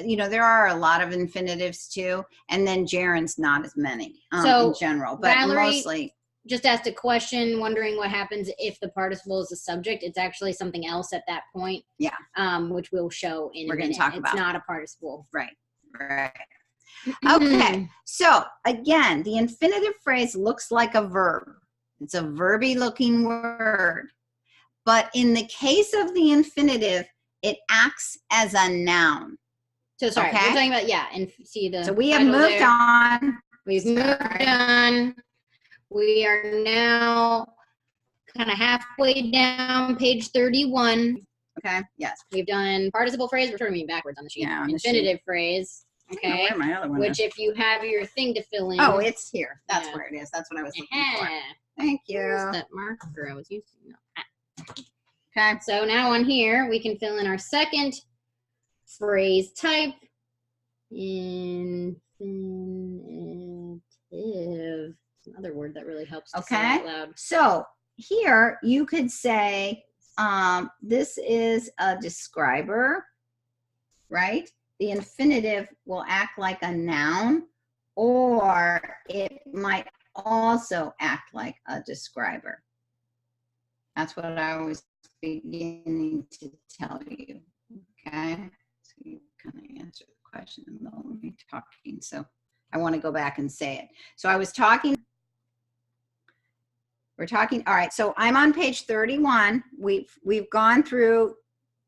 You know, there are a lot of infinitives too, and then gerunds not as many in general, but Valerie mostly. Just asked a question, wondering what happens if the participle is a subject. It's actually something else at that point. Yeah. Which we'll show in We're a minute. gonna talk about. It's not a participle. Right. Okay. So again, the infinitive phrase looks like a verb. It's a verby looking word. But in the case of the infinitive, it acts as a noun. So sorry, Okay. we're talking about, and see the So we have title moved there. on. We've moved on. We are now kind of halfway down page 31. Okay. Yes. We've done participle phrase. We're turning me backwards on the sheet. Yeah, on the Infinitive phrase. I don't know Okay. where my other one Which is. if you have your thing to fill in. Oh, it's here. That's Yeah. where it is. That's what I was looking for. Uh-huh. Thank you. Where's that marker I was using? No. Okay. So now on here, we can fill in our second phrase type. Infinitive. It's another word that really helps to say out loud. So here you could say, this is a describer, right? The infinitive will act like a noun, or it might also act like a describer. That's what I was beginning to tell you, okay? So you kind of answered the question in the middle of me talking, so I want to go back and say it. So I was talking, all right, so I'm on page 31. We've gone through,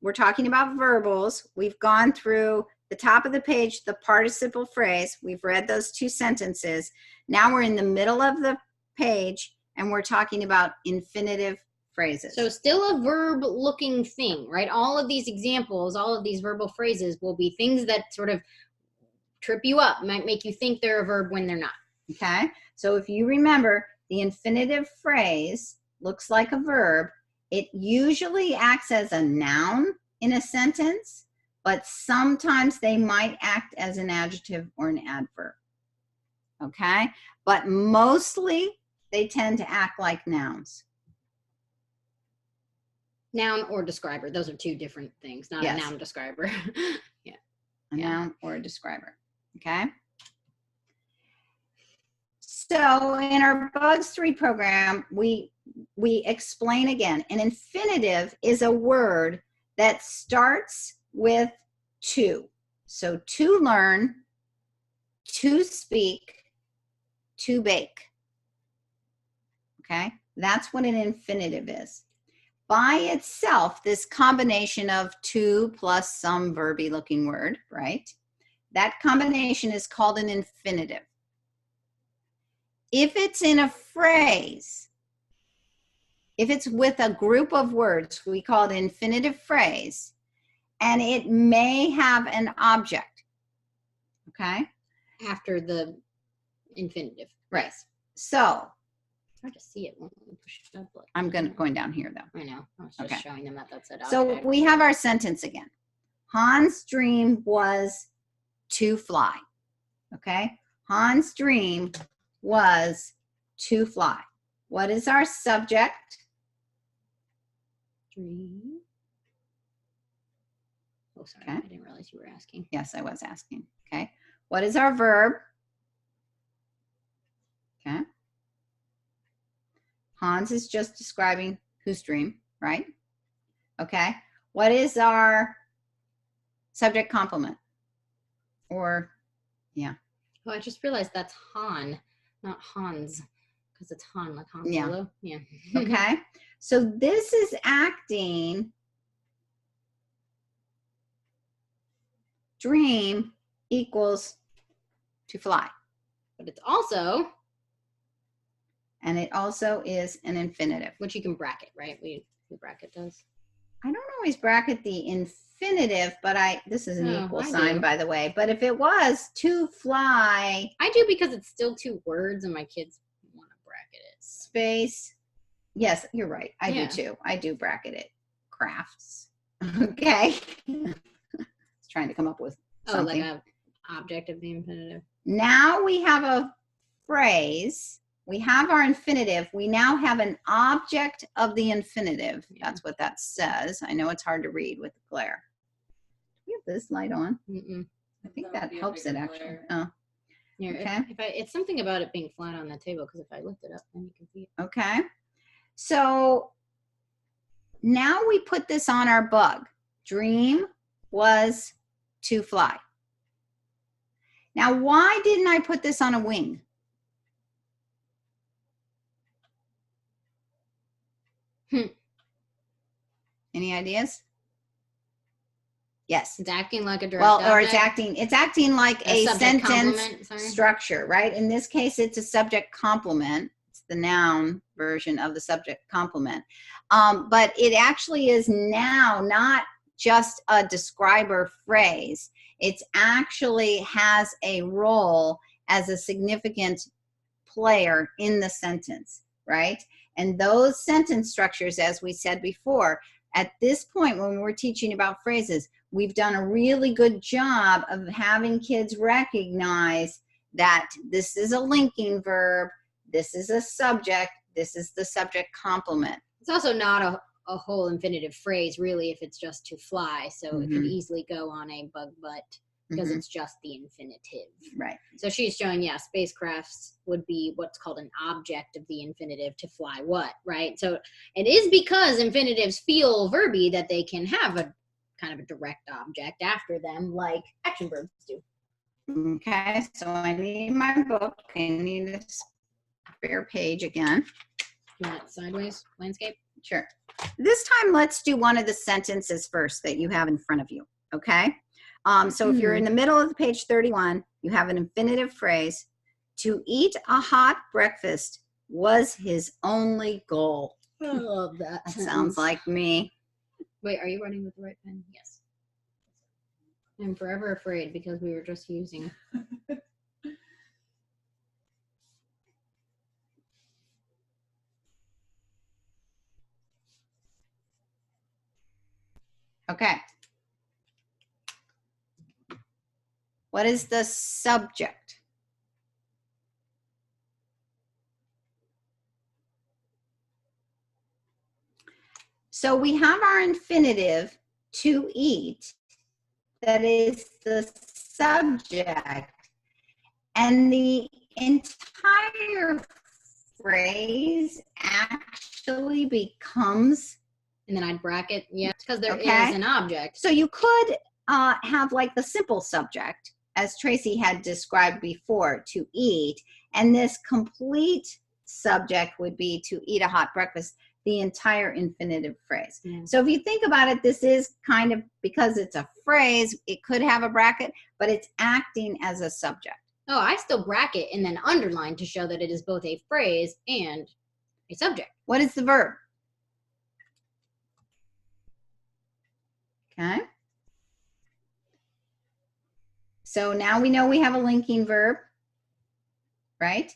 we're talking about verbals. We've gone through the top of the page, the participle phrase. We've read those two sentences. Now we're in the middle of the page, and we're talking about infinitive phrases. So still a verb looking thing, right? All of these examples, all of these verbal phrases will be things that sort of trip you up, might make you think they're a verb when they're not. Okay, so if you remember, the infinitive phrase looks like a verb. It usually acts as a noun in a sentence, but sometimes they might act as an adjective or an adverb. Okay, but mostly they tend to act like nouns. Noun or describer. Those are two different things, not Yes. a noun describer. Yeah. A Yeah. noun or a describer. Okay. So in our Bugs 3 program, we explain again, an infinitive is a word that starts with to. So to learn, to speak, to bake. Okay, that's what an infinitive is. By itself, this combination of to plus some verby looking word, right? That combination is called an infinitive. If it's in a phrase, if it's with a group of words, we call it infinitive phrase, and it may have an object, okay? After the infinitive. Right. So It's hard to see it when we push it up. Look. I'm going down here though. I know. I was just Okay. showing them that that's it. So we have our sentence again. Hans' dream was to fly. Okay? Hans' dream was to fly. What is our subject? Dream. Oh, sorry. Okay. I didn't realize you were asking. Yes, I was asking. Okay. What is our verb? Okay. Hans is just describing whose dream, right? Okay. What is our subject complement? Or, yeah. Oh, I just realized that's Han, not Hans, because it's Han, like Han Yeah. Solo. Yeah. Okay. So this is acting dream equals to fly. But it's also, And it also is an infinitive. which you can bracket, right? We bracket those. I don't always bracket the infinitive, but this is an Oh, equal I sign, do. by the way. But if it was to fly, I do because it's still two words and my kids want to bracket it. space, yes, you're right. I Yeah. do too. I do bracket it. Crafts. Okay. It's trying to come up with Oh, something. like a object of the infinitive. Now we have a phrase. We have our infinitive. We now have an object of the infinitive. Yeah. That's what that says. I know it's hard to read with the glare. Do we have this light on? Mm-mm. I think That that would be a helps it bigger actually. glare. Oh, Here, Okay. it's something about it being flat on the table because if I lift it up, then you can see it. okay. So now we put this on our bug. Dream was to fly. Now, why didn't I put this on a wing? Any ideas? Yes. It's acting like a direct Well, or object. it's acting like a subject sentence complement, sorry. structure, right? In this case, it's a subject complement. It's the noun version of the subject complement. But it actually is now not just a describer phrase. It actually has a role as a significant player in the sentence, right? And those sentence structures, as we said before, at this point when we're teaching about phrases, we've done a really good job of having kids recognize that this is a linking verb, this is a subject, this is the subject complement. It's also not a whole infinitive phrase, really, if it's just to fly. So it could Mhm. easily go on a bug butt because Mhm. it's just the infinitive. Right. So she's showing, yeah, spacecrafts would be what's called an object of the infinitive to fly what, right? So it is because infinitives feel verby that they can have a kind of a direct object after them like action verbs do. Okay, so I need my book. I need a spare page again. You want it sideways landscape? Sure. This time, let's do one of the sentences first that you have in front of you, okay? So if you're in the middle of page 31, you have an infinitive phrase. To eat a hot breakfast was his only goal. I love that. That sounds like me. Wait, are you running with the right pen? Yes. I'm forever afraid because we were just using. Okay. What is the subject? So we have our infinitive, to eat, that is the subject, and the entire phrase actually becomes, And then I'd bracket, yeah, because there is Okay. an object. so you could have like the simple subject, as Tracy had described before, to eat, and this complete subject would be to eat a hot breakfast, the entire infinitive phrase. Yeah. So if you think about it, this is kind of, because it's a phrase, it could have a bracket, but it's acting as a subject. Oh, I still bracket and then underline to show that it is both a phrase and a subject. What is the verb? Okay. So now we know we have a linking verb, right?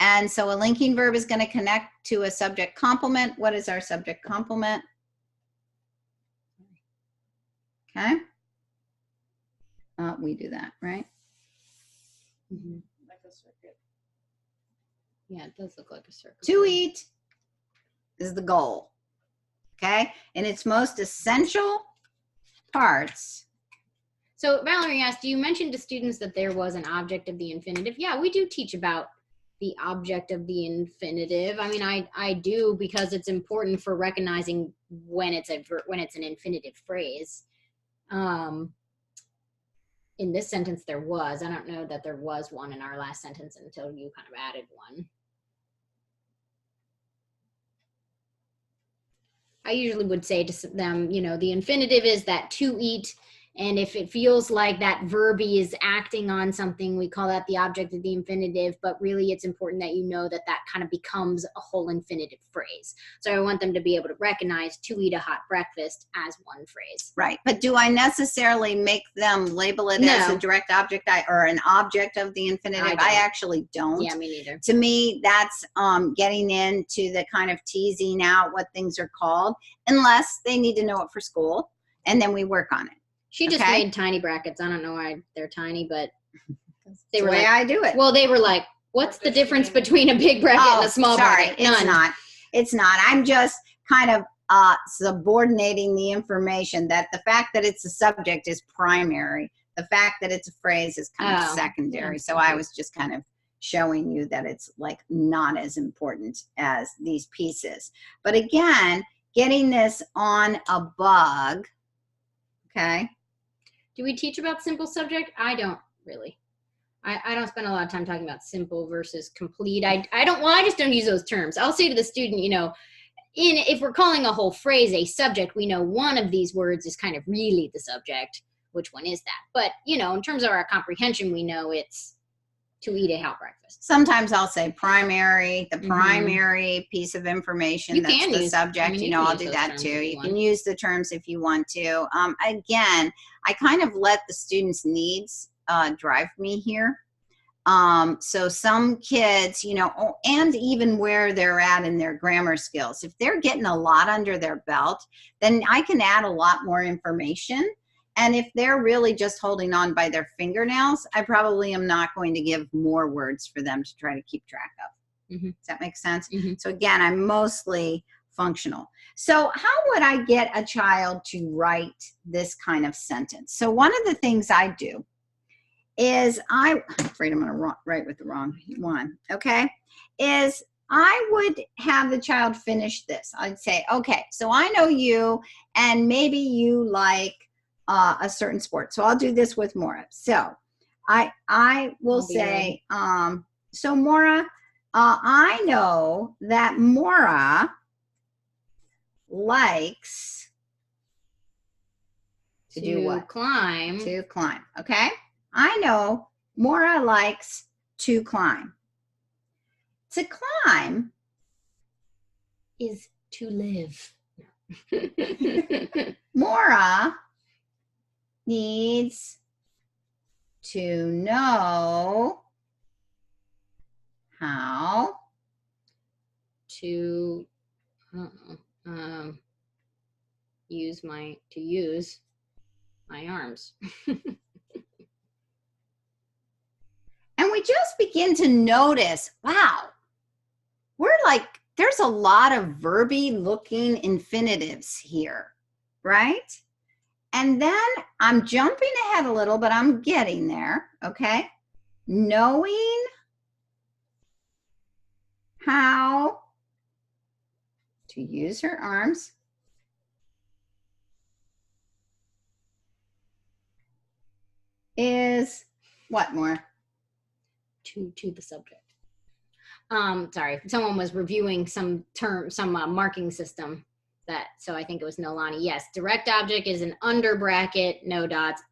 And so a linking verb is going to connect to a subject complement. What is our subject complement? Okay. We do that, right? Mm-hmm. Like a circuit. Yeah, it does look like a circle. To eat is the goal. Okay. And its most essential parts. So Valerie asked, you mentioned to students that there was an object of the infinitive. Yeah, we do teach about the object of the infinitive. I mean, I do, because it's important for recognizing when it's an infinitive phrase. In this sentence, there was. I don't know that there was one in our last sentence until you kind of added one. I usually would say to them, you know, the infinitive is that to eat. And if it feels like that verb is acting on something, we call that the object of the infinitive. But really, it's important that you know that that kind of becomes a whole infinitive phrase. So I want them to be able to recognize to eat a hot breakfast as one phrase. Right. But do I necessarily make them label it as a No. direct object or an object of the infinitive? I don't. I actually don't. Yeah, me neither. To me, that's getting into the kind of teasing out what things are called, unless they need to know it for school, and then we work on it. She just Okay. made tiny brackets. I don't know why they're tiny, but That's they the were way like, I do it. well, they were like, what's the difference between a big bracket and a small sorry, bracket? it's None. not. It's not. I'm just kind of subordinating the information that the fact that it's a subject is primary. The fact that it's a phrase is kind of Oh, secondary. yeah, So okay. I was just kind of showing you that it's like not as important as these pieces. But again, getting this on a bug, okay? Do we teach about simple subject? I don't really. I don't spend a lot of time talking about simple versus complete. I just don't use those terms. I'll say to the student, you know, if we're calling a whole phrase a subject, we know one of these words is kind of really the subject. Which one is that? But, you know, in terms of our comprehension, we know it's to eat a hot breakfast. Sometimes I'll say primary, the Mhm. primary piece of information, You that's can the use- subject. I mean, You you know, can I'll use do those that terms too. if you You want. can use the terms if you want to. Again, I kind of let the students' needs drive me here. So some kids, you know, and even where they're at in their grammar skills, if they're getting a lot under their belt, then I can add a lot more information. And if they're really just holding on by their fingernails, I probably am not going to give more words for them to try to keep track of. Mhm. Does that make sense? Mhm. So again, I'm mostly functional. So how would I get a child to write this kind of sentence? So one of the things I do is I'm afraid I'm going to write with the wrong one, okay, is I would have the child finish this. I'd say, okay, so I know you, and maybe you like a certain sport. So I'll do this with Maura. So I will I'll be say, so Maura, I know that Maura likes to do what? Climb. To climb, okay? I know Maura likes to climb. To climb is to live. Mora needs to know how to use my arms. And we just begin to notice, wow, we're like, there's a lot of verby looking infinitives here, right? And then I'm jumping ahead a little, but I'm getting there, okay? Knowing how to use her arms. Is what more? To the subject. Sorry, someone was reviewing some marking system so I think it was Nolani. Yes, direct object is an under bracket, no dots.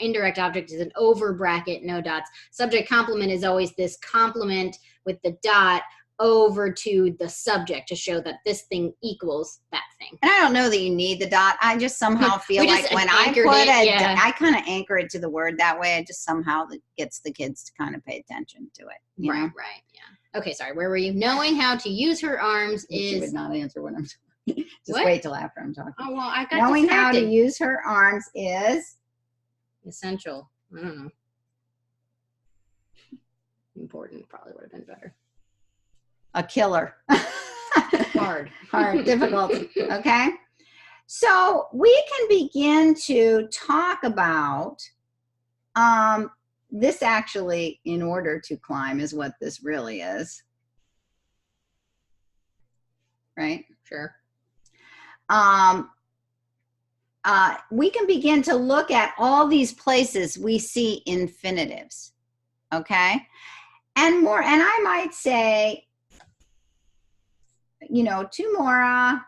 Indirect object is an over bracket, no dots. Subject complement is always this complement with the dot over to the subject to show that this thing equals that thing. And I don't know that you need the dot. I just somehow feel like when I put I kind of anchor it to the word that way. It just somehow gets the kids to kind of pay attention to it. You know? Right. Yeah. Okay, sorry. Where were you? Knowing how to use her arms She is. would not answer when I'm talking. Just What? wait till after I'm talking. Oh, well, I got Knowing distracted. how to use her arms is Essential. I don't know. Important probably would have been better. a killer. Hard. Difficult. Okay. So we can begin to talk about this actually, in order to climb, is what this really is. Right? Sure. We can begin to look at all these places we see infinitives. Okay. And more, and I might say, you know, to Mora,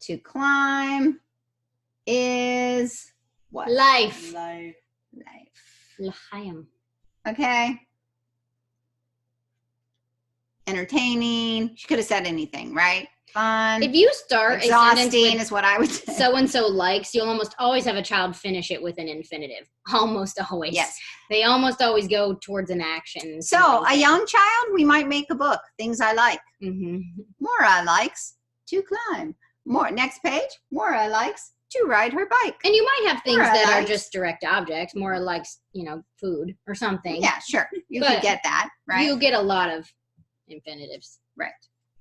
to climb is what? Life. Life. L'chaim. Okay. Entertaining. She could have said anything, right? Fun. If you start a sentence Exhausting with is what I would say. so-and-so likes, you'll almost always have a child finish it with an infinitive. Almost always. Yes. They almost always go towards an action. So a young child, we might make a book. Things I like. Mm-hmm. Mora likes to climb. More. Next page. Mora likes to ride her bike. And you might have things Mora that are likes- just direct objects. Mora likes, food or something. Yeah, sure. You But could get that, right? You get a lot of infinitives. Right.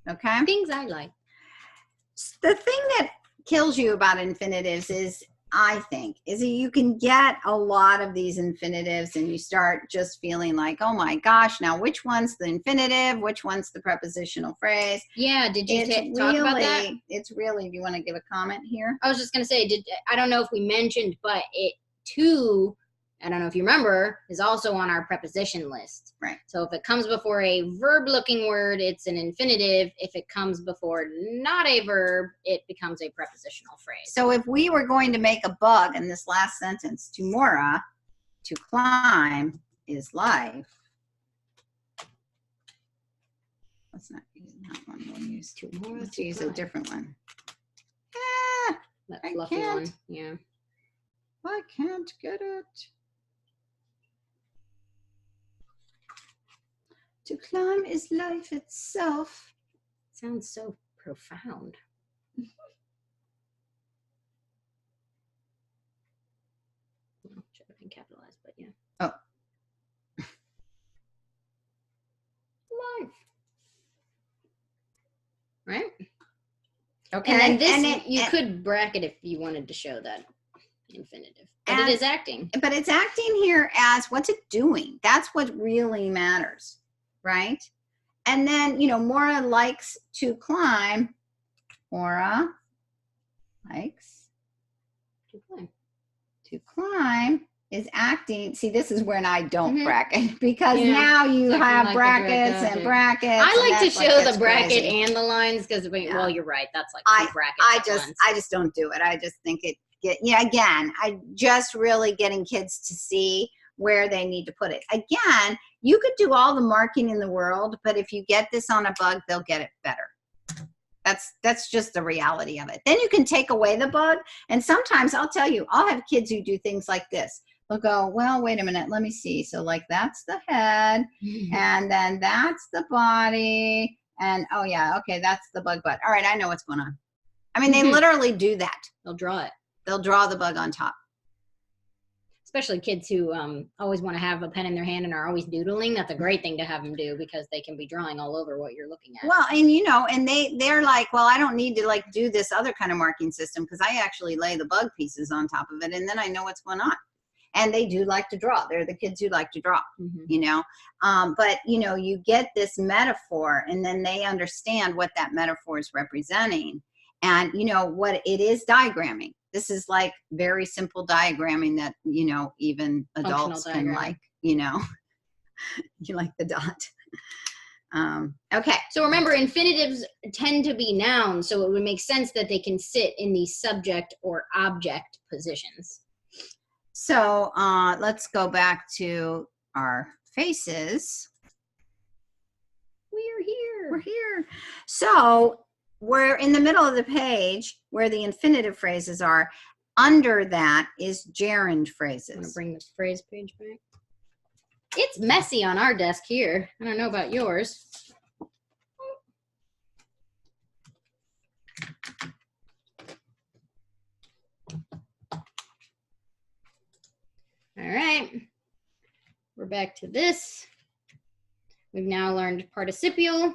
Okay. Things I like. The thing that kills you about infinitives is, I think, is that you can get a lot of these infinitives and you start just feeling like, oh my gosh, now which one's the infinitive? Which one's the prepositional phrase? Yeah, did you talk about that? It's really, do you want to give a comment here? I was just going to say, I don't know if we mentioned, but it too, I don't know if you remember, is also on our preposition list. Right. So if it comes before a verb-looking word, it's an infinitive. If it comes before not a verb, it becomes a prepositional phrase. So if we were going to make a bug in this last sentence, to Mora, to climb is life. Let's not use that one. We'll use To Mora, let's to use a climb. different one. That I fluffy can't. one. Yeah. I can't get it. To climb is life itself. Sounds so profound. Well, should have been capitalized, but yeah. Oh. Life. Right? Okay. And then this, And you could bracket if you wanted to show that infinitive. But And- it is acting. but it's acting here as what's it doing? That's what really matters, right? And then, Mora likes to climb. Mora likes To climb. to climb is acting. See, this is when I don't Mhm. bracket because Yeah, now you it's acting have like a direct brackets and object. brackets. I and like to that's what show gets the bracket crazy. and the lines because, Yeah. well, you're right. That's like two brackets I at just once. don't do it. I just think again, I just really getting kids to see where they need to put it. Again, you could do all the marking in the world, but if you get this on a bug, they'll get it better. That's just the reality of it. Then you can take away the bug. And sometimes I'll tell you, I'll have kids who do things like this. They'll go, well, wait a minute, let me see. So like that's the head, and then that's the body, and oh yeah, okay, that's the bug butt. All right, I know what's going on. I mean, they literally do that. They'll draw it. They'll draw the bug on top. Especially kids who always want to have a pen in their hand and are always doodling. That's a great thing to have them do because they can be drawing all over what you're looking at. Well, and you know, and they're like, well, I don't need to like do this other kind of marking system because I actually lay the bug pieces on top of it, and then I know what's going on. And they do like to draw. They're the kids who like to draw, you know. But you know, you get this metaphor, and then they understand what that metaphor is representing, and you know what it is diagramming. This is like very simple diagramming that, you know, even adults can like, you know, you like the dot. Okay. So remember, infinitives tend to be nouns, so it would make sense that they can sit in the subject or object positions. So let's go back to our faces. We're here. We're here. So we're in the middle of the page where the infinitive phrases are. Under that is gerund phrases. I'm going to bring the phrase page back. It's messy on our desk here. I don't know about yours. All right. We're back to this. We've now learned participial,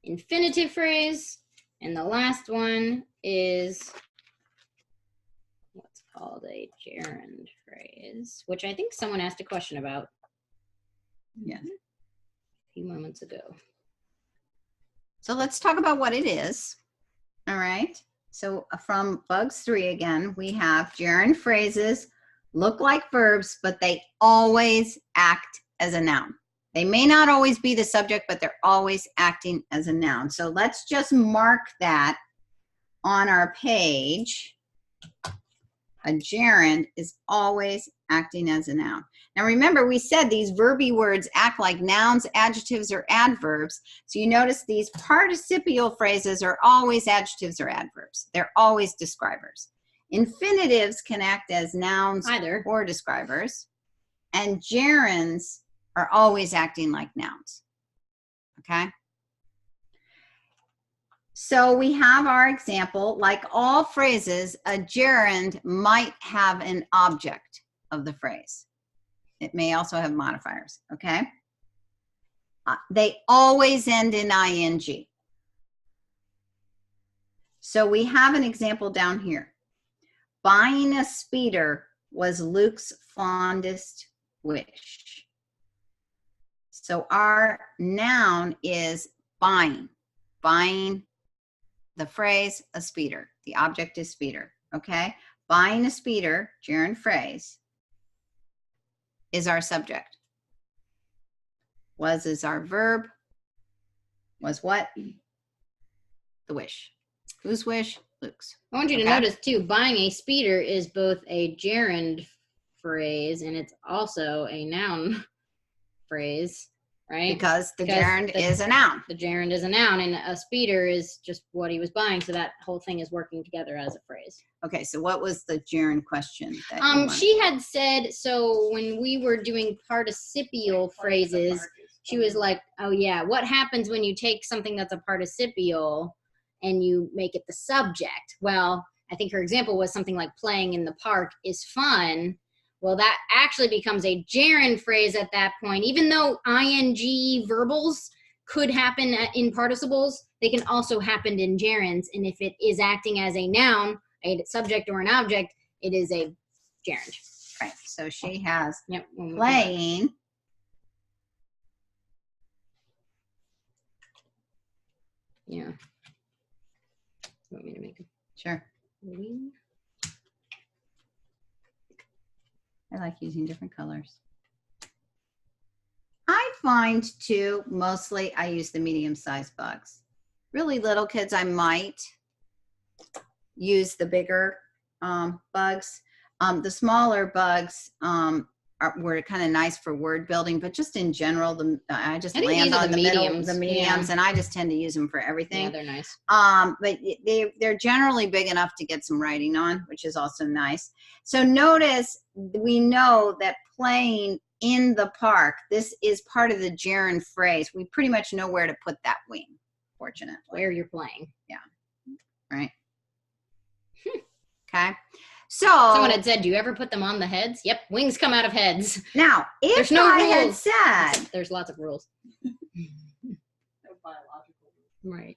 infinitive phrase, and the last one is what's called a gerund phrase, which I think someone asked a question about. Yes. A few moments ago. So let's talk about what it is. All right. So from Bugs 3 again, we have gerund phrases look like verbs, but they always act as a noun. They may not always be the subject, but they're always acting as a noun. So let's just mark that on our page. A gerund is always acting as a noun. Now remember, we said these verby words act like nouns, adjectives, or adverbs. So you notice these participial phrases are always adjectives or adverbs. They're always describers. Infinitives can act as nouns Either. or describers. And gerunds are always acting like nouns. Okay? So we have our example. Like all phrases, a gerund might have an object of the phrase. It may also have modifiers, okay? They always end in ing. So we have an example down here. Buying a speeder was Luke's fondest wish. So our noun is buying. Buying the phrase, a speeder. The object is speeder, okay? Buying a speeder, gerund phrase, is our subject. Was is our verb. Was what? The wish. Whose wish? Luke's. I want you to notice too, buying a speeder is both a gerund phrase and it's also a noun phrase, right? Because the gerund is a noun. The gerund is a noun and a speeder is just what he was buying. So that whole thing is working together as a phrase. Okay, so what was the gerund question? That she had said, so when we were doing participial phrases, she was like, oh yeah, what happens when you take something that's a participial and you make it the subject? Well, I think her example was something like playing in the park is fun. Well, that actually becomes a gerund phrase at that point. Even though ing verbals could happen in participles, they can also happen in gerunds. And if it is acting as a noun, a subject or an object, it is a gerund. Right, so she has playing. Yeah. You want me to make a Sure. wing? I like using different colors. I find too, mostly I use the medium-sized bugs. Really little kids, I might use the bigger bugs. The smaller bugs, were kind of nice for word building, but just in general, I just I think land these are on the the middle, mediums. the mediums, and I just tend to use them for everything. Yeah, they're nice. But they're generally big enough to get some writing on, which is also nice. So notice we know that playing in the park, this is part of the gerund phrase. We pretty much know where to put that wing, fortunately. Where you're playing. Right. Okay. So Someone had said, do you ever put them on the heads? Yep, wings come out of heads. now, if There's no I had rules. said, There's lots of rules. No biological. Right.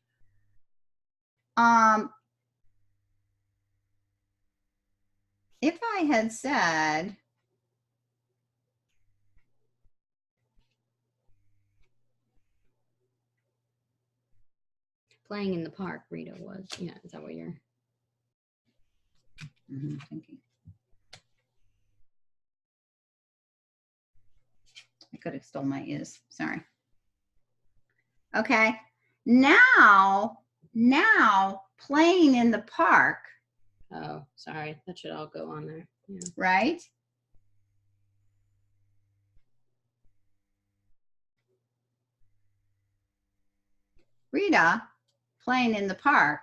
if I had said, Playing in the park, Rita was. Yeah, is that what you're... thinking. I could have stole my is. Sorry. Okay. Now playing in the park, Oh, sorry. That should all go on there. Yeah. right? Rita, playing in the park,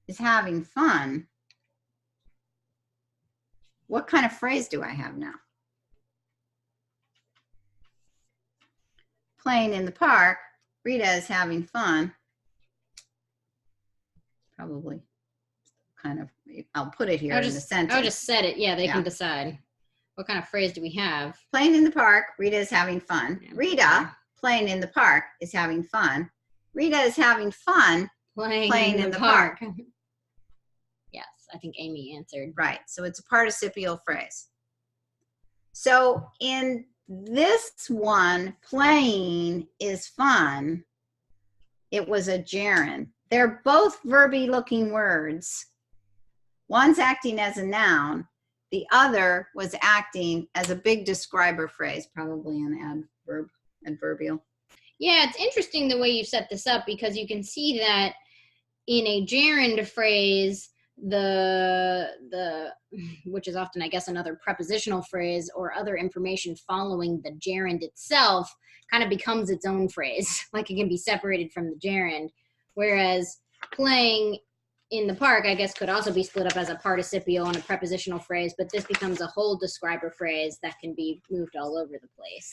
is having fun. What kind of phrase do I have now? Playing in the park, Rita is having fun. Probably kind of, I'll put it here in the sentence. I just said it. Yeah, they Yeah. can decide. What kind of phrase do we have? Playing in the park, Rita is having fun. Yeah. Rita, playing in the park, is having fun. Rita is having fun. Playing in the park. Yes, I think Amy answered. Right, so it's a participial phrase. So in this one, playing is fun, it was a gerund. They're both verby looking words. One's acting as a noun. The other was acting as a big describer phrase, probably an adverbial. Yeah, it's interesting the way you set this up because you can see that in a gerund phrase, the which is often, I guess, another prepositional phrase or other information following the gerund itself kind of becomes its own phrase. Like it can be separated from the gerund. Whereas playing in the park, I guess, could also be split up as a participial and a prepositional phrase, but this becomes a whole describer phrase that can be moved all over the place.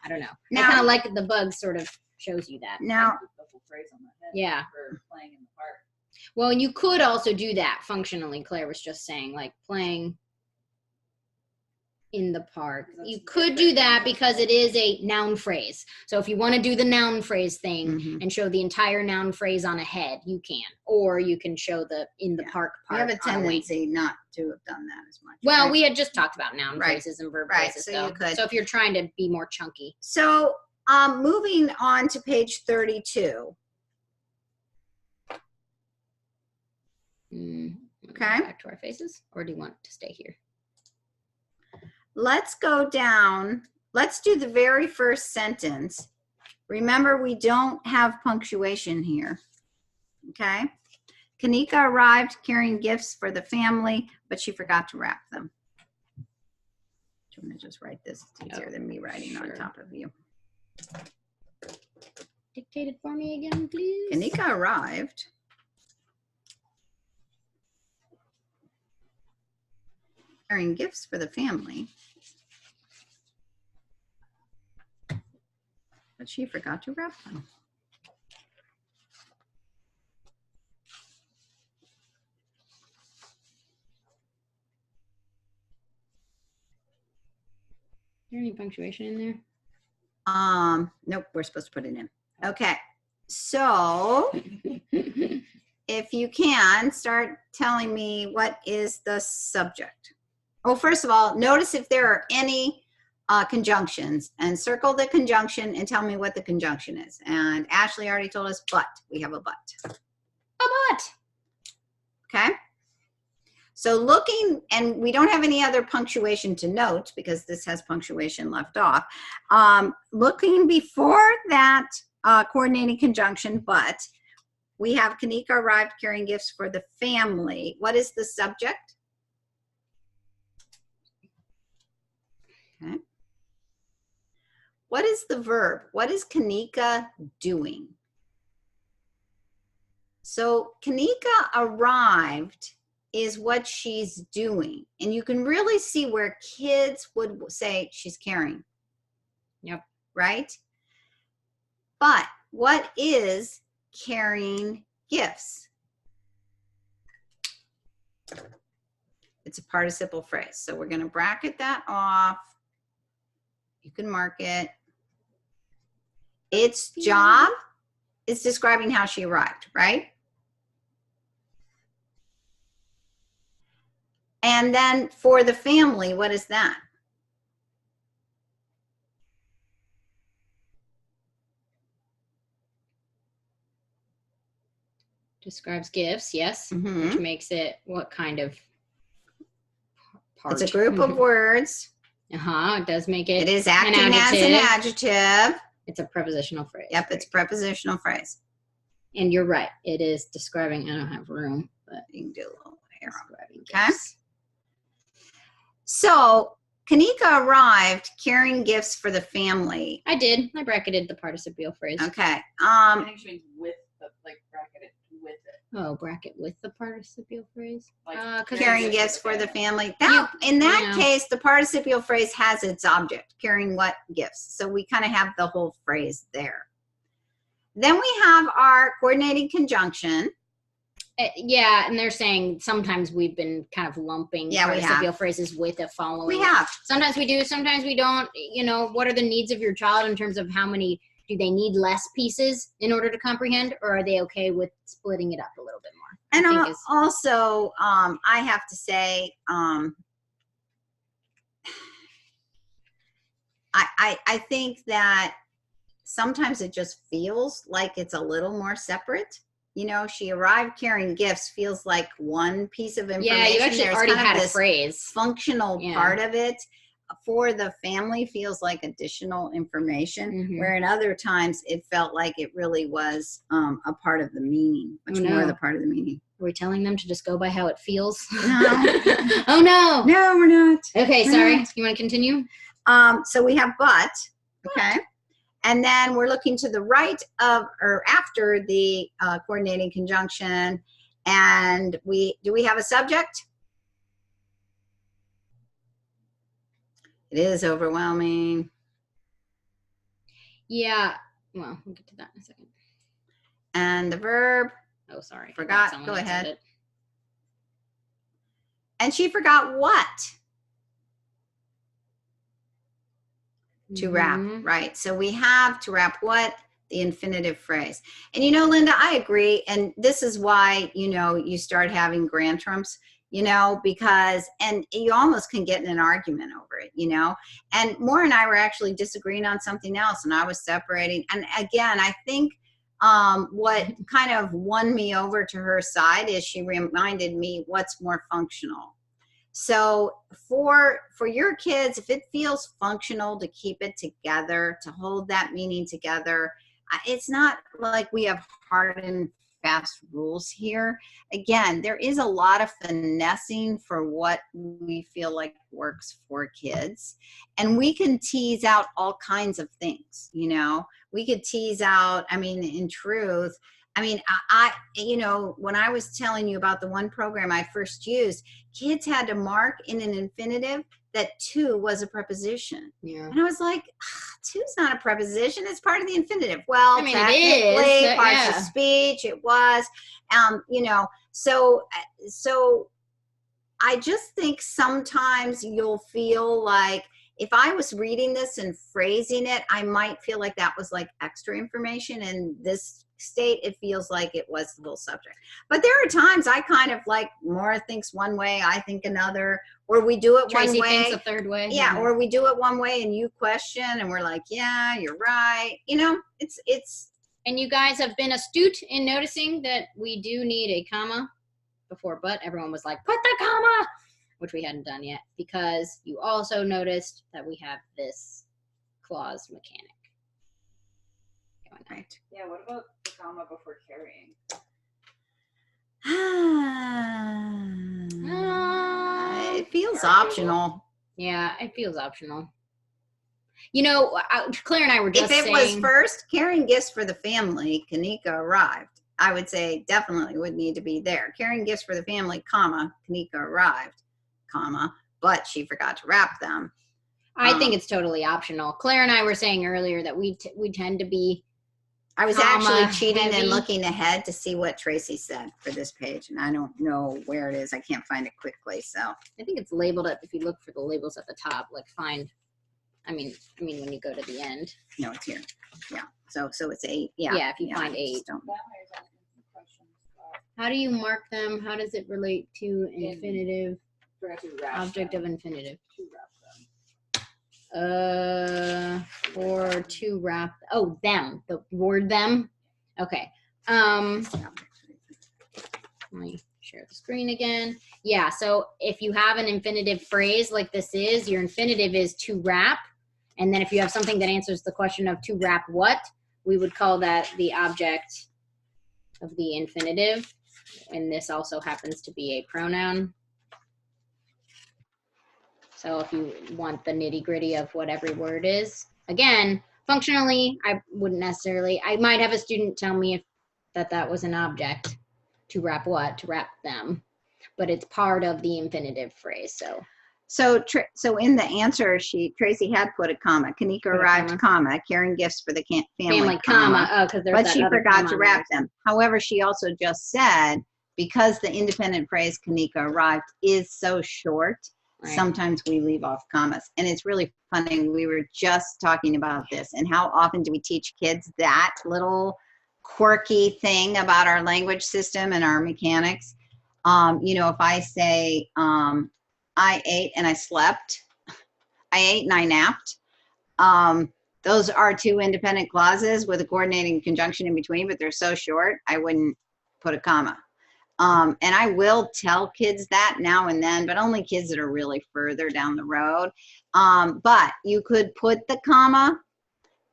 I don't know. Now- I kind of like that the bug sort of shows you that. Now, The whole phrase on the head. Yeah. For playing in the park. Well, you could also do that functionally. Claire was just saying, like playing in the park. That's You could do different. that because it is a noun phrase. So if you want to do the noun phrase thing Mhm. and show the entire noun phrase on a head, you can. Or you can show the in the Yeah. park we part have a on a wing. tendency not to have done that as much. Well, right? we had just talked about noun Right. phrases and verb Right, phrases. so though. you could. So if you're trying to be more chunky. So moving on to page 32. Okay. Back to our faces, or do you want to stay here? Let's go down. Let's do the very first sentence. Remember, we don't have punctuation here. Okay. Kanika arrived carrying gifts for the family, but she forgot to wrap them. Do you want to just write this? It's easier than me writing on Sure. top of you. Dictate it for me again, please. Kanika arrived carrying gifts for the family, but she forgot to wrap them. Is there any punctuation in there? Nope, we're supposed to put it in. Okay, so if you can start telling me what is the subject. Oh, first of all, notice if there are any conjunctions and circle the conjunction and tell me what the conjunction is. And Ashley already told us, but we have a but. A but. Okay. So looking, and we don't have any other punctuation to note because this has punctuation left off. Looking before that coordinating conjunction, but we have Kanika arrived carrying gifts for the family. What is the subject? Okay. What is the verb? What is Kanika doing? So Kanika arrived is what she's doing. And you can really see where kids would say she's carrying. Yep. Right? But what is carrying gifts? It's a participle phrase. So we're going to bracket that off. You can mark it. Its job is describing how she arrived, right? And then for the family, what is that? Describes gifts, yes. Mhm. Which makes it what kind of part? It's a group of words. It does make it. It is acting as an adjective. It's a prepositional phrase. Yep, it's a prepositional phrase. And you're right. It is describing, I don't have room, but You can do a little arrow. describing Okay. gifts. So Kanika arrived carrying gifts for the family. I did. I bracketed the participial phrase. Okay. I think she means with the, like, bracket it with it. Oh, bracket with the participial phrase. Like, 'Cause Carrying gifts for the family. That, in that yeah. case, the participial phrase has its object, carrying what gifts. So we kind of have the whole phrase there. Then we have our coordinating conjunction. Yeah, and they're saying sometimes we've been kind of lumping Yeah, we have. participial phrases with a following. We have. Sometimes we do, sometimes we don't. You know, what are the needs of your child in terms of how many, do they need less pieces in order to comprehend, or are they okay with splitting it up a little bit more? And I think is- also, I have to say, I think that sometimes it just feels like it's a little more separate. You know, she arrived carrying gifts feels like one piece of information. Yeah, you actually There's already kind of had a this phrase. functional Yeah. part of it. For the family feels like additional information, Mhm. where in other times it felt like it really was a part of the meaning, much Oh, more no. the part of the meaning. Are we telling them to just go by how it feels? No. Oh no. No, we're not. Okay, We're sorry. not. You want to continue? So we have but, okay? And then we're looking to the right of or after the coordinating conjunction. And do we have a subject? It is overwhelming. Yeah. Well, we'll get to that in a second. And the verb, Oh, sorry. Forgot. Someone Go had said ahead. it. and she forgot what to wrap, Mhm. right? So we have to wrap what? The infinitive phrase. And you know, Linda, I agree. And this is why, you know, you start having grantrums, you know, because, and you almost can get in an argument over it, you know. And Maura and I were actually disagreeing on something else, and I was separating. And again, I think what kind of won me over to her side is she reminded me what's more functional. So for your kids, if it feels functional to keep it together, to hold that meaning together, it's not like we have hard and fast rules here. Again, there is a lot of finessing for what we feel like works for kids. And we can tease out all kinds of things, you know. We could tease out, I mean, in truth, I mean, I, you know, when I was telling you about the one program I first used, kids had to mark in an infinitive that to was a preposition. Yeah. And I was like, to's not a preposition, it's part of the infinitive. Well, I mean, it technically, is, but parts yeah. of speech, it was, you know, so I just think sometimes you'll feel like, if I was reading this and phrasing it, I might feel like that was like extra information. In this state, it feels like it was the whole subject. But there are times I kind of like, Maura thinks one way, I think another, or we do it Tracy one way. thinks a third way. Yeah, Mhm. or we do it one way and you question and we're like, yeah, you're right. You know, it's And you guys have been astute in noticing that we do need a comma before but. Everyone was like, put the comma, which we hadn't done yet, because you also noticed that we have this clause mechanic going on. right. Yeah, what about the comma before carrying? It feels optional. Yeah, it feels optional. You know, Claire and I were just If it saying. was first, carrying gifts for the family, Kanika arrived, I would say definitely would need to be there. Carrying gifts for the family, comma, Kanika arrived, comma, but she forgot to wrap them. I think it's totally optional. Claire and I were saying earlier that we tend to be. I was comma actually cheating heavy. and looking ahead to see what Tracy said for this page, and I don't know where it is. I can't find it quickly, so. I think it's labeled if you look for the labels at the top, like find. I mean, when you go to the end. No, it's here. Yeah. So it's 8. Yeah. Yeah, if you find 8. How do you mark them? How does it relate to infinitive? Object of infinitive. For to wrap. Oh, them. The word them. Okay. Let me share the screen again. Yeah. So if you have an infinitive phrase like this is, your infinitive is to wrap. And then if you have something that answers the question of to wrap what, we would call that the object of the infinitive. And this also happens to be a pronoun. So if you want the nitty gritty of what every word is, again, functionally, I wouldn't necessarily, I might have a student tell me if that was an object. To wrap what? To wrap them. But it's part of the infinitive phrase, so. So in the answer sheet, Tracy had put a comma. Kanika arrived, comma, carrying gifts for the family, comma. Oh, because there's but she forgot to wrap them. However, she also just said, because the independent phrase Kanika arrived is so short, right. Sometimes we leave off commas. And it's really funny. We were just talking about this and how often do we teach kids that little quirky thing about our language system and our mechanics. You know, if I say, I ate and I slept. I ate and I napped. Those are 2 independent clauses with a coordinating conjunction in between, but they're so short, I wouldn't put a comma. And I will tell kids that now and then, but only kids that are really further down the road. But you could put the comma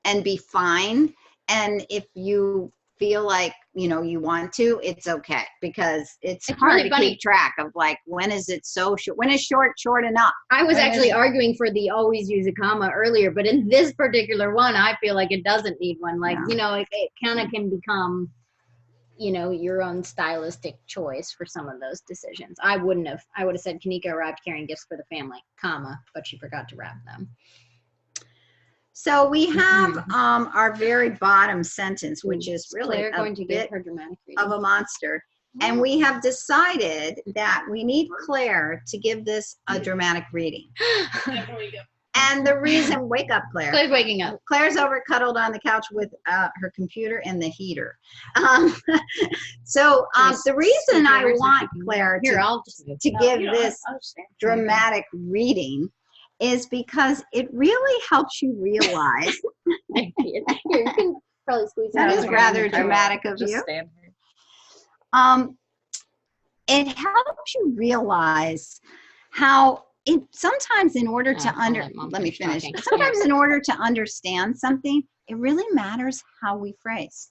and be fine. And if you feel like, you know, you want to, it's okay, because it's hard really to keep track of, like, when is it so short? When is short enough? I was actually arguing for the always use a comma earlier, but in this particular one, I feel like it doesn't need one. Like, you know, it kind of can become, you know, your own stylistic choice for some of those decisions. I would have said Kanika arrived carrying gifts for the family, comma, but she forgot to wrap them. So we have our very bottom sentence, which is really Claire a going to bit give her dramatic reading of a monster. And we have decided that we need Claire to give this a dramatic reading. And the reason, wake up, Claire. Claire's waking up. Claire's over cuddled on the couch with her computer and the heater. The reason I want Claire to give this dramatic reading is because it really helps you realize. Here, you can probably squeeze that out is more. rather dramatic of you. It helps you realize how sometimes in order to let me finish. Sometimes in order to understand something, it really matters how we phrase.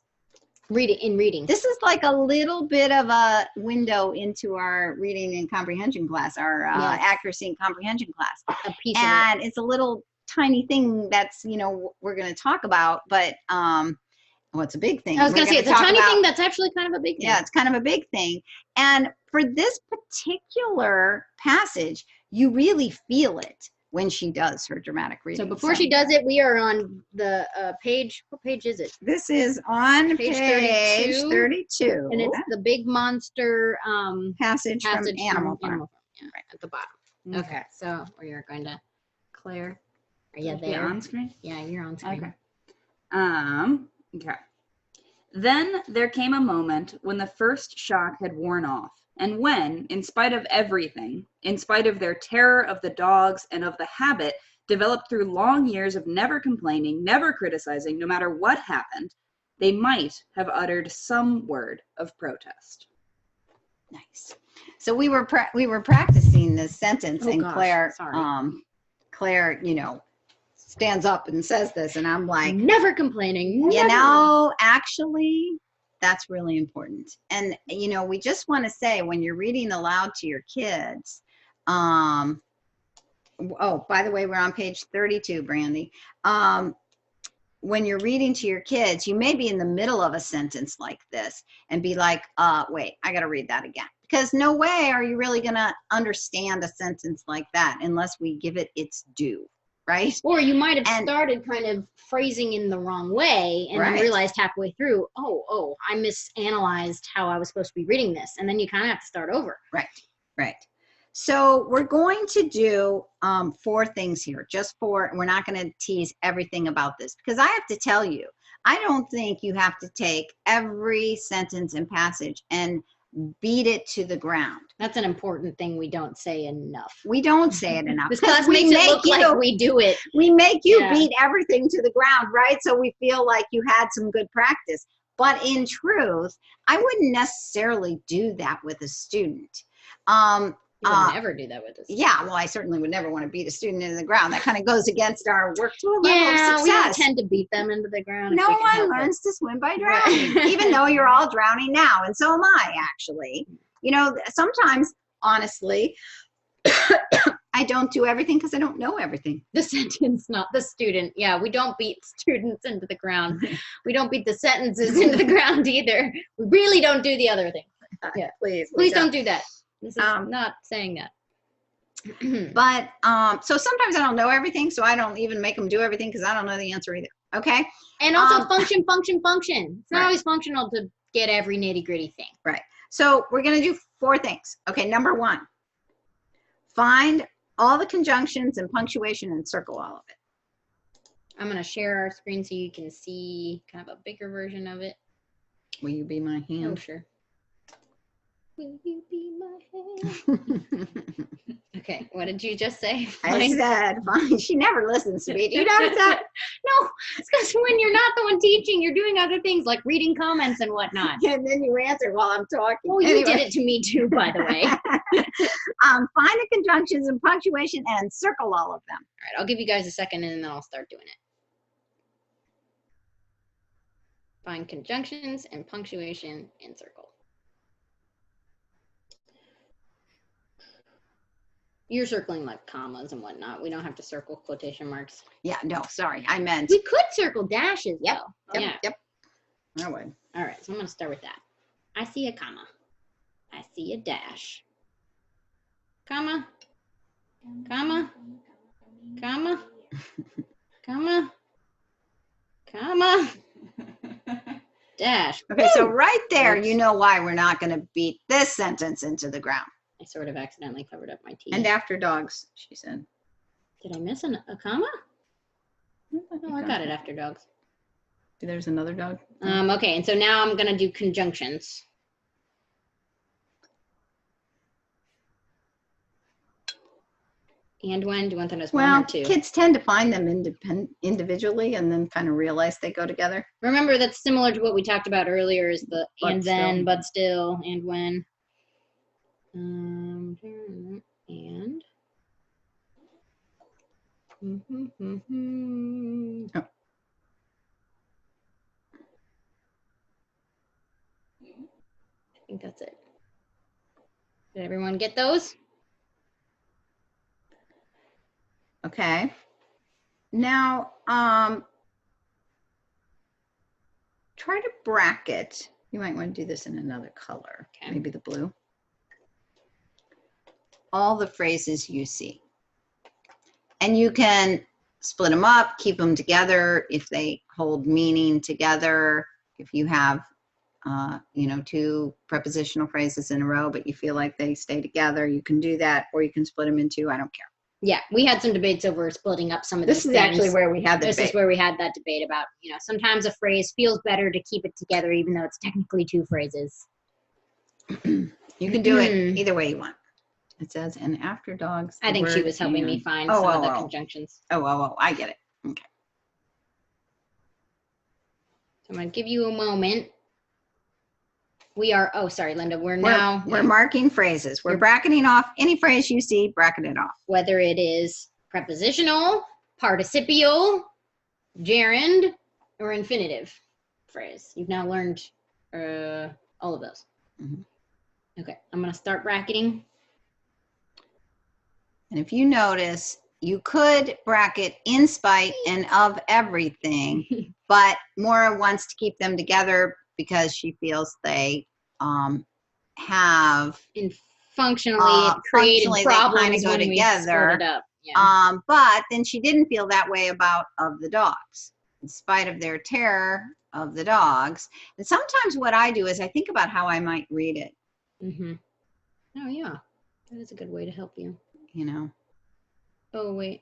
Reading. This is like a little bit of a window into our reading and comprehension class, our accuracy and comprehension class. A piece and of it. It's a little tiny thing that's, you know, we're going to talk about, but it's a big thing. I was going to say, it's a tiny thing that's actually kind of a big thing. Yeah, it's kind of a big thing. And for this particular passage, you really feel it when she does her dramatic reading. So before she does it, we are on the page. What page is it? This is on page 32. And it's the big monster passage from Animal Farm. Yeah, right at the bottom. Okay, so we are going to, Claire, are you there? On screen? Yeah, you're on screen. Okay. Okay. Then there came a moment when the first shock had worn off, and when, in spite of everything, in spite of their terror of the dogs and of the habit developed through long years of never complaining, never criticizing, no matter what happened, they might have uttered some word of protest. Nice. So we were practicing this sentence, and Claire, Claire, you know, stands up and says this, and I'm like, never complaining. You know, actually, that's really important. And, you know, we just want to say, when you're reading aloud to your kids, Oh, by the way, we're on page 32, Brandy. When you're reading to your kids, you may be in the middle of a sentence like this and be like, wait, I got to read that again. Because no way are you really going to understand a sentence like that unless we give it its due, right? Or you might have started kind of phrasing in the wrong way and then realized halfway through, oh, I misanalyzed how I was supposed to be reading this. And then you kind of have to start over. Right. So we're going to do 4 things here, we're not going to tease everything about this, because I have to tell you, I don't think you have to take every sentence and passage and beat it to the ground. That's an important thing we don't say enough. We don't say it enough. This class makes it look like we do it. We make you beat everything to the ground, right? So we feel like you had some good practice. But in truth, I wouldn't necessarily do that with a student. You would never do that with us. Yeah, well, I certainly would never want to beat a student into the ground. That kind of goes against our work to a level of Yeah, we success. tend to beat them into the ground. No one learns to swim by drowning, even though you're all drowning now, and so am I, actually. You know, sometimes, honestly, I don't do everything because I don't know everything. The sentence, not the student. Yeah, we don't beat students into the ground. We don't beat the sentences into the ground either. We really don't do the other thing. Yeah, Please don't do that. This is not saying that. But so sometimes I don't know everything, so I don't even make them do everything because I don't know the answer either. Okay. And also function. It's not always functional to get every nitty gritty thing. Right. So we're going to do 4 things. Okay. Number 1, find all the conjunctions and punctuation and circle all of it. I'm going to share our screen so you can see kind of a bigger version of it. Will you be my hand? Oh, sure. Will you be my hand? Okay, what did you just say? I said, fine. She never listens to me. Do you notice that? No, it's because when you're not the one teaching, you're doing other things like reading comments and whatnot. And then you answer while I'm talking. Oh, you did it to me too, by the way. Find the conjunctions and punctuation and circle all of them. All right, I'll give you guys a second and then I'll start doing it. Find conjunctions and punctuation and circle. You're circling like commas and whatnot. We don't have to circle quotation marks. Yeah, no, sorry. I meant. We could circle dashes, Yep. though. Yep. I would. All right, so I'm going to start with that. I see a comma. I see a dash. Comma. Comma. Comma. Comma. Comma. Dash. Okay, so right there, you know why we're not going to beat this sentence into the ground. I sort of accidentally covered up my teeth. And after dogs, she said. Did I miss a comma? No, I got it after dogs. There's another dog. Okay, and so now I'm going to do conjunctions. And when? Do you want them as one or two? Kids tend to find them individually and then kind of realize they go together. Remember, that's similar to what we talked about earlier is the But and still. then, but still, and when. And. Oh. I think that's it. Did everyone get those? Okay. Now, try to bracket. You might want to do this in another color, Okay. maybe the blue. All the phrases you see. And you can split them up, keep them together if they hold meaning together. If you have, 2 prepositional phrases in a row, but you feel like they stay together, you can do that, or you can split them in 2. I don't care. Yeah, we had some debates over splitting up some of these This is things. actually where we had the This debate. is where we had that debate about, sometimes a phrase feels better to keep it together, even though it's technically 2 phrases. You can do it either way you want. It says, and after dogs. I think she was helping me find some of the conjunctions. I get it. Okay. So I'm going to give you a moment. We are, sorry, Linda, we're marking phrases. We're bracketing off any phrase you see, bracket it off. Whether it is prepositional, participial, gerund, or infinitive phrase. You've now learned all of those. Mhm. Okay, I'm going to start bracketing. And if you notice, you could bracket in spite and of everything, but Maura wants to keep them together because she feels they have And functionally, it created functionally they problems kind of go when we together. split it up. Yeah. But then she didn't feel that way about of the dogs, in spite of their terror of the dogs. And sometimes what I do is I think about how I might read it, Mm-hmm. Oh, yeah. That is a good way to help you. you know. Oh, wait.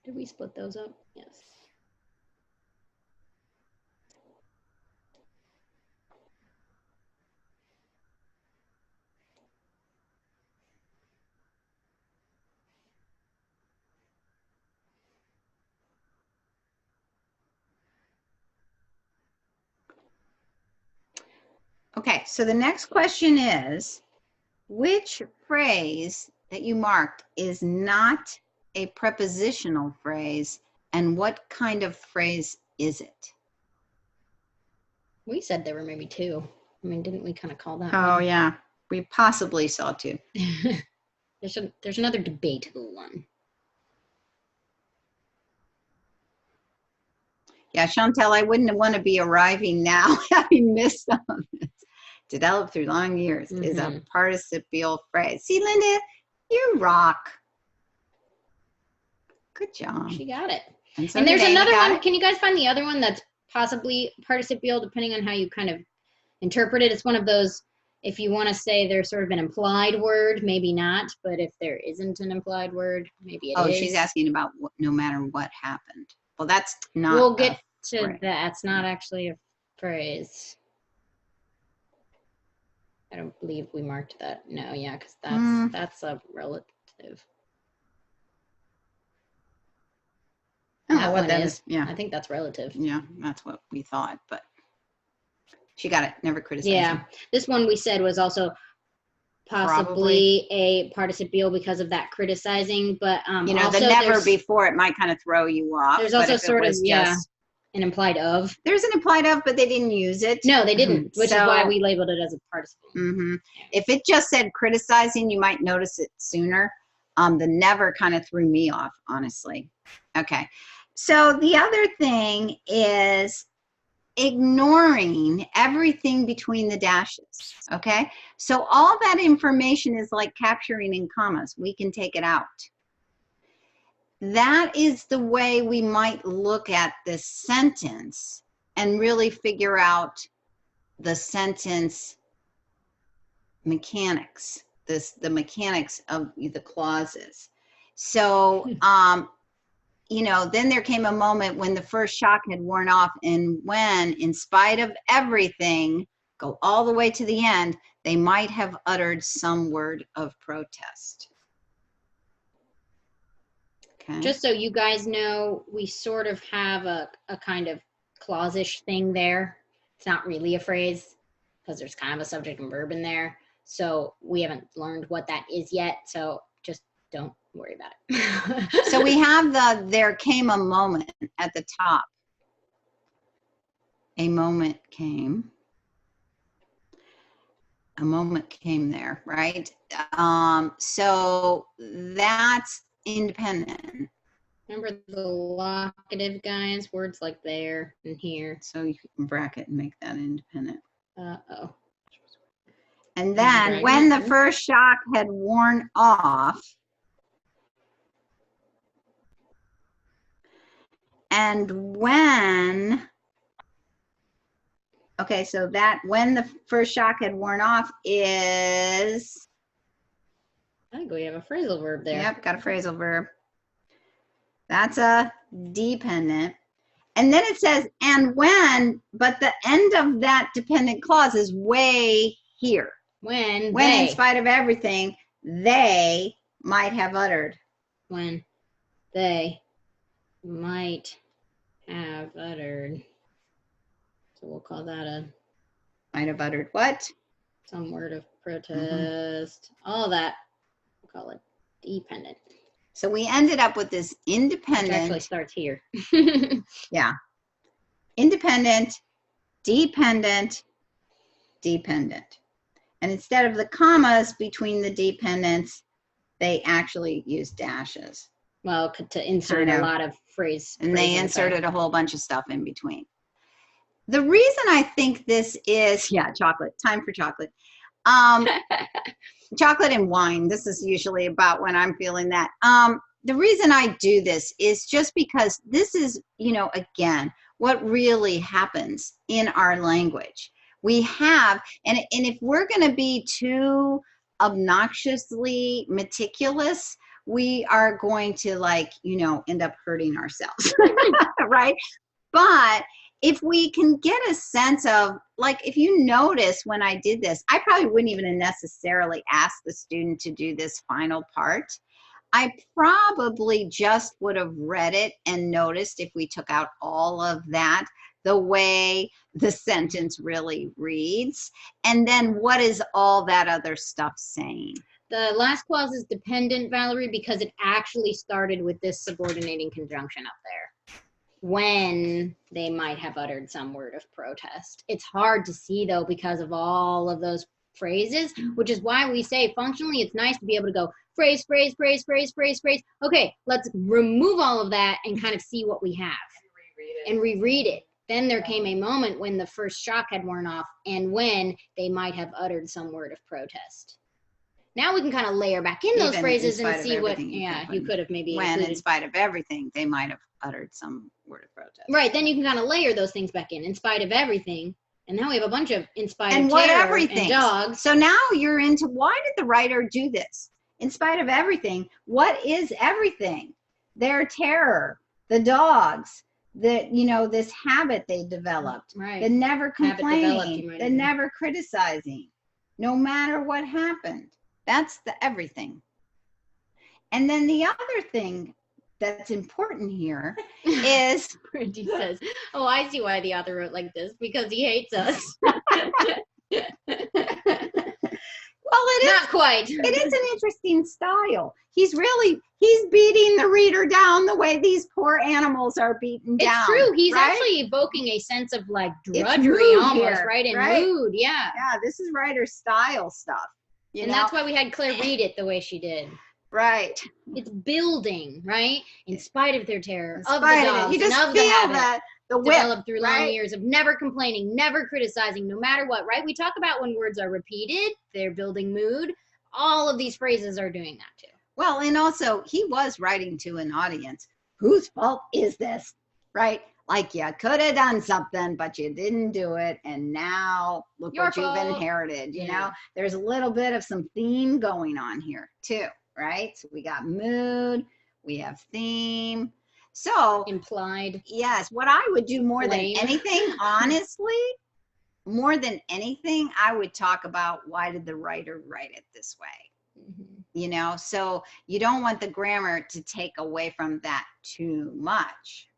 Did we split those up? Yes. Okay, so the next question is, which phrase that you marked is not a prepositional phrase, and what kind of phrase is it? We said there were maybe two. I mean, didn't we kind of call that Oh, one? yeah, we possibly saw two. There's another debatable one. Yeah, Chantel, I wouldn't want to be arriving now having missed some of this. Developed through long years is a participial phrase. See, Linda, you rock. Good job. She got it. And, so And there's Dana another got one. it. Can you guys find the other one that's possibly participial, depending on how you kind of interpret it? It's one of those, if you want to say there's sort of an implied word, maybe not. But if there isn't an implied word, maybe it is. Oh, she's asking about no matter what happened. Well, that's not. We'll get to phrase. that. It's not actually a phrase. I don't believe we marked that. No, yeah, because that's a relative. I don't That know what one that is. is. Yeah. I think that's relative. Yeah, that's what we thought, but she got it. Never criticized. Yeah, this one we said was also possibly a participial because of that criticizing, but You know, also the never there's, before, it might kind of throw you off. there's but also if it sort of was just an implied of. There's an implied of, but they didn't use it. No, they didn't, which is why So- we labeled it as a participle. If it just said criticizing, you might notice it sooner. The never kind of threw me off, honestly. Okay. So the other thing is ignoring everything between the dashes. Okay. So all that information is like capturing in commas. We can take it out. That is the way we might look at this sentence and really figure out the sentence mechanics, the mechanics of the clauses. So, you know, then there came a moment when the first shock had worn off, and when, in spite of everything, go all the way to the end, they might have uttered some word of protest. Okay. Just so you guys know, we sort of have a kind of clause-ish thing there. It's not really a phrase because there's kind of a subject and verb in there. So we haven't learned what that is yet. So just don't worry about it. So we have the there came a moment at the top. A moment came. A moment came there, right? So that's independent. Remember the locative, guys? Words like there and here. So you can bracket and make that independent. Uh-oh. And then when the first shock had worn off, and when, okay, so that when the first shock had worn off is, I think we have a phrasal verb there. yep, got a phrasal verb. That's a dependent. And then it says, and when, but the end of that dependent clause is way here. When When, in they, spite of everything, they might have uttered. when they might have uttered. So we'll call that a Might have uttered what? some word of protest. All that. We'll call it dependent. So we ended up with this Which actually independent, starts here. yeah, independent, dependent, dependent. And instead of the commas between the dependents, they actually use dashes. Well, to insert a lot of and they inserted a whole bunch of stuff in between. The reason I think this is, chocolate, time for chocolate. Chocolate and wine. This is usually about when I'm feeling that. The reason I do this is just because this is, again, what really happens in our language. We have, and if we're going to be too obnoxiously meticulous, we are going to end up hurting ourselves, right? But if we can get a sense of, if you notice when I did this, I probably wouldn't even necessarily ask the student to do this final part. I probably just would have read it and noticed if we took out all of that, the way the sentence really reads, and then what is all that other stuff saying? The last clause is dependent, Valerie, because it actually started with this subordinating conjunction up there. When they might have uttered some word of protest. It's hard to see, though, because of all of those phrases, which is why we say functionally it's nice to be able to go phrase, phrase, phrase, phrase, phrase, phrase. Okay, let's remove all of that and kind of see what we have and reread it. Then there came a moment when the first shock had worn off and when they might have uttered some word of protest. Now we can kind of layer back in those phrases and see what, you could have maybe when in spite of everything, they might have uttered some word of protest. Right, then you can kind of layer those things back in spite of everything. And now we have a bunch of in spite and of what terror everything. And dogs. So now you're into, why did the writer do this? In spite of everything, what is everything? Their terror, the dogs, this habit they developed, right. The never complaining, the never criticizing, no matter what happened. That's the everything. And then the other thing that's important here is Brandy says, "Oh, I see why the author wrote like this, because he hates us." Well, not quite. It is an interesting style. He's beating the reader down the way these poor animals are beaten down. It's true. He's right? actually evoking a sense of drudgery almost, here, right? And right? mood, yeah. Yeah, this is writer style stuff. And that's why we had Claire read it the way she did. Right. It's building, right? In spite of their terror, of the dogs, you just and of feel the habit. that. The whip, developed through long years of never complaining, never criticizing, no matter what, right? We talk about when words are repeated, they're building mood. All of these phrases are doing that too. Well, and also he was writing to an audience. Whose fault is this, right? Like, you could have done something, but you didn't do it. And now look what you've inherited. You know, there's a little bit of some theme going on here too, right? So we got mood, we have theme. So implied. Yes. What I would do more than anything, honestly, more than anything, I would talk about why did the writer write it this way? Mm-hmm. So you don't want the grammar to take away from that too much.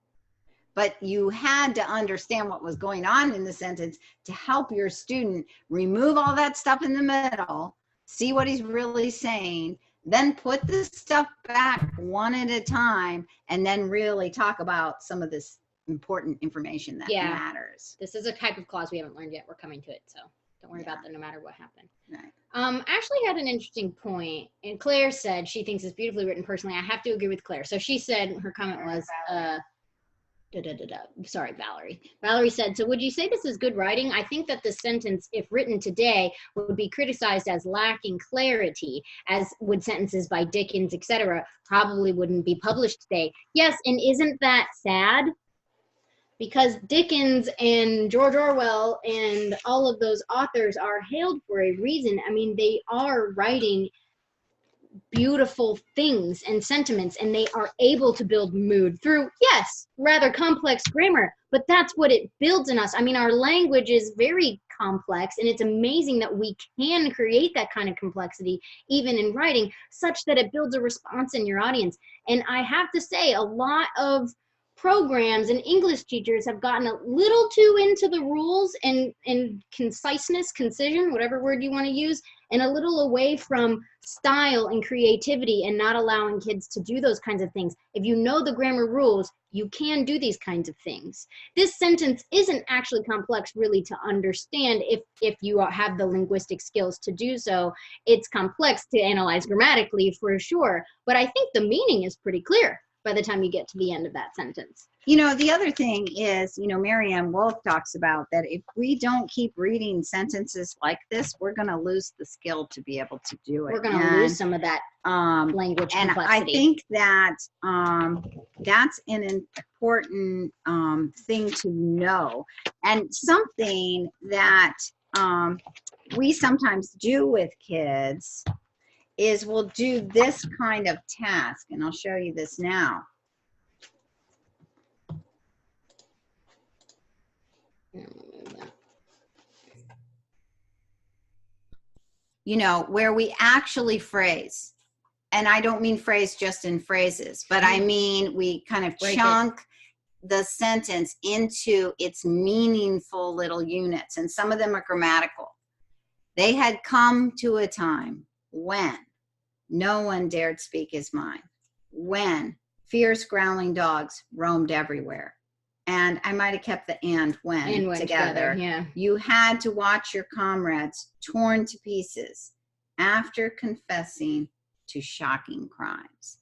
But you had to understand what was going on in the sentence to help your student remove all that stuff in the middle, see what he's really saying, then put this stuff back one at a time, and then really talk about some of this important information that matters. This is a type of clause we haven't learned yet. We're coming to it, so don't worry about that no matter what happened. Right. Ashley had an interesting point, and Claire said she thinks it's beautifully written. Personally, I have to agree with Claire. So she said, her comment was, sorry, Valerie. Valerie said, so would you say this is good writing? I think that the sentence, if written today, would be criticized as lacking clarity, as would sentences by Dickens, etc. Probably wouldn't be published today. Yes, and isn't that sad? Because Dickens and George Orwell and all of those authors are hailed for a reason. I mean, they are writing beautiful things and sentiments, and they are able to build mood through, yes, rather complex grammar, but that's what it builds in us. I mean, our language is very complex, and it's amazing that we can create that kind of complexity even in writing, such that it builds a response in your audience. And I have to say, a lot of programs and English teachers have gotten a little too into the rules and conciseness, concision, whatever word you want to use, and a little away from style and creativity, and not allowing kids to do those kinds of things. If you know the grammar rules, you can do these kinds of things. This sentence isn't actually complex really to understand if you have the linguistic skills to do so. It's complex to analyze grammatically for sure, but I think the meaning is pretty clear by the time you get to the end of that sentence. You know, the other thing is, you know, Marianne Wolf talks about that if we don't keep reading sentences like this, we're going to lose the skill to be able to do it. We're going to lose some of that language and complexity. I think that that's an important thing to know, and something that we sometimes do with kids is we'll do this kind of task, and I'll show you this now. You know, where we actually phrase. And I don't mean phrase just in phrases, but I mean we kind of chunk the sentence into its meaningful little units. And some of them are grammatical. They had come to a time when no one dared speak his mind, when fierce growling dogs roamed everywhere. And I might have kept the and when together. Yeah. You had to watch your comrades torn to pieces after confessing to shocking crimes.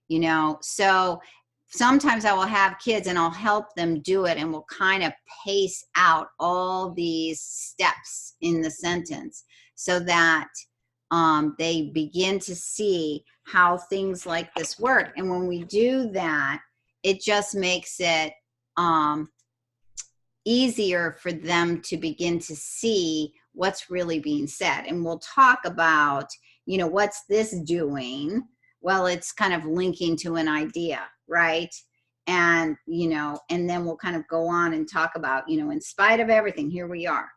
You know, so sometimes I will have kids and I'll help them do it, and we'll kind of pace out all these steps in the sentence so that they begin to see how things like this work. And when we do that, it just makes it easier for them to begin to see what's really being said. And we'll talk about, you know, what's this doing? Well, it's kind of linking to an idea, right? And, you know, and then we'll kind of go on and talk about, you know, in spite of everything, here we are.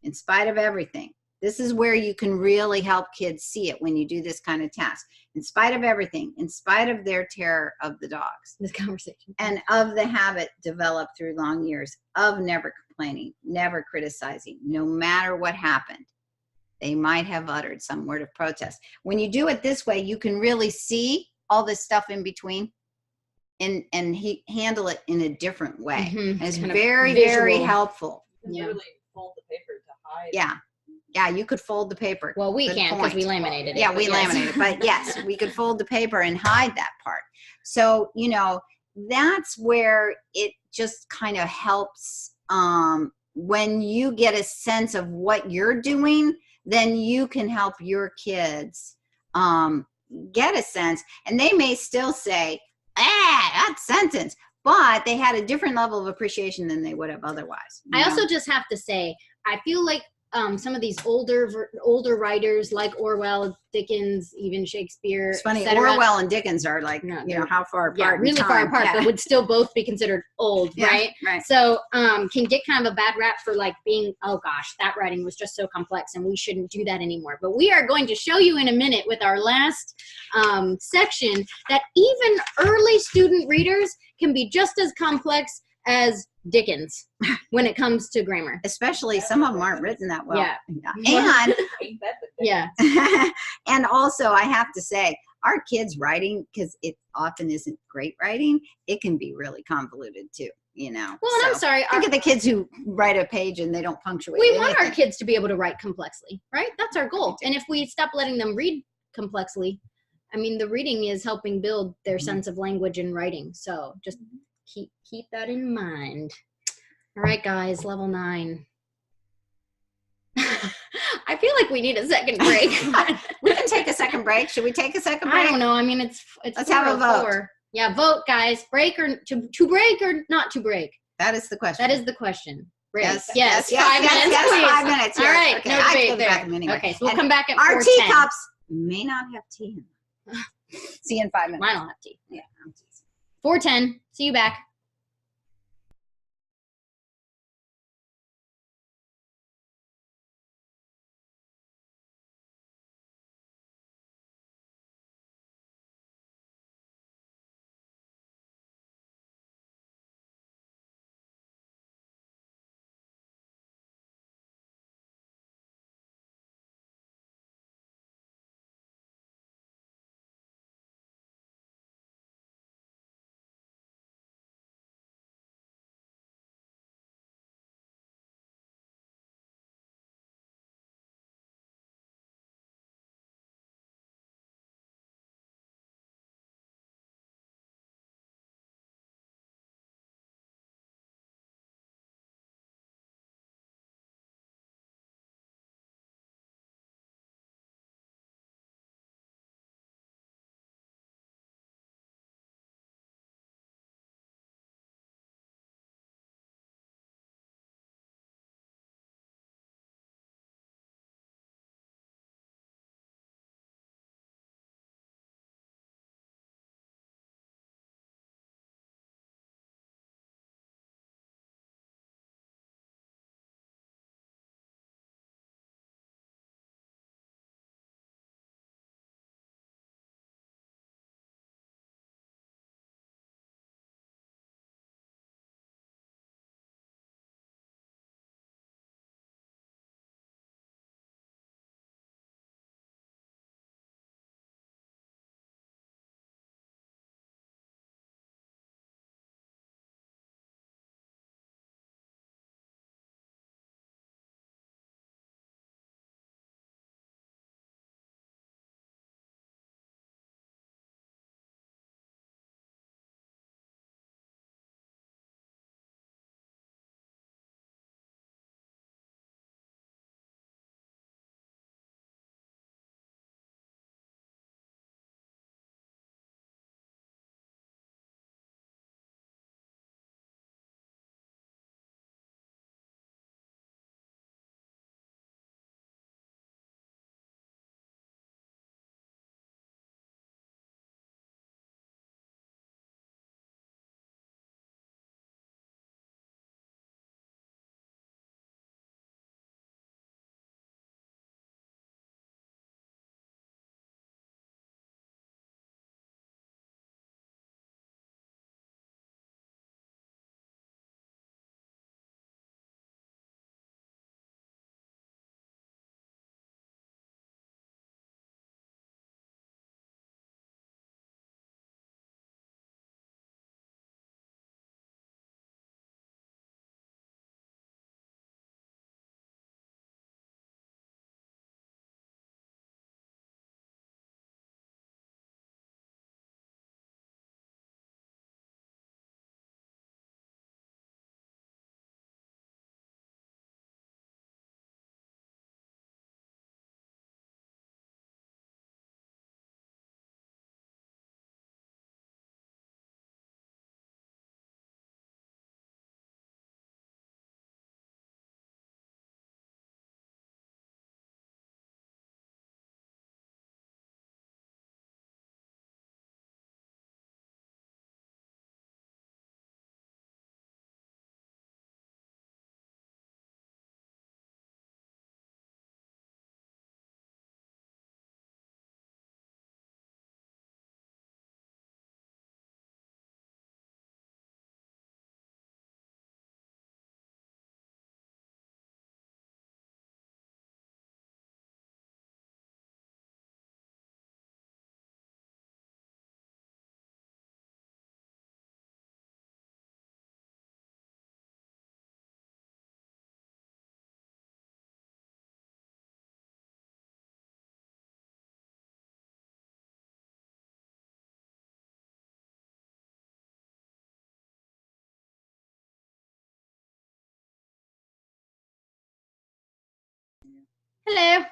In spite of everything, this is where you can really help kids see it when you do this kind of task. In spite of everything, in spite of their terror of the dogs. This conversation. And of the habit developed through long years of never complaining, never criticizing, no matter what happened. They might have uttered some word of protest. When you do it this way, you can really see all this stuff in between and handle it in a different way. Mm-hmm. And it's very, very helpful. You can really fold the paper to hide. Yeah. Yeah, you could fold the paper. Well, we Good can't because point. we laminated it. Yeah, we but yes. laminated it. But yes, we could fold the paper and hide that part. So, you know, that's where it just kind of helps. When you get a sense of what you're doing, then you can help your kids get a sense. And they may still say, that sentence. But they had a different level of appreciation than they would have otherwise. I also just have to say, I feel like some of these older writers like Orwell, Dickens, even Shakespeare. It's funny, et cetera, Orwell and Dickens are like, you know, how far apart? yeah, really far in time. apart, Yeah. but would still both be considered old, Yeah, right? right. So can get kind of a bad rap for like being, oh gosh, that writing was just so complex and we shouldn't do that anymore. But we are going to show you in a minute with our last section that even early student readers can be just as complex as Dickens when it comes to grammar. Especially some of them aren't written that well. Yeah. And Ain't that the thing? Yeah. and also I have to say, our kids' writing, because it often isn't great writing, it can be really convoluted too, you know. Well, and I'm sorry. Think of the kids who write a page and they don't punctuate We want our anything. kids to be able to write complexly, right? That's our goal. And if we stop letting them read complexly, I mean, the reading is helping build their sense of language and writing. So just keep that in mind. All right, guys, level 9. I feel like we need a second break. We can take a second break. Should we take a second break? I don't know. I mean, it's Let's have a vote. 4:04. Yeah, vote, guys. Break or to break or not to break? That is the question. That is the question. Break. Yes, Yes, yes, 5 yes, minutes, yes, please. 5 minutes. All Yes. right, Okay, no I have to debate go to the there. bathroom anyway. Okay, so we'll And come back at our 4:10. teacups may not have tea in them. See you in 5 minutes. Mine will have tea. Yeah, I'm teasing. 4:10. See you back. Hello.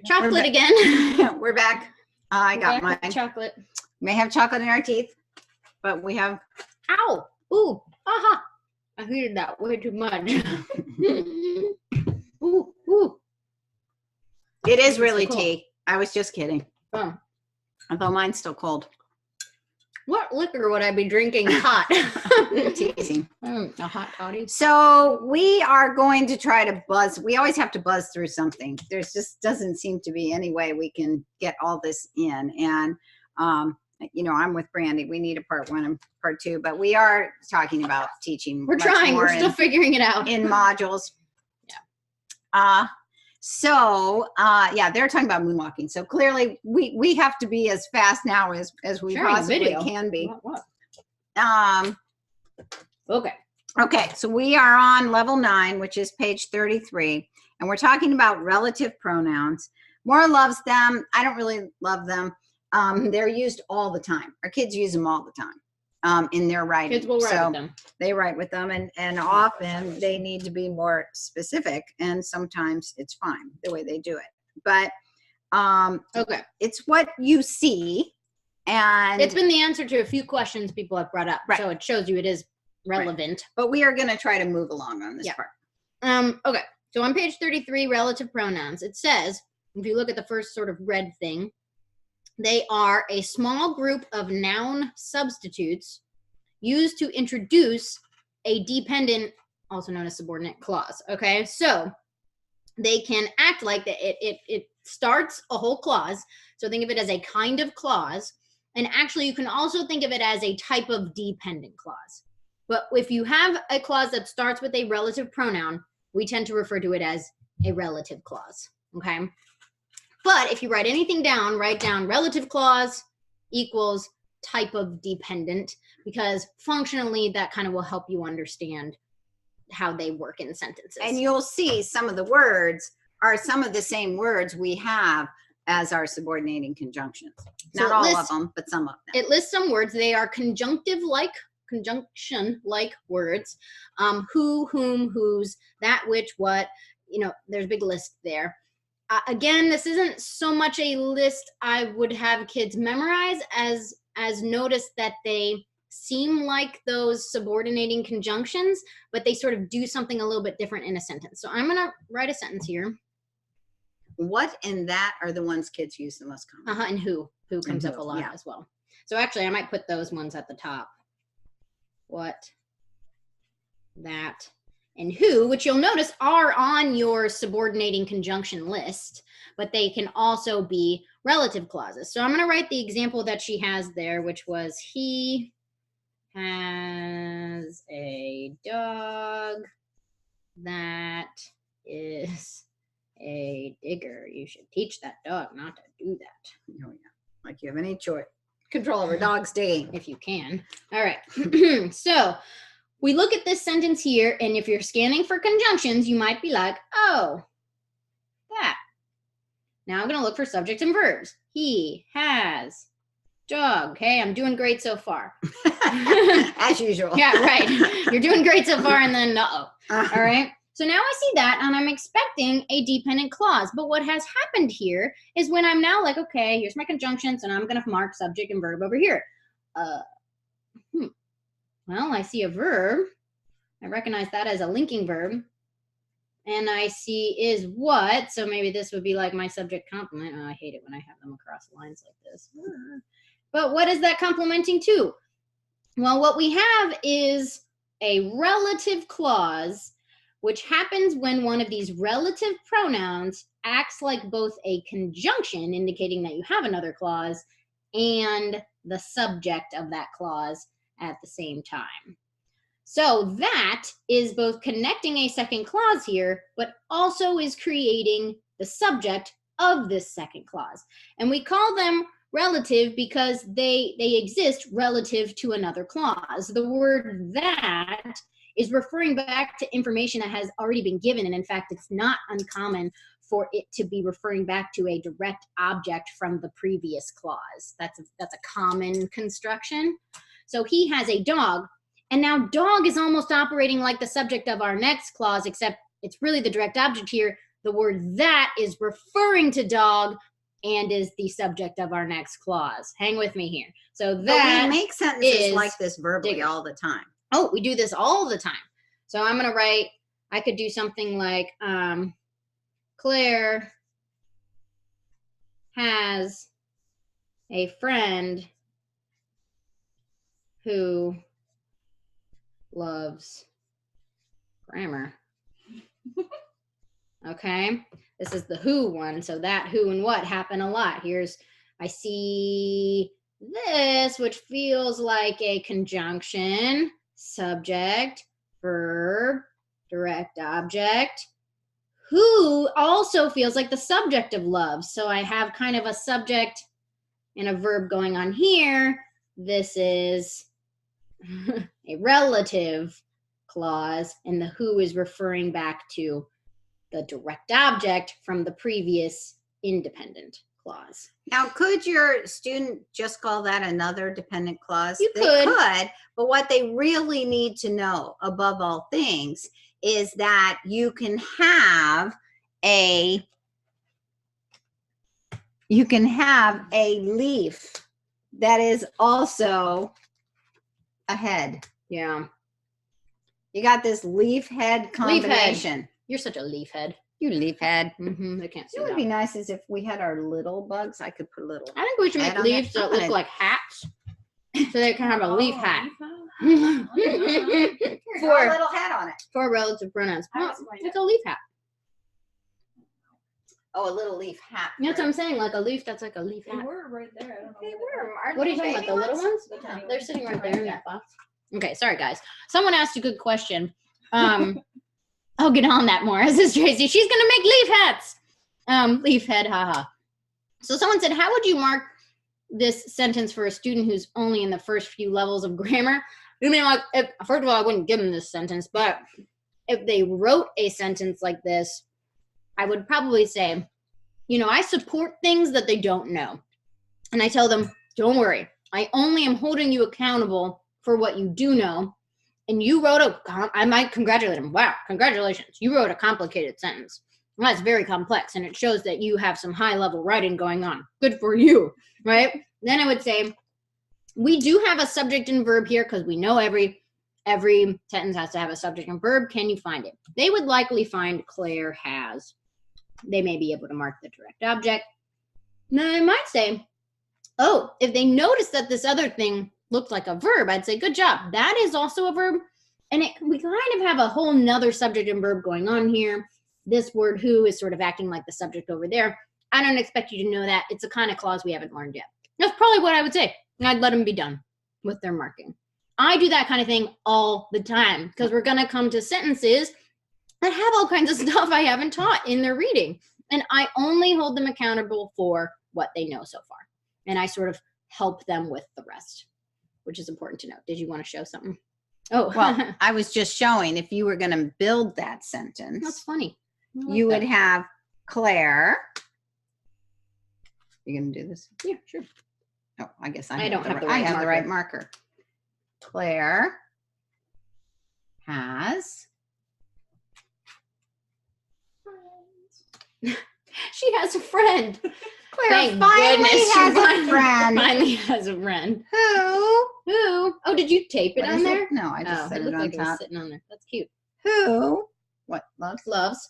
Chocolate again. We're back. I got Back with mine. chocolate. May have chocolate in our teeth, but we have. Ow. Ooh. Aha. I heated that way too much. Ooh. Ooh. It is really cold. tea. I was just kidding. Oh. Although mine's still cold. What liquor would I be drinking hot? Teasing. A hot toddy. So we are going to try to buzz. We always have to buzz through something. There's just doesn't seem to be any way we can get all this in. And, I'm with Brandy. We need a part 1 and part 2, but we are talking about teaching. We're much trying. more We're still figuring it out. in modules. Yeah. They're talking about moonwalking. So clearly we have to be as fast now as we Sharing possibly video. can be. What? Um, Okay. okay, so we are on level 9, which is page 33, and we're talking about relative pronouns. Maura loves them. I don't really love them. They're used all the time. Our kids use them all the time in their writing. Kids will write So with them. they write with them, and often they need to be more specific, and sometimes it's fine the way they do it. But Okay. it's what you see, and It's been the answer to a few questions people have brought up. Right. So it shows you it is relevant. but we are going to try to move along on this Yeah. part. Okay. So on page 33, relative pronouns, it says, if you look at the first sort of red thing, they are a small group of noun substitutes used to introduce a dependent, also known as subordinate clause. Okay. So they can act like that. It starts a whole clause. So think of it as a kind of clause. And actually, you can also think of it as a type of dependent clause. But if you have a clause that starts with a relative pronoun, we tend to refer to it as a relative clause. Okay. But if you write anything down, write down relative clause equals type of dependent, because functionally that kind of will help you understand how they work in sentences. And you'll see some of the words are some of the same words we have as our subordinating conjunctions. So Not it all lists- of them, but some of them. It lists some words. They are conjunction-like words. Who, whom, whose, that, which, what. There's a big list there. Again, this isn't so much a list I would have kids memorize as notice that they seem like those subordinating conjunctions, but they sort of do something a little bit different in a sentence. So I'm going to write a sentence here. What and that are the ones kids use the most commonly. And who comes And up who, a lot yeah. as well. So actually, I might put those ones at the top. What, that, and who, which you'll notice are on your subordinating conjunction list, but they can also be relative clauses. So I'm going to write the example that she has there, which was he has a dog that is a digger. You should teach that dog not to do that. Oh, yeah. Like you have any choice. Control over dogs digging. If you can. All right. So we look at this sentence here, and if you're scanning for conjunctions, you might be like, oh, that. Now I'm going to look for subjects and verbs. He has dog. Okay, I'm doing great so far. As usual. Yeah, right. You're doing great so far, and then All right. So now I see that, and I'm expecting a dependent clause. But what has happened here is when I'm now like, okay, here's my conjunctions, and I'm going to mark subject and verb over here. Well, I see a verb. I recognize that as a linking verb. And I see is what. So maybe this would be like my subject complement. Oh, I hate it when I have them across lines like this. But what is that complementing to? Well, what we have is a relative clause, which happens when one of these relative pronouns acts like both a conjunction, indicating that you have another clause, and the subject of that clause at the same time. So that is both connecting a second clause here, but also is creating the subject of this second clause. And we call them relative because they exist relative to another clause. The word that is referring back to information that has already been given. And in fact, it's not uncommon for it to be referring back to a direct object from the previous clause. That's a common construction. So he has a dog. And now dog is almost operating like the subject of our next clause, except it's really the direct object here. the word that is referring to dog and is the subject of our next clause. Hang with me here. So But that we make sentences is like this verbally digger. all the time. Oh, we do this all the time. So I'm gonna write, I could do something like Claire has a friend who loves grammar. Okay, this is the who one, so that, who, and what happen a lot. I see this, which feels like a conjunction, subject, verb, direct object. Who also feels like the subject of love. So I have kind of a subject and a verb going on here. This is a relative clause, and the who is referring back to the direct object from the previous independent clause. Now, could your student just call that another dependent clause? You They could. but what they really need to know above all things is that you can have a leaf that is also a head. Yeah. You got this leaf head combination. You're such a leaf head. You leaf head. I can't see It would that. be nice as if we had our little bugs. I could put little. I think we should make head on there. leaves that I'm look gonna- like hats, so they can have a leaf hat. Here, For- draw a little head on it. For relative pronouns. I Well, was going it's to- a leaf hat. Oh, a little leaf hat. That's for- what I'm saying, like a leaf that's like a leaf They hat. were right there. I don't know They where were. Aren't What are you they talking about, the baby little ones? Yeah. They're sitting right there in that box. Okay, sorry guys. Someone asked a good question. I'll get on that more. This is Tracy. She's gonna make leaf hats. Leaf head, haha. So someone said, how would you mark this sentence for a student who's only in the first few levels of grammar? I mean, like, first of all, I wouldn't give them this sentence, but if they wrote a sentence like this, I would probably say, you know, I support things that they don't know. And I tell them, don't worry, I only am holding you accountable for what you do know. And you wrote I might congratulate them. Wow, congratulations. You wrote a complicated sentence. Well, that's very complex, and it shows that you have some high-level writing going on. Good for you, right? Then I would say, we do have a subject and verb here because we know every sentence has to have a subject and verb. Can you find it? They would likely find Claire has. They may be able to mark the direct object. Now, I might say, oh, if they notice that this other thing looked like a verb, I'd say, good job. That is also a verb. And we kind of have a whole nother subject and verb going on here. This word who is sort of acting like the subject over there. I don't expect you to know that. It's a kind of clause we haven't learned yet. That's probably what I would say. I'd let them be done with their marking. I do that kind of thing all the time because we're going to come to sentences that have all kinds of stuff I haven't taught in their reading. And I only hold them accountable for what they know so far. And I sort of help them with the rest, which is important to know. Did you want to show something? Oh, Well, I was just showing if you were going to build that that's sentence, funny. I like you that. would have Claire. You going to do this? Yeah, sure. Oh, I guess I don't have the I right have the right marker. Claire has She has a friend. Claire Thank finally goodness has she a friend. Finally has a friend. Who? Who? Oh, did you tape it What on is there? it? No, I just Oh, set it it looked on like it was top. sitting on there. That's cute. Who? What? Loves? Loves.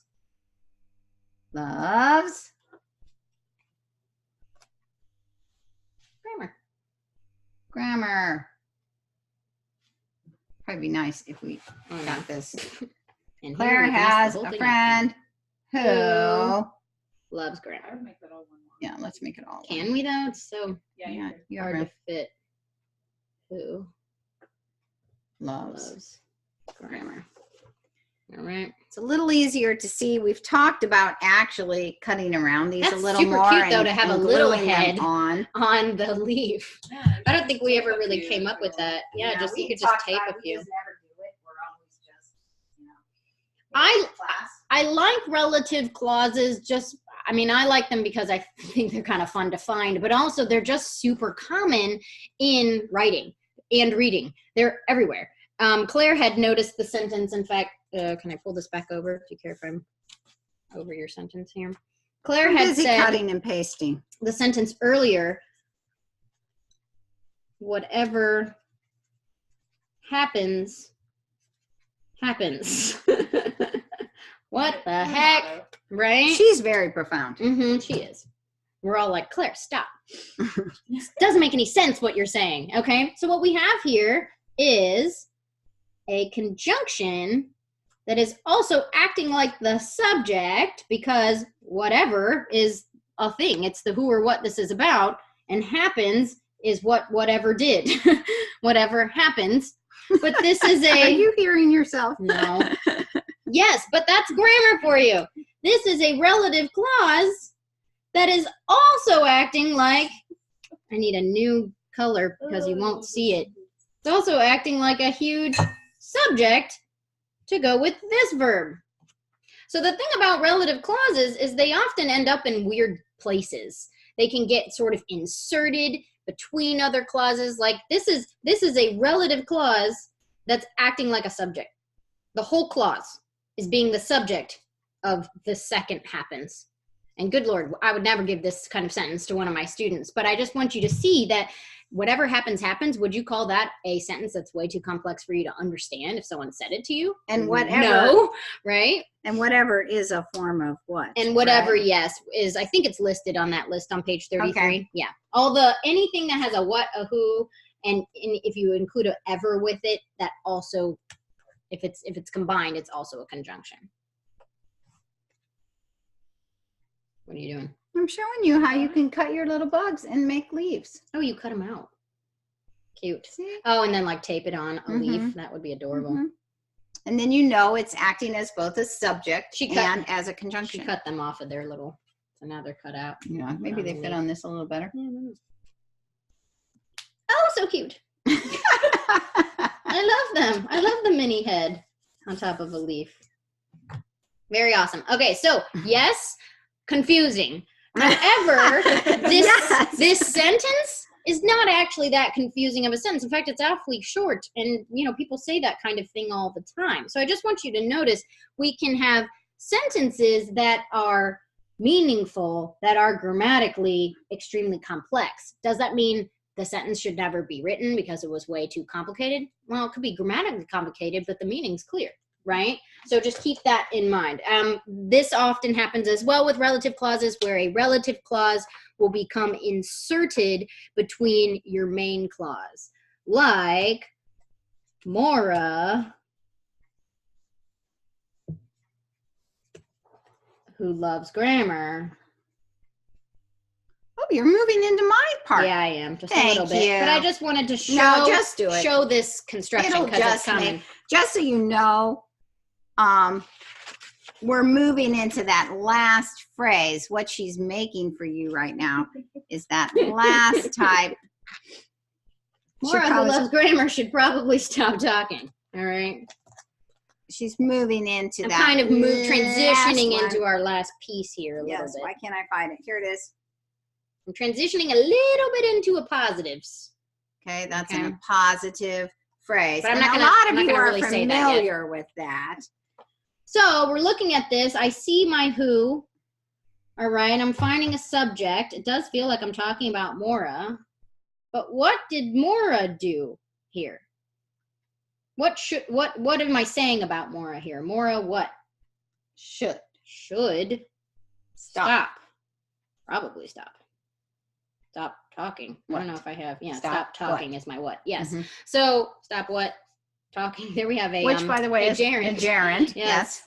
Loves Grammar. grammar. Probably be nice if we Oh, got this. and here Claire we messed the has whole a thing up. friend who. Loves I grammar. would make that all one line. Yeah, let's make it all. Can we though? It's so Yeah, Yeah, you you have hard room. to fit. Who Loves. loves grammar? All right. It's a little easier to see. We've talked about actually cutting around these That's a little super more. cute, though, and- to have and a little gluing them head. on. On the leaf. Yeah, I don't think we ever tape a really few came up with little- that. Yeah, just you we could just talked tape about a it, we few. just never do it. We're always just, you know. I- class. I like relative clauses. I mean, I like them because I think they're kind of fun to find, but also they're just super common in writing and reading. They're everywhere. Claire had noticed the sentence. In fact, can I pull this back over? Do you care if I'm over your sentence here. Claire I'm had busy said cutting and pasting. the sentence earlier, whatever happens, happens. What the heck, right? She's very profound. She is. We're all like, Claire, stop. Doesn't make any sense what you're saying, okay? So what we have here is a conjunction that is also acting like the subject, because whatever is a thing. It's the who or what this is about, and happens is whatever did. Whatever happens. But this is Are a... you hearing yourself? No. Yes, but that's grammar for you. This is a relative clause that is also acting like... I need a new color because you won't see it. It's also acting like a huge subject to go with this verb. So the thing about relative clauses is they often end up in weird places. They can get sort of inserted between other clauses. Like this is a relative clause that's acting like a subject. The whole clause is being the subject of the second happens. And good Lord, I would never give this kind of sentence to one of my students, but I just want you to see that whatever happens, happens. Would you call that a sentence that's way too complex for you to understand if someone said it to you? And whatever. No, right? And whatever is a form of what? And whatever, right? yes, is, I think it's listed on that list on page 33. Okay. Yeah. Anything that has a what, a who, and if you include a ever with it, that also, if it's combined, it's also a conjunction. What are you doing? I'm showing you how you can cut your little bugs and make leaves. Oh, you cut them out. Cute. See? Oh, and then like tape it on a leaf. Mhm. That would be adorable. Mhm. And then you know it's acting as both a subject She cut- and as a She conjunction. cut them off of their little, so now they're cut out. Yeah, maybe they fit on this a little better. Oh, so cute. I love them. I love the mini head on top of a leaf. Very awesome. Okay, so yes, confusing. However, Yes. this sentence is not actually that confusing of a sentence. In fact, it's awfully short, and people say that kind of thing all the time. So I just want you to notice we can have sentences that are meaningful, that are grammatically extremely complex. Does that mean the sentence should never be written because it was way too complicated? Well, it could be grammatically complicated, but the meaning's clear, right? So just keep that in mind. This often happens as well with relative clauses, where a relative clause will become inserted between your main clause. Like, Maura, who loves grammar. Oh, you're moving into my part. Yeah, I am, just Thank a little bit. you. But I just wanted to show, No, just do it. show this construction It'll because it's just coming. make, just so you know, we're moving into that last phrase. What she's making for you right now is that last type. Maura, who loves grammar, should probably stop talking. All right. She's moving into I'm that. kind of transitioning last into one. our last piece here a little Yes. bit. Why can't I find it? Here it is. I'm transitioning a little bit into a positives. Okay, that's Okay. in a positive phrase. But I'm and not a gonna- lot I'm of not you gonna are really say that yet. familiar with that. So we're looking at this. I see my who. All right. I'm finding a subject. It does feel like I'm talking about Maura. But what did Maura do here? What am I saying about Maura here? Maura what? Should. Should Stop. Probably stop. Stop talking. I What? don't know if I have. Yeah, Stop stop talking is my what. Yes. Mhm. So stop what? Talking. There we have a Which, by the way, a is gerund. a gerund. Yes.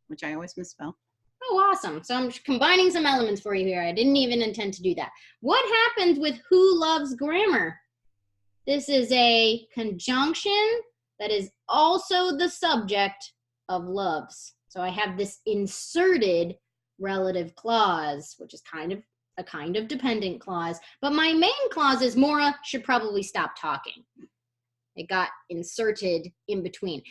Which I always misspell. Oh, awesome. So I'm combining some elements for you here. I didn't even intend to do that. What happens with who loves grammar? This is a conjunction that is also the subject of loves. So I have this inserted relative clause, which is a kind of dependent clause. But my main clause is Maura should probably stop talking. It got inserted in between.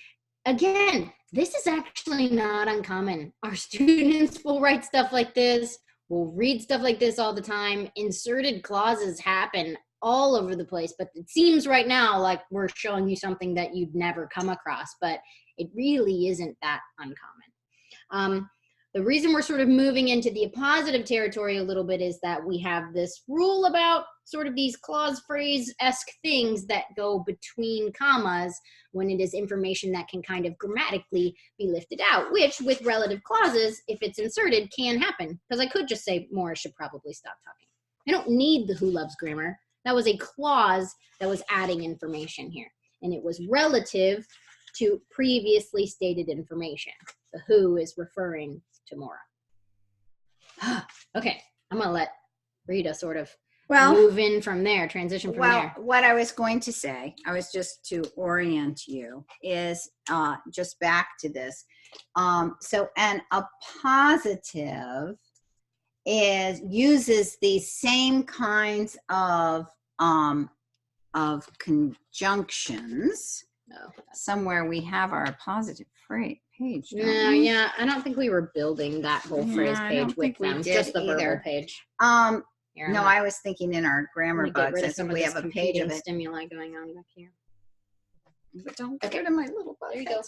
Again, this is actually not uncommon. Our students will write stuff like this. We'll read stuff like this all the time. Inserted clauses happen all over the place, but it seems right now like we're showing you something that you'd never come across, but it really isn't that uncommon. the reason we're sort of moving into the appositive territory a little bit is that we have this rule about sort of these clause phrase-esque things that go between commas when it is information that can kind of grammatically be lifted out, which with relative clauses, if it's inserted, can happen. Because I could just say Morris should probably stop talking. I don't need the who loves grammar. That was a clause that was adding information here. And it was relative to previously stated information. The who is referring to Maura. Okay, I'm gonna let Rita sort of move in from there, transition from there. What I was going to say, I was just to orient you, is just back to this. So an appositive uses these same kinds of conjunctions. Somewhere we have our appositive page. No, yeah, I don't think we were building that whole phrase page with them. It's just the verbal page. Here, no, I was thinking in our grammar bugs. I think we have a page of it. Stimuli going on back here. But don't get rid of my little bug. There you go.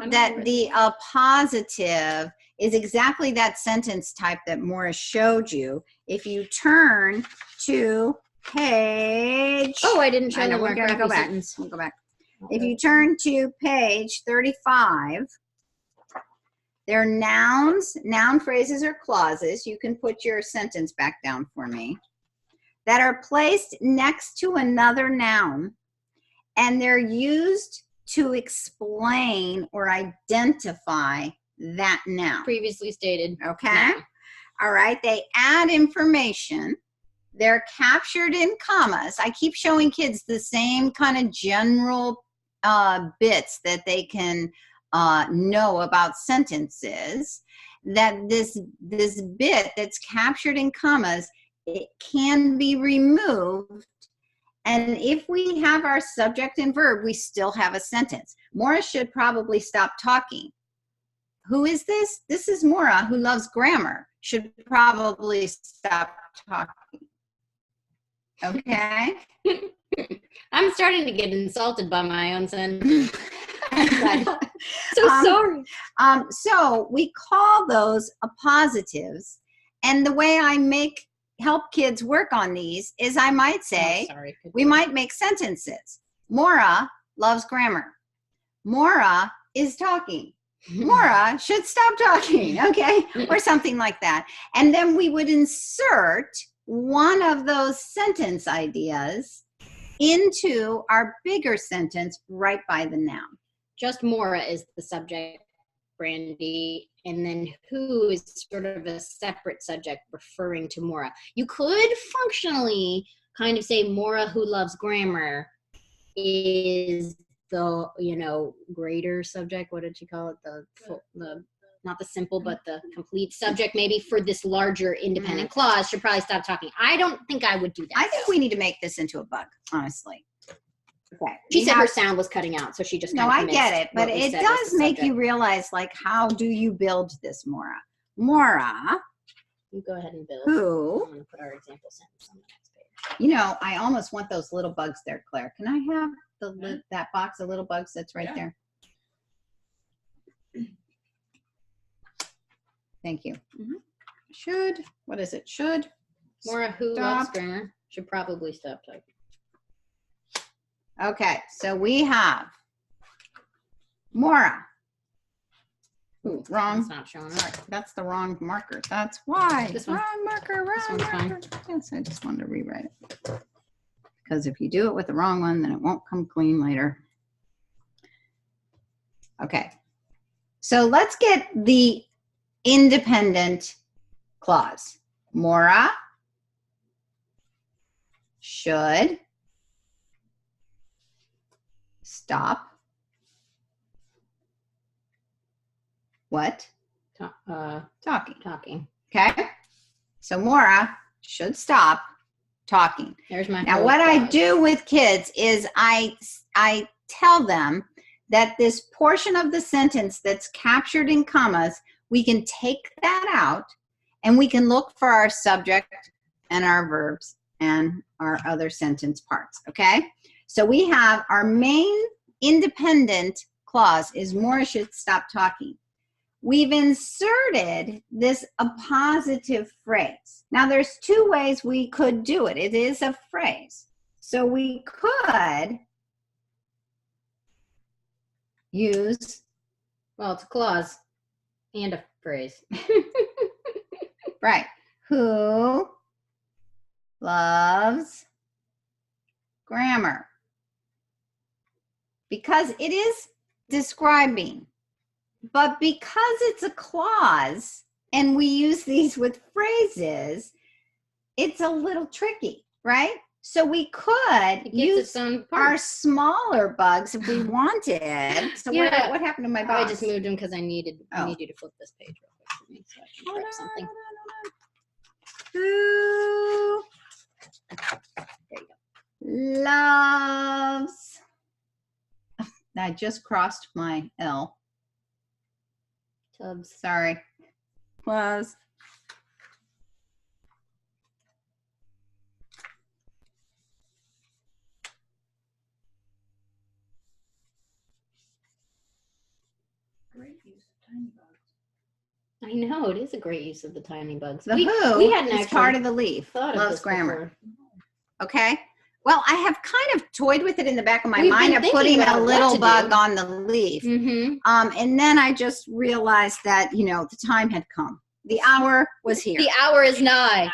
That the appositive is exactly that sentence type that Morris showed you. If you turn to page... Oh, I didn't show I know, them we're our going to go crappy back. sentence. We'll go back. If you turn to page 35, there are nouns, noun phrases or clauses. You can put your sentence back down for me. That are placed next to another noun, and they're used to explain or identify that noun. Previously stated. Okay? Noun. All right. They add information. They're captured in commas. I keep showing kids the same kind of general bits that they can know about sentences. That this bit that's captured in commas, it can be removed. And if we have our subject and verb, we still have a sentence. Maura should probably stop talking. Who is this? This is Maura, who loves grammar. Should probably stop talking. Okay? I'm starting to get insulted by my own sentence. Sorry. So we call those appositives. And the way I help kids work on these is I might say, we might make sentences. Maura loves grammar. Maura is talking. Maura should stop talking, okay? Or something like that. And then we would insert one of those sentence ideas into our bigger sentence right by the noun. Just Maura is the subject, Brandy, and then who is sort of a separate subject referring to Maura. You could functionally kind of say Maura, who loves grammar, is the, greater subject. What did she call it? The not the simple, but the complete subject maybe for this larger independent clause. Should probably stop talking. I don't think I would do that. I think we need to make this into a bug, honestly. Okay. She said her sound was cutting out, so she just No, I get it, but it does make you realize, how do you build this, Maura? Maura. You go ahead and build. Who? I'm going to put our example sentence on the next page. I almost want those little bugs there, Claire. Can I have that box of little bugs that's right there? Thank you. What is it? Should. Maura, who loves grammar, should probably stop talking. Okay, so we have Maura. Ooh, wrong. It's not showing up. That's the wrong marker. That's why. This one? Wrong marker, This wrong one's marker. Yes, I just wanted to rewrite it. Because if you do it with the wrong one, then it won't come clean later. Okay. So let's get the independent clause. Maura should stop what? Talking. Okay. So Maura should stop talking. There's my Now what I do with kids is I tell them that this portion of the sentence that's captured in commas, we can take that out and we can look for our subject and our verbs and our other sentence parts, okay? So we have our main independent clause is Maura should stop talking. we've inserted this appositive phrase. Now, there's two ways we could do it. It is a phrase. So we could use, Well, it's a clause and a phrase. right, who loves grammar? Because it is describing, but because it's a clause and we use these with phrases, it's a little tricky, right? So we could It gets use its own our part. smaller bugs if we wanted. So Yeah. what happened to my I box? just moved them because I need you to flip this page real quick for me so I can type something. Who loves, I just crossed my L. Tubs. Sorry. Was. Great use of tiny bugs. I know, it is a great use of the tiny bugs. The we who hadn't is actually part of the leaf. thought of Loves this grammar. before. Okay. Well, I have kind of toyed with it in the back of my We've mind been of putting thinking a about what little to bug do. on the leaf. Mm-hmm. And then I just realized that, the time had come. The hour was here. The hour is nigh.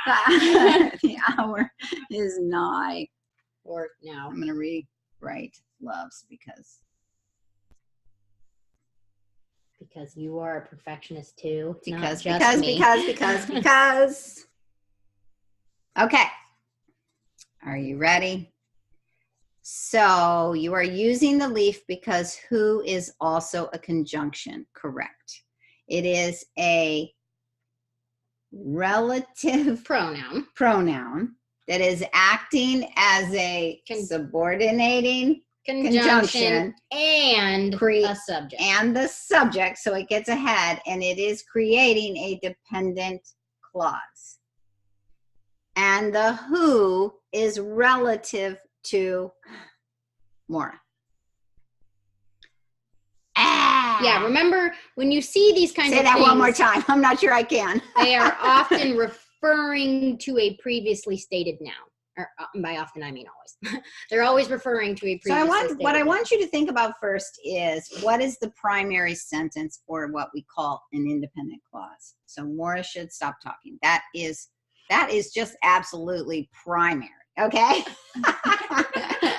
The hour is nigh. Or now. I'm going to rewrite loves because you are a perfectionist too. It's not because just me. because. Okay. Are you ready? So you are using the leaf because who is also a conjunction, correct? It is a relative pronoun that is acting as a subordinating conjunction and a subject. and the subject, so it gets ahead, and it is creating a dependent clause. And the who is relative to Maura. Yeah, remember when you see these kinds Say of that things, one more time. I'm not sure I can. they are often referring to a previously stated noun. Or by often I mean always. They're always referring to a previously stated What I noun. want you to think about first is what is the primary sentence for what we call an independent clause. So Maura should stop talking. That is just absolutely primary. Okay.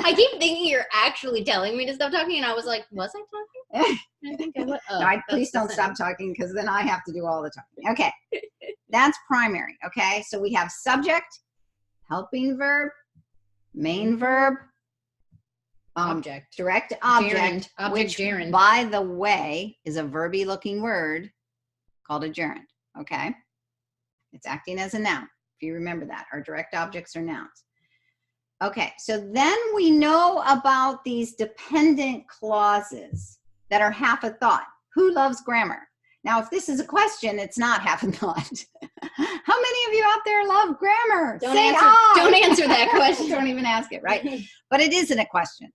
I keep thinking you're actually telling me to stop talking, and I was like, was I talking? I think I was. Oh, Please don't stop talking because then I have to do all the talking. Okay. That's primary. Okay. So we have subject, helping verb, main verb, Object. direct Gerund. object, Object which, gerund. by the way, is a verby looking word called a gerund. Okay. It's acting as a noun. If you remember that, our direct objects are nouns. Okay, so then we know about these dependent clauses that are half a thought. Who loves grammar? Now, if this is a question, it's not half a thought. How many of you out there love grammar? Don't Say answer. I. Don't answer that question. Don't even ask it, right? But it isn't a question.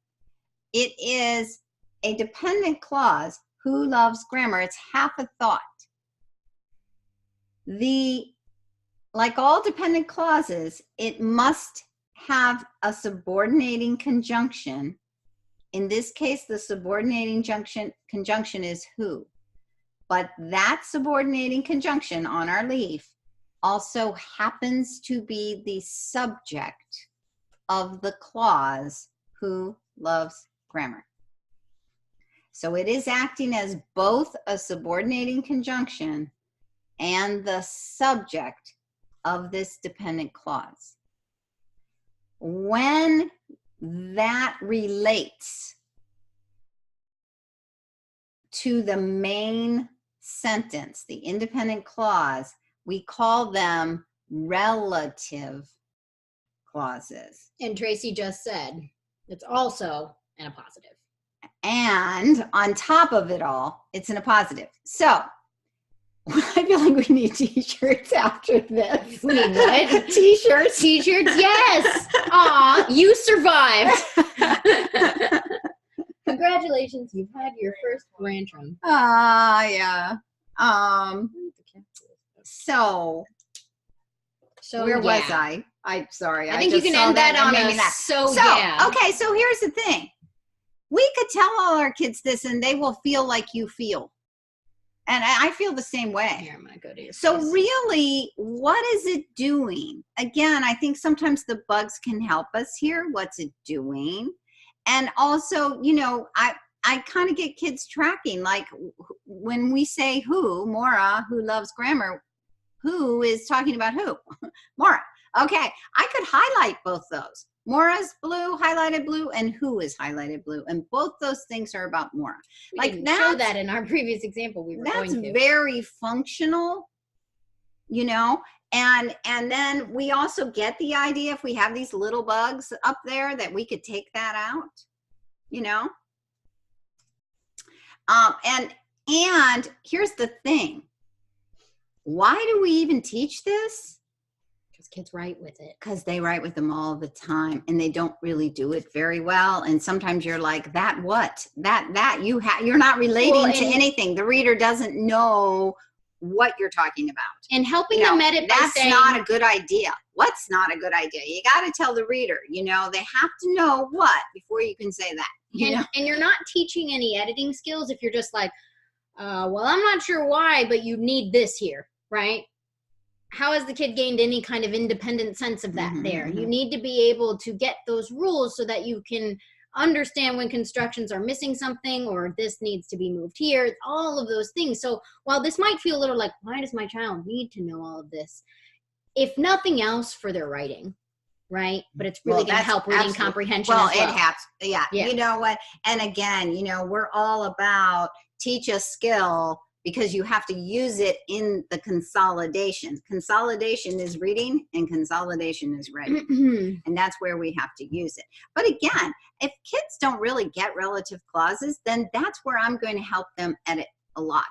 It is a dependent clause. Who loves grammar? It's half a thought. Like all dependent clauses, it must have a subordinating conjunction. In this case, the subordinating conjunction is who. But that subordinating conjunction on our leaf also happens to be the subject of the clause who loves grammar. So it is acting as both a subordinating conjunction and the subject of this dependent clause. When that relates to the main sentence, the independent clause, we call them relative clauses. And Tracy just said it's also an appositive. And on top of it all, it's an appositive. So I feel like we need t-shirts after this. We need what? T-shirts. T-shirts, yes. Aw, you survived. Congratulations, you've had your first Grantrum. Ah, yeah. So So where was yeah. I? I'm sorry. I think you just can saw end that and on made a me laugh. so So, yeah. okay, so here's the thing. We could tell all our kids this and they will feel like you feel. And I feel the same way. Here, I'm gonna go to your So face. really, what is it doing? Again, I think sometimes the bugs can help us here. What's it doing? And also, you know, I kind of get kids tracking, like when we say who, Maura, who loves grammar, who is talking about who? Maura. Okay, I could highlight both those. Maura's blue, highlighted blue, and who is highlighted blue. And both those things are about Maura. We Like didn't show that in our previous example we were that's going to. very functional, you know. And then we also get the idea if we have these little bugs up there that we could take that out, you know. And here's the thing. Why do we even teach this? Because kids write with it. Because they write with them all the time and they don't really do it very well. And sometimes you're like, that what? That you're not relating to anything. The reader doesn't know what you're talking about. And helping You know, them edit by that's saying, not a good idea. What's not a good idea? You got to tell the reader, you know, they have to know what before you can say that. You know? and you're not teaching any editing skills if you're just like, well, I'm not sure why, but you need this here, right? How has the kid gained any kind of independent sense of that there? You need to be able to get those rules so that you can understand when constructions are missing something or this needs to be moved here, all of those things. So while this might feel a little like, why does my child need to know all of this? If nothing else, for their writing, right? But it's really going to help reading comprehension as well. It has, yeah. Yeah. You know what? And again, you know, we're all about teach a skill because you have to use it in the consolidation. Consolidation is reading and consolidation is writing. And that's where we have to use it. But again, if kids don't really get relative clauses, then that's where I'm going to help them edit a lot.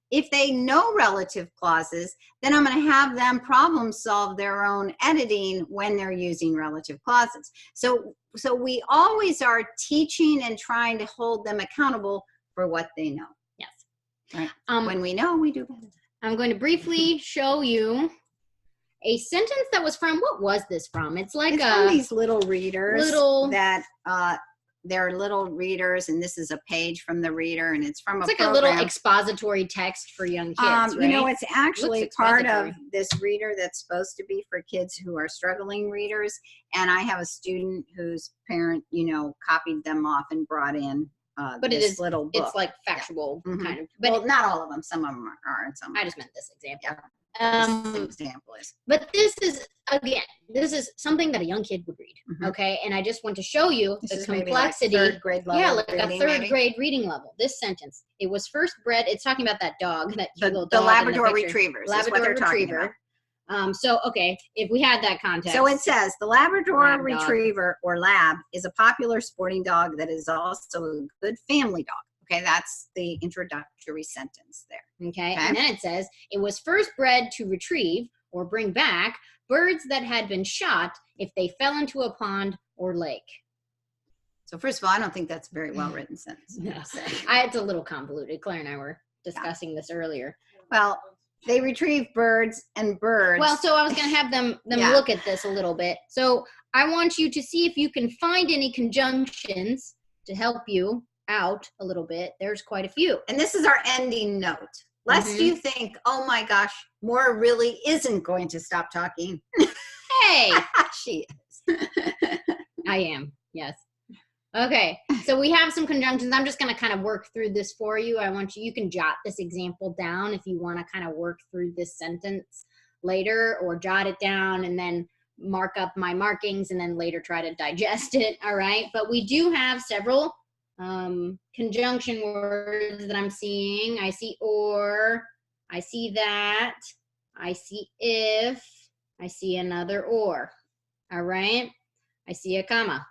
If they know relative clauses, then I'm going to have them problem solve their own editing when they're using relative clauses. So we always are teaching and trying to hold them accountable for what they know. Yes. Right. When we know, we do better. I'm going to briefly show you a sentence that was from, what was this from? It's like from these little readers that they're little readers, and this is a page from the reader, and it's from it's like a little expository text for young kids, right? You know, it's actually part of this reader that's supposed to be for kids who are struggling readers, and I have a student whose parent, you know, copied them off and brought in but this it is little book. It's like factual kind of, but well, not all of them. Some of them are, and some. I just meant this example. Yeah. Example is. But this is, again, this is something that a young kid would read, okay? And I just want to show you the complexity. Like third grade level. Yeah, like a third grade reading level. This sentence, it was first bred, it's talking about that dog, that cute little dog. The Labrador Retrievers. Labrador Retriever. So, okay, if we had that context. So it says, the Labrador Retriever, or Lab, is a popular sporting dog that is also a good family dog. Okay, that's the introductory sentence there. Okay, and then it says, it was first bred to retrieve or bring back birds that had been shot if they fell into a pond or lake. So first of all, I don't think that's a very well written sentence. No. It's a little convoluted. Claire and I were discussing this earlier. Well, they retrieve birds and birds. Well, so I was going to have them look at this a little bit. So I want you to see if you can find any conjunctions to help you out a little bit. There's quite a few. And this is our ending note. Lest you think, oh my gosh, Maura really isn't going to stop talking. Hey! She is. I am, yes. Okay, so we have some conjunctions. I'm just going to kind of work through this for you. You can jot this example down if you want to kind of work through this sentence later, or jot it down and then mark up my markings and then later try to digest it, all right? But we do have several conjunction words that I'm seeing. I see or, I see that, I see if, I see another or, all right? I see a comma.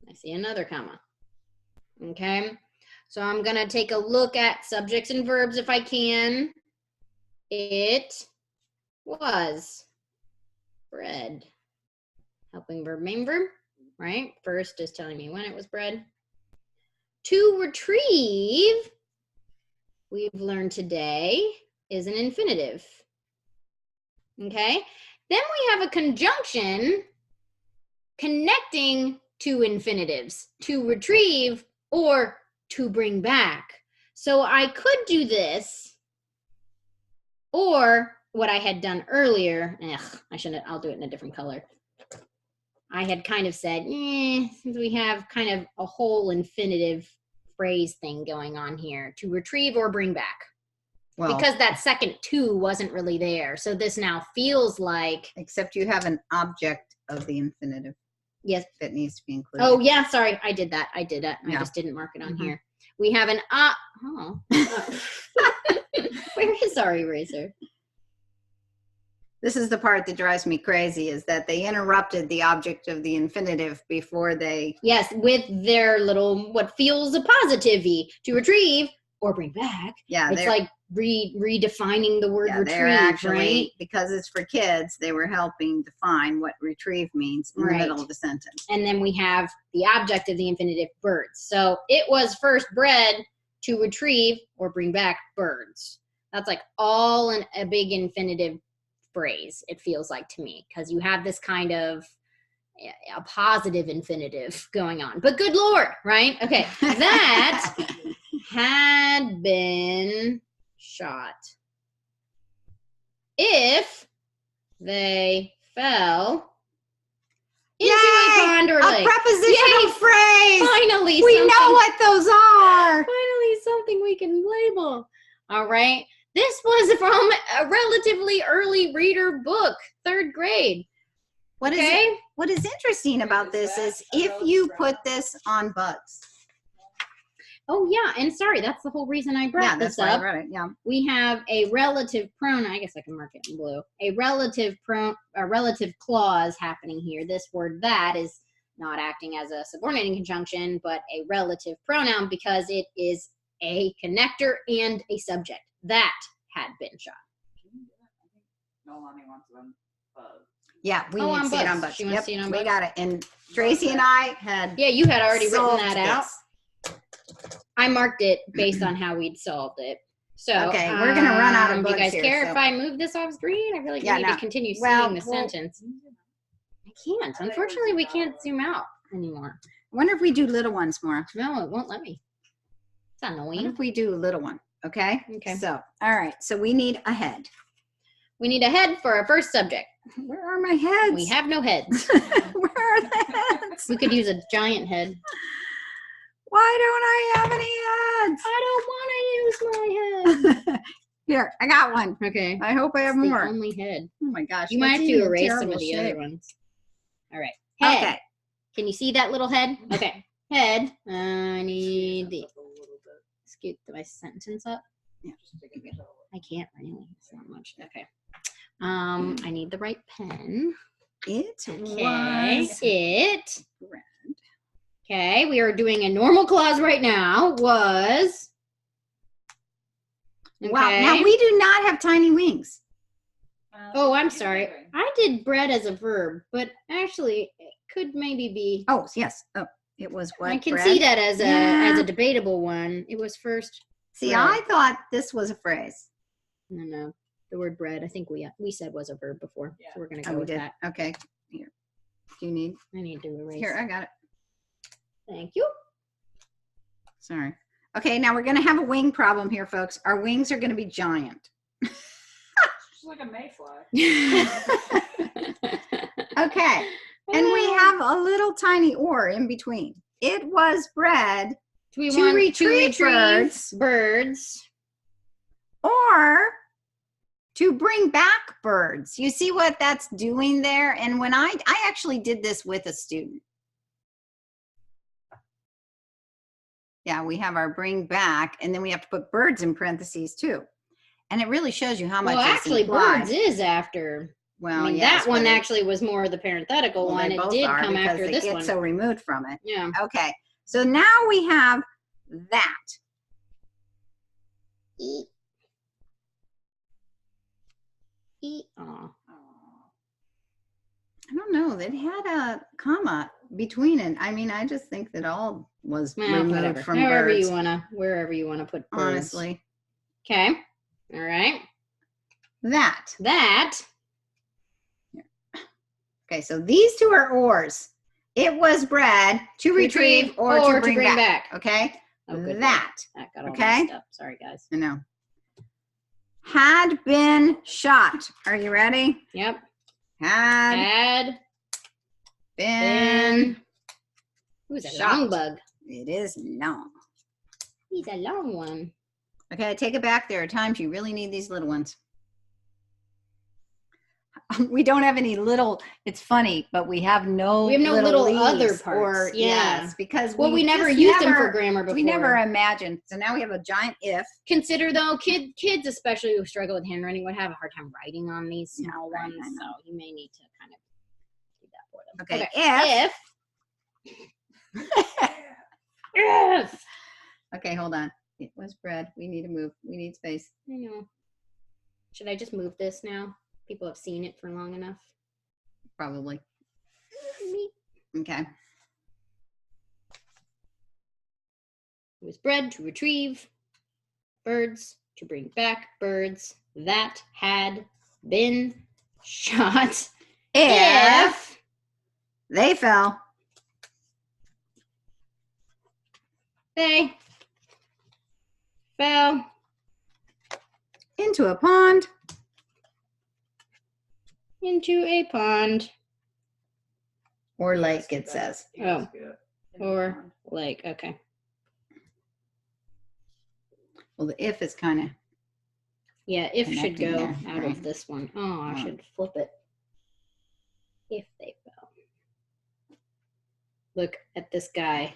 I see another comma. Okay, so I'm going to take a look at subjects and verbs if I can. It was bred. Helping verb, main verb, right? First is telling me when it was bred. To retrieve we've learned today is an infinitive. Okay? Then we have a conjunction connecting two infinitives, to retrieve or to bring back. So I could do this, or what I had done earlier. I'll do it in a different color. I had kind of said, since we have kind of a whole infinitive phrase thing going on here, to retrieve or bring back. Well, Because that second to wasn't really there. So this now feels like, except you have an object of the infinitive yes. that needs to be included. Oh, yeah, sorry. I did that. I Yeah. just didn't mark it on Mhm. here. We have an, where is our eraser? This is the part that drives me crazy, is that they interrupted the object of the infinitive before they, Yes, with their little, what feels a positive-y, to retrieve or bring back. yeah, It's they're, like redefining the word yeah, they're retrieve, actually, right? because it's for kids, they were helping define what retrieve means in the middle Right. of the sentence. And then we have the object of the infinitive, birds. So it was first bred to retrieve or bring back birds. That's like all in a big infinitive phrase, it feels like to me, because you have this kind of a positive infinitive going on. But good Lord, right? Okay, that had been shot if they fell into a Yay! pond or A lake. prepositional Yay! phrase! Finally, We something, know what those are! finally something we can label. All right. This was from a relatively early reader book, 3rd grade. What is Okay. it? What is interesting about this is if you put this on bugs. Oh yeah, and sorry, that's the whole reason I brought Yeah, this that's why I up. read it. Yeah. We have a relative pronoun. I guess I can mark it in blue. A relative clause happening here. This word that is not acting as a subordinating conjunction, but a relative pronoun because it is a connector and a subject. That had been shot. Nolani wants them bugs. Yeah, we Oh, need to on see it on bugs. bugs. She wants to see it on we bugs? got it. And Tracy and I had Yeah, you had already written solved that out. this. I marked it based on how we'd solved it. So Okay, we're gonna run out of do you bugs guys here, care so- if I move this off screen? I really Yeah, need no. to continue Well, seeing the well- sentence. I can't. Unfortunately, we can't zoom out anymore. I wonder if we do little ones more. No, it won't let me. It's What annoying. if we do a little one? Okay. Okay. So, all right. So we need a head. We need a head for our first subject. Where are my heads? We have no heads. Where are the heads? We could use a giant head. Why don't I have any I don't want to use my head. heads? Here, I got one. Okay. I hope I have It's more. the only head. Oh my gosh. You might that's have to even erase some terrible of the shape. other ones. All right. Head. Okay. Can you see that little head? Okay. Head. I need the. Scoot my sentence up. Yeah. I can't really. It's not much. Okay. I need the right pen. It Okay. was It. red. Okay. We are doing a normal clause right now. Was. Wow. Okay. Now we do not have tiny wings. Oh, I'm sorry. I did bread as a verb, but actually it could maybe be. Oh, yes. Oh, it was what? I can bread? see that as Yeah. a debatable one. It was first. See, bread. I thought this was a phrase. No. The word bread, I think we said was a verb before. Yeah. So we're gonna Oh, go we with did. that. Okay. Here. Do you need? I need to erase. Here, I got it. Thank you. Sorry. Okay, now we're going to have a wing problem here, folks. Our wings are going to be giant. She's like a mayfly. Okay. And we have a little tiny or in between. It was bred Do we to want retrieve birds. or to bring back birds. You see what that's doing there? And when I actually did this with a student. Yeah, we have our bring back, and then we have to put birds in parentheses too. And it really shows you how much Well, is actually, implied. birds is after. Well, I mean, yes, that one but it- actually was more the parenthetical well, one. they It both did are come because after they this get one. so removed from it. Yeah. Okay, so now we have that. Eat. Eat. Aw. I don't know. It had a comma between it. I mean, I just think that all was Well, removed whatever. from Wherever birds. you wanna put birds. Honestly, Okay. All right. That. That. Okay, so these two are ors. It was bred to retrieve or to bring back. Okay? Oh, good. That. That got all Okay? messed up. Sorry, guys. I know. Had been shot. Are you ready? Yep. Had been. been. Who's a shot. long bug? It is long. He's a long one. Okay, take it back. There are times you really need these little ones. We don't have any little, it's funny, but we have no little other leaves parts. Yes, because we never used them for grammar before. We never imagined. So now we have a giant if. Consider though, kids especially who struggle with handwriting would have a hard time writing on these small ones. So you may need to kind of do that for them. Okay, if. Okay, hold on. It was bred. We need to move. We need space. I know. Should I just move this now? People have seen it for long enough. Probably. Okay. It was bred to retrieve birds, to bring back birds that had been shot. If they fell. They fell into a pond. Into a pond. Or lake, it says. Oh. Or lake. Okay. Well, the if is kind of. Yeah, if should go there, out right? of this one. Oh, I should flip it. If they fell. Look at this guy.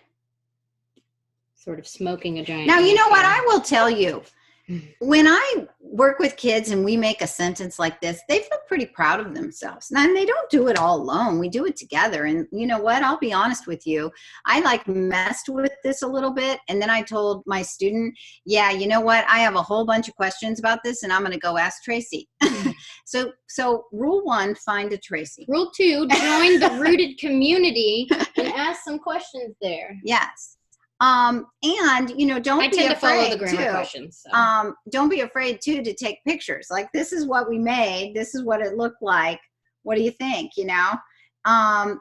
Sort of smoking a giant. Now, you know what? I will tell you. When I work with kids and we make a sentence like this, they feel pretty proud of themselves. And they don't do it all alone. We do it together. And you know what? I'll be honest with you. I messed with this a little bit. And then I told my student, yeah, you know what? I have a whole bunch of questions about this and I'm going to go ask Tracy. So rule 1, find a Tracy. Rule 2, join the rooted community and ask some questions there. Yes. And don't be afraid I tend to follow the grammar questions. So. Don't be afraid too to take pictures. Like, this is what we made. This is what it looked like. What do you think? And I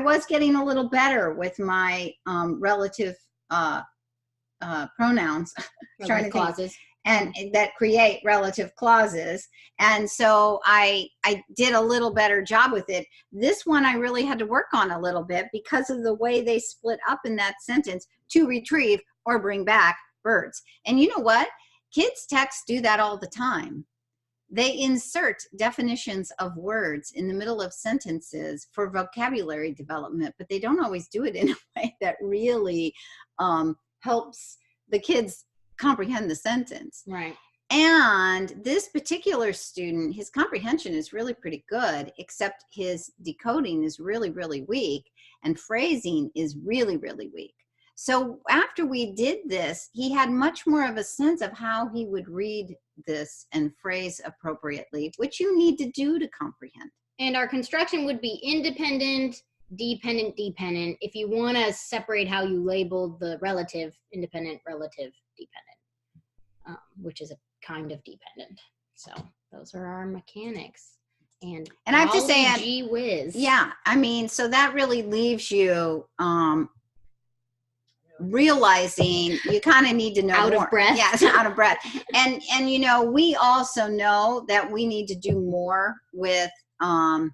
was getting a little better with my relative pronouns. Relative clauses. And that create relative clauses. And so I did a little better job with it. This one I really had to work on a little bit because of the way they split up in that sentence, to retrieve or bring back birds. And you know what? Kids' texts do that all the time. They insert definitions of words in the middle of sentences for vocabulary development, but they don't always do it in a way that really helps the kids comprehend the sentence. Right. And this particular student, his comprehension is really pretty good, except his decoding is really, really weak, and phrasing is really, really weak. So after we did this, he had much more of a sense of how he would read this and phrase appropriately, which you need to do to comprehend. And our construction would be independent, dependent, dependent. If you want to separate how you labeled the relative, independent, relative, dependent, which is a kind of dependent. So those are our mechanics. And I have to say, gee whiz. Yeah, I mean, so that really leaves you realizing you kind of need to know out more. Of breath. Yes, out of breath. And we also know that we need to do more with the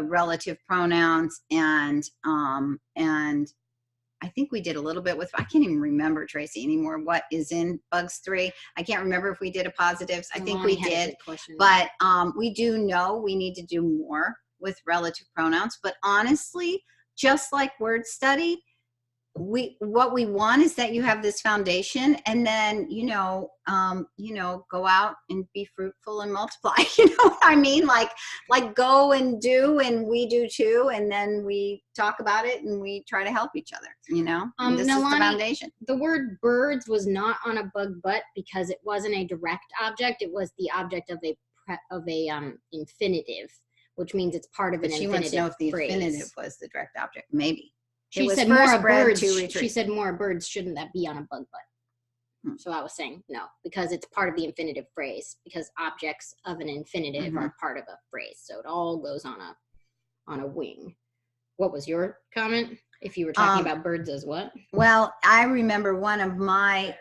relative pronouns and I think we did a little bit with, I can't even remember, Tracy, anymore what is in Bugs 3. I can't remember if we did a positives. I think we did. But we do know we need to do more with relative pronouns. But honestly, just like word study, what we want is that you have this foundation, and then go out and be fruitful and multiply. You know what I mean? Like go and do, and we do too, and then we talk about it and we try to help each other. This Nalani, is the foundation. The word birds was not on a bug butt because it wasn't a direct object. It was the object of a infinitive, which means it's part of an infinitive. She wants to know if the infinitive was the direct object. Maybe. She said more birds. She said more birds. Shouldn't that be on a bug butt? So I was saying no, because it's part of the infinitive phrase, because objects of an infinitive are part of a phrase. So it all goes on a wing. What was your comment? If you were talking about birds as what? Well, I remember one of my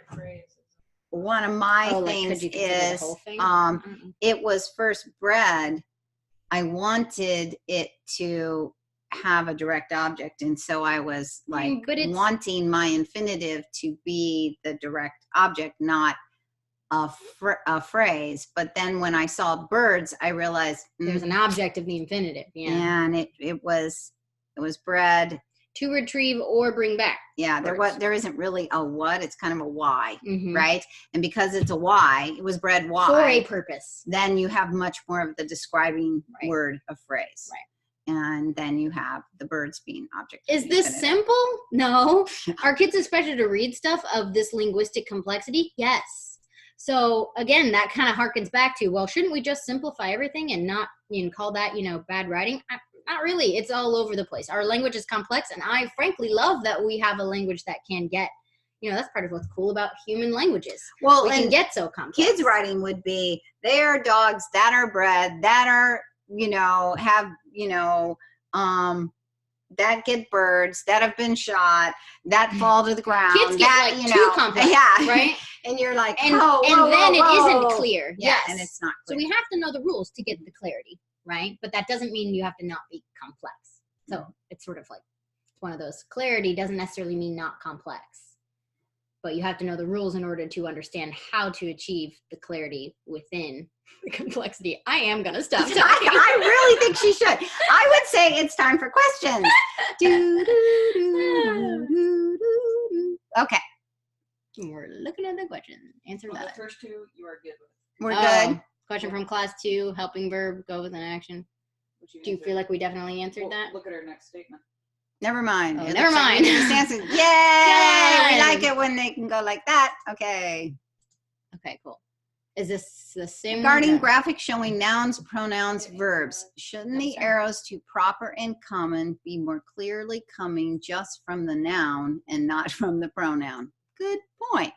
things is it was first bred. I wanted it to have a direct object, and so I was like wanting my infinitive to be the direct object, not a phrase. But then when I saw birds, I realized there's an object of the infinitive. Yeah, and it was bred to retrieve or bring back. Yeah, there isn't really a what, it's kind of a why, right? And because it's a why, it was bred why. For a purpose. Then you have much more of the describing word of phrase. Right. And then you have the birds being object. Is this simple? No. Are kids expected to read stuff of this linguistic complexity? Yes. So again, that kind of harkens back to, well, shouldn't we just simplify everything and not call that, bad writing? Not really. It's all over the place. Our language is complex, and I frankly love that we have a language that can get, that's part of what's cool about human languages. Well, we can get so complex. Kids writing would be, they are dogs that are bred, that are, have, that get birds, that have been shot, that fall to the ground. Kids get too complex, right? And you're like, then it isn't clear. Yeah, yes. And it's not clear. So we have to know the rules to get the clarity, right? But that doesn't mean you have to not be complex. So it's sort of like, it's one of those, clarity doesn't necessarily mean not complex. But you have to know the rules in order to understand how to achieve the clarity within the complexity. I am going to stop talking. I really think she should. I would say it's time for questions. Okay. We're looking at the question. Answer that. The first two you are good with. We're good. Question from class 2, helping verb, go with an action. Do you feel like we definitely answered that? Look at our next statement. Never mind. Oh, never mind. Yay! We like it when they can go like that. Okay. Okay, cool. Is this the same? Regarding graphics showing nouns, pronouns, verbs, shouldn't the arrows to proper and common be more clearly coming just from the noun and not from the pronoun? Good point.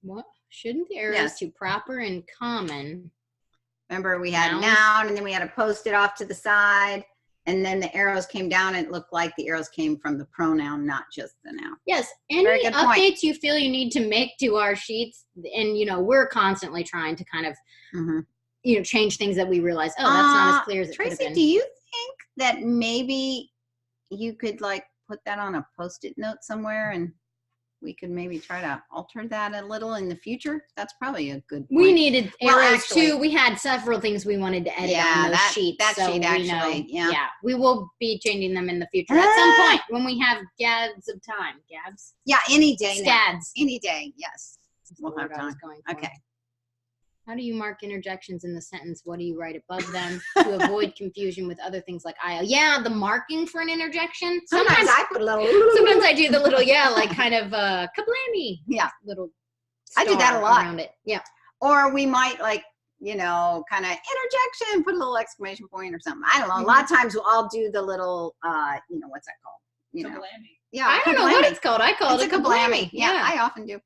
What? Shouldn't the arrows to proper and common? Remember, we had noun, and then we had to post it off to the side. And then the arrows came down, and it looked like the arrows came from the pronoun, not just the noun. Yes. Any updates you feel you need to make to our sheets? And, we're constantly trying to kind of, change things that we realize, that's not as clear as it could have been. Tracy, do you think that maybe you could, put that on a Post-it note somewhere, and we could maybe try to alter that a little in the future? That's probably a good point. We needed arrows too. We had several things we wanted to edit on those sheets. That sheet actually, yeah. We will be changing them in the future at some point when we have gads of time. Gabs? Yeah, any day. Scads. Any day, yes. We'll have time. Okay. How do you mark interjections in the sentence? What do you write above them to avoid confusion with other things like IO? Yeah, the marking for an interjection. Sometimes I put a little. Sometimes I do the little, kind of kablammy. Yeah. Little I do that a lot. Around it. Yeah. Or we might kind of interjection, put a little exclamation point or something. I don't know. A lot of times I'll do the little, what's that called? Kablammy. Yeah. I don't know what it's called. I call it a kablammy. Yeah, I often do.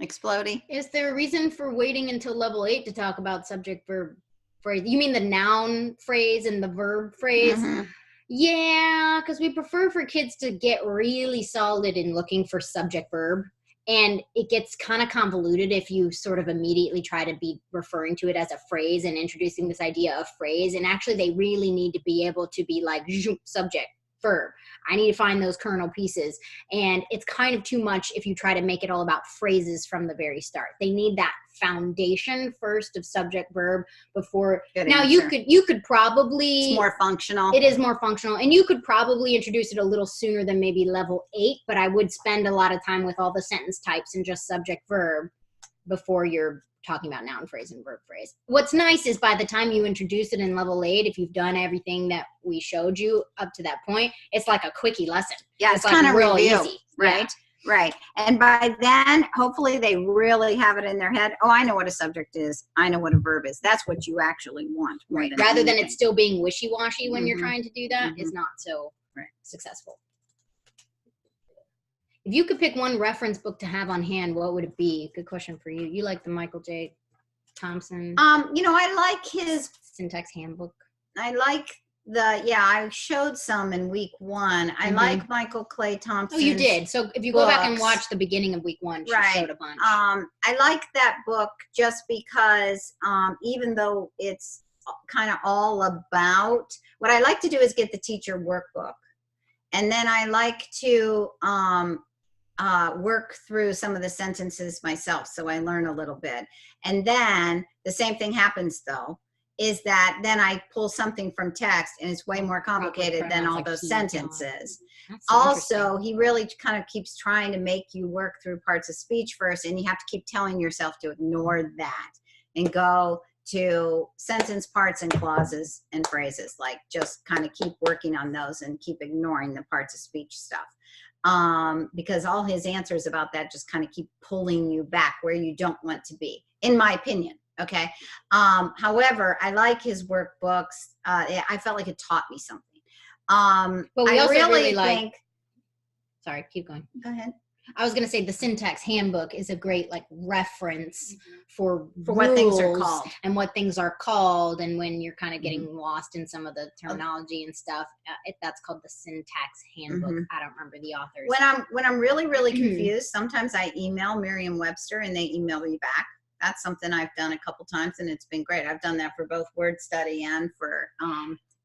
Explodey. Is there a reason for waiting until level 8 to talk about subject verb phrase? You mean the noun phrase and the verb phrase? Mm-hmm. Yeah, because we prefer for kids to get really solid in looking for subject verb. And it gets kind of convoluted if you sort of immediately try to be referring to it as a phrase and introducing this idea of phrase. And actually, they really need to be able to be like subject, verb. I need to find those kernel pieces. And it's kind of too much if you try to make it all about phrases from the very start. They need that foundation first of subject verb before. Now you could probably. It's more functional. It is more functional. And you could probably introduce it a little sooner than maybe level 8, but I would spend a lot of time with all the sentence types and just subject verb before you're talking about noun phrase and verb phrase. What's nice is by the time you introduce it in level 8, if you've done everything that we showed you up to that point, it's like a quickie lesson. Yeah, it's like kind of real review, easy. right? Yeah. Right. And by then, hopefully they really have it in their head. Oh, I know what a subject is. I know what a verb is. That's what you actually want. Right. Rather than it still being wishy-washy when you're trying to do that is not so successful. If you could pick one reference book to have on hand, what would it be? Good question for you. You like the Michael J. Thompson You know, I like his, Syntax Handbook? I like I showed some in week 1. I Mhm. like Michael Clay Thompson. Oh, you did. So if you go back and books. watch the beginning of week 1, she Right. showed a bunch. I like that book just because even though it's kind of all about, what I like to do is get the teacher workbook. And then I like to work through some of the sentences myself, so I learn a little bit. And then the same thing happens, though, is that then I pull something from text, and it's way more complicated than all Like those he, sentences. That's so interesting. Also, he really kind of keeps trying to make you work through parts of speech first, and you have to keep telling yourself to ignore that and go to sentence parts and clauses and phrases. Like, just kind of keep working on those and keep ignoring the parts of speech stuff. Because all his answers about that just kind of keep pulling you back where you don't want to be, in my opinion. Okay. However, I like his workbooks. I felt like it taught me something. But we I also really really like- think. Sorry, keep going. Go ahead. I was going to say the Syntax Handbook is a great like reference for what things are rules called. and what things are called, and when you're kind of getting Mm-hmm. lost in some of the terminology and stuff. That's called the Syntax Handbook. Mhm. I don't remember the authors. When I'm really Mhm. confused, sometimes I email Merriam-Webster and they email me back. That's something I've done a couple times, and it's been great. I've done that for both word study and for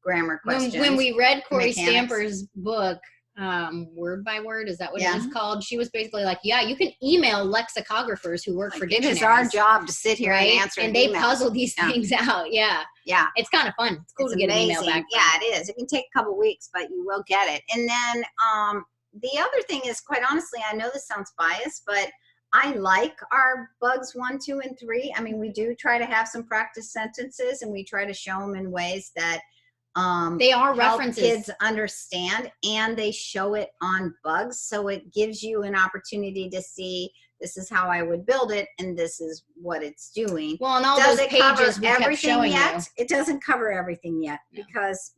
grammar questions. When we read Corey mechanics. Stamper's book, Word by Word, is that what Yeah. it was called? She was basically like, yeah, you can email lexicographers who work for it dictionaries. is our job to sit here right? and answer and they emails. puzzle these Yeah. things out. Yeah, Yeah. it's kind of fun. It's cool It's to get amazing. an email back. Yeah, it is. It can take a couple weeks, but you will get it. And then the other thing is, quite honestly, I know this sounds biased, but I like our bugs 1, 2, and 3. I mean, we do try to have some practice sentences, and we try to show them in ways that They are help references. kids understand, and they show it on bugs, so it gives you an opportunity to see, this is how I would build it, and this is what it's doing. Well, and all Does those it cover pages we kept everything showing yet? you. It doesn't cover everything yet, No. because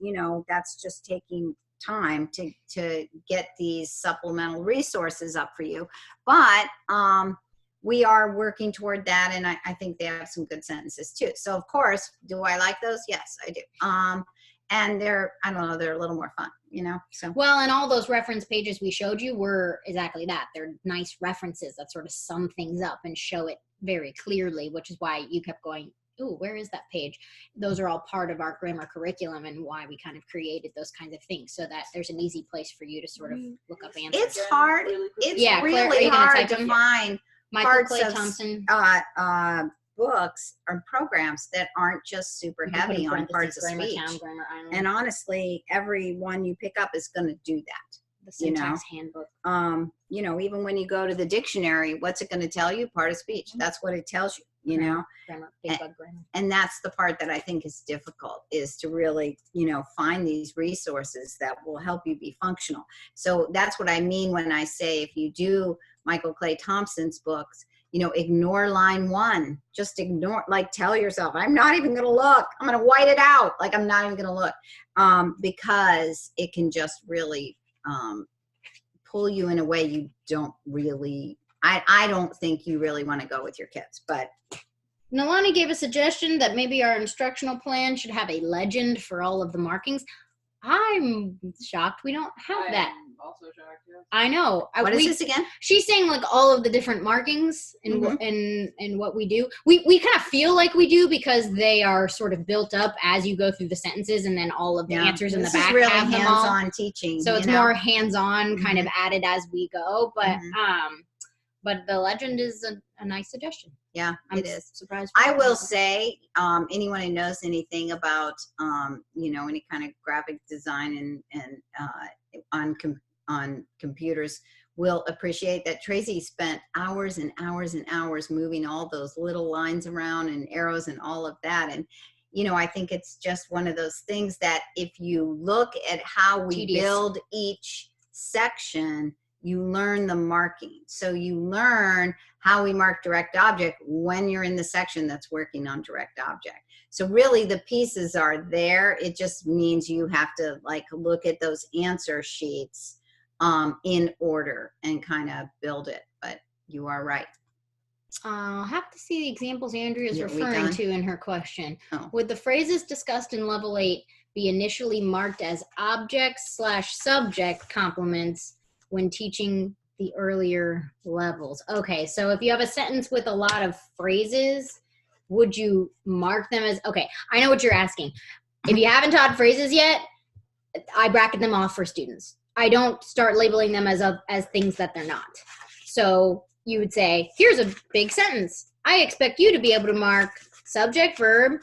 that's just taking time to get these supplemental resources up for you. But we are working toward that, and I think they have some good sentences too. So of course, do I like those? Yes, I do. And they're, I don't know, they're a little more fun, so. Well, and all those reference pages we showed you were exactly that. They're nice references that sort of sum things up and show it very clearly, which is why you kept going, ooh, where is that page? Those are all part of our grammar curriculum, and why we kind of created those kinds of things, so that there's an easy place for you to sort of look up answers. It's hard. Really quick. It's Yeah, Claire, are really you gonna hard type to them? find Michael parts Clay of Thompson. books or programs that aren't just super You can put heavy in on parentheses, parts of speech. Grammar Town, Grammar Island, And honestly, every one you pick up is going to do that. the Syntax Handbook. Even when you go to the dictionary, what's it going to tell you? Part of speech. That's what it tells you, Grammar, Big Bug Grammar. And that's the part that I think is difficult, is to really, find these resources that will help you be functional. So that's what I mean when I say, if you do Michael Clay Thompson's books, ignore line 1. Just ignore, like, tell yourself, I'm not even going to look. I'm going to white it out. Like, I'm not even going to look, because it can just really pull you in a way you don't really, I don't think you really want to go with your kids. But Nalani gave a suggestion that maybe our instructional plan should have a legend for all of the markings. I'm shocked we don't have I that. am also shocked, yes. I know. what is this again? She's saying like all of the different markings and and what we do. We kind of feel like we do because they are sort of built up as you go through the sentences, and then all of the answers in the This back is really have them all. hands-on teaching. So it's more hands-on, kind of added as we go. Mhm. But the legend is a nice suggestion. Yeah, I'm it is. surprised. I will say, anyone who knows anything about, any kind of graphic design and on computers will appreciate that Tracy spent hours and hours and hours moving all those little lines around and arrows and all of that. And, I think it's just one of those things that if you look at how we Tedious. build each section, you learn the marking. So you learn how we mark direct object when you're in the section that's working on direct object. So really the pieces are there. It just means you have to look at those answer sheets in order and kind of build it. But you are right. I'll have to see the examples Andrea is Yeah, we referring done? to in her question. Oh. Would the phrases discussed in level 8 be initially marked as object/subject complements when teaching the earlier levels? Okay, so if you have a sentence with a lot of phrases, would you mark them as, okay, I know what you're asking. If you haven't taught phrases yet, I bracket them off for students. I don't start labeling them as things that they're not. So you would say, here's a big sentence. I expect you to be able to mark subject, verb,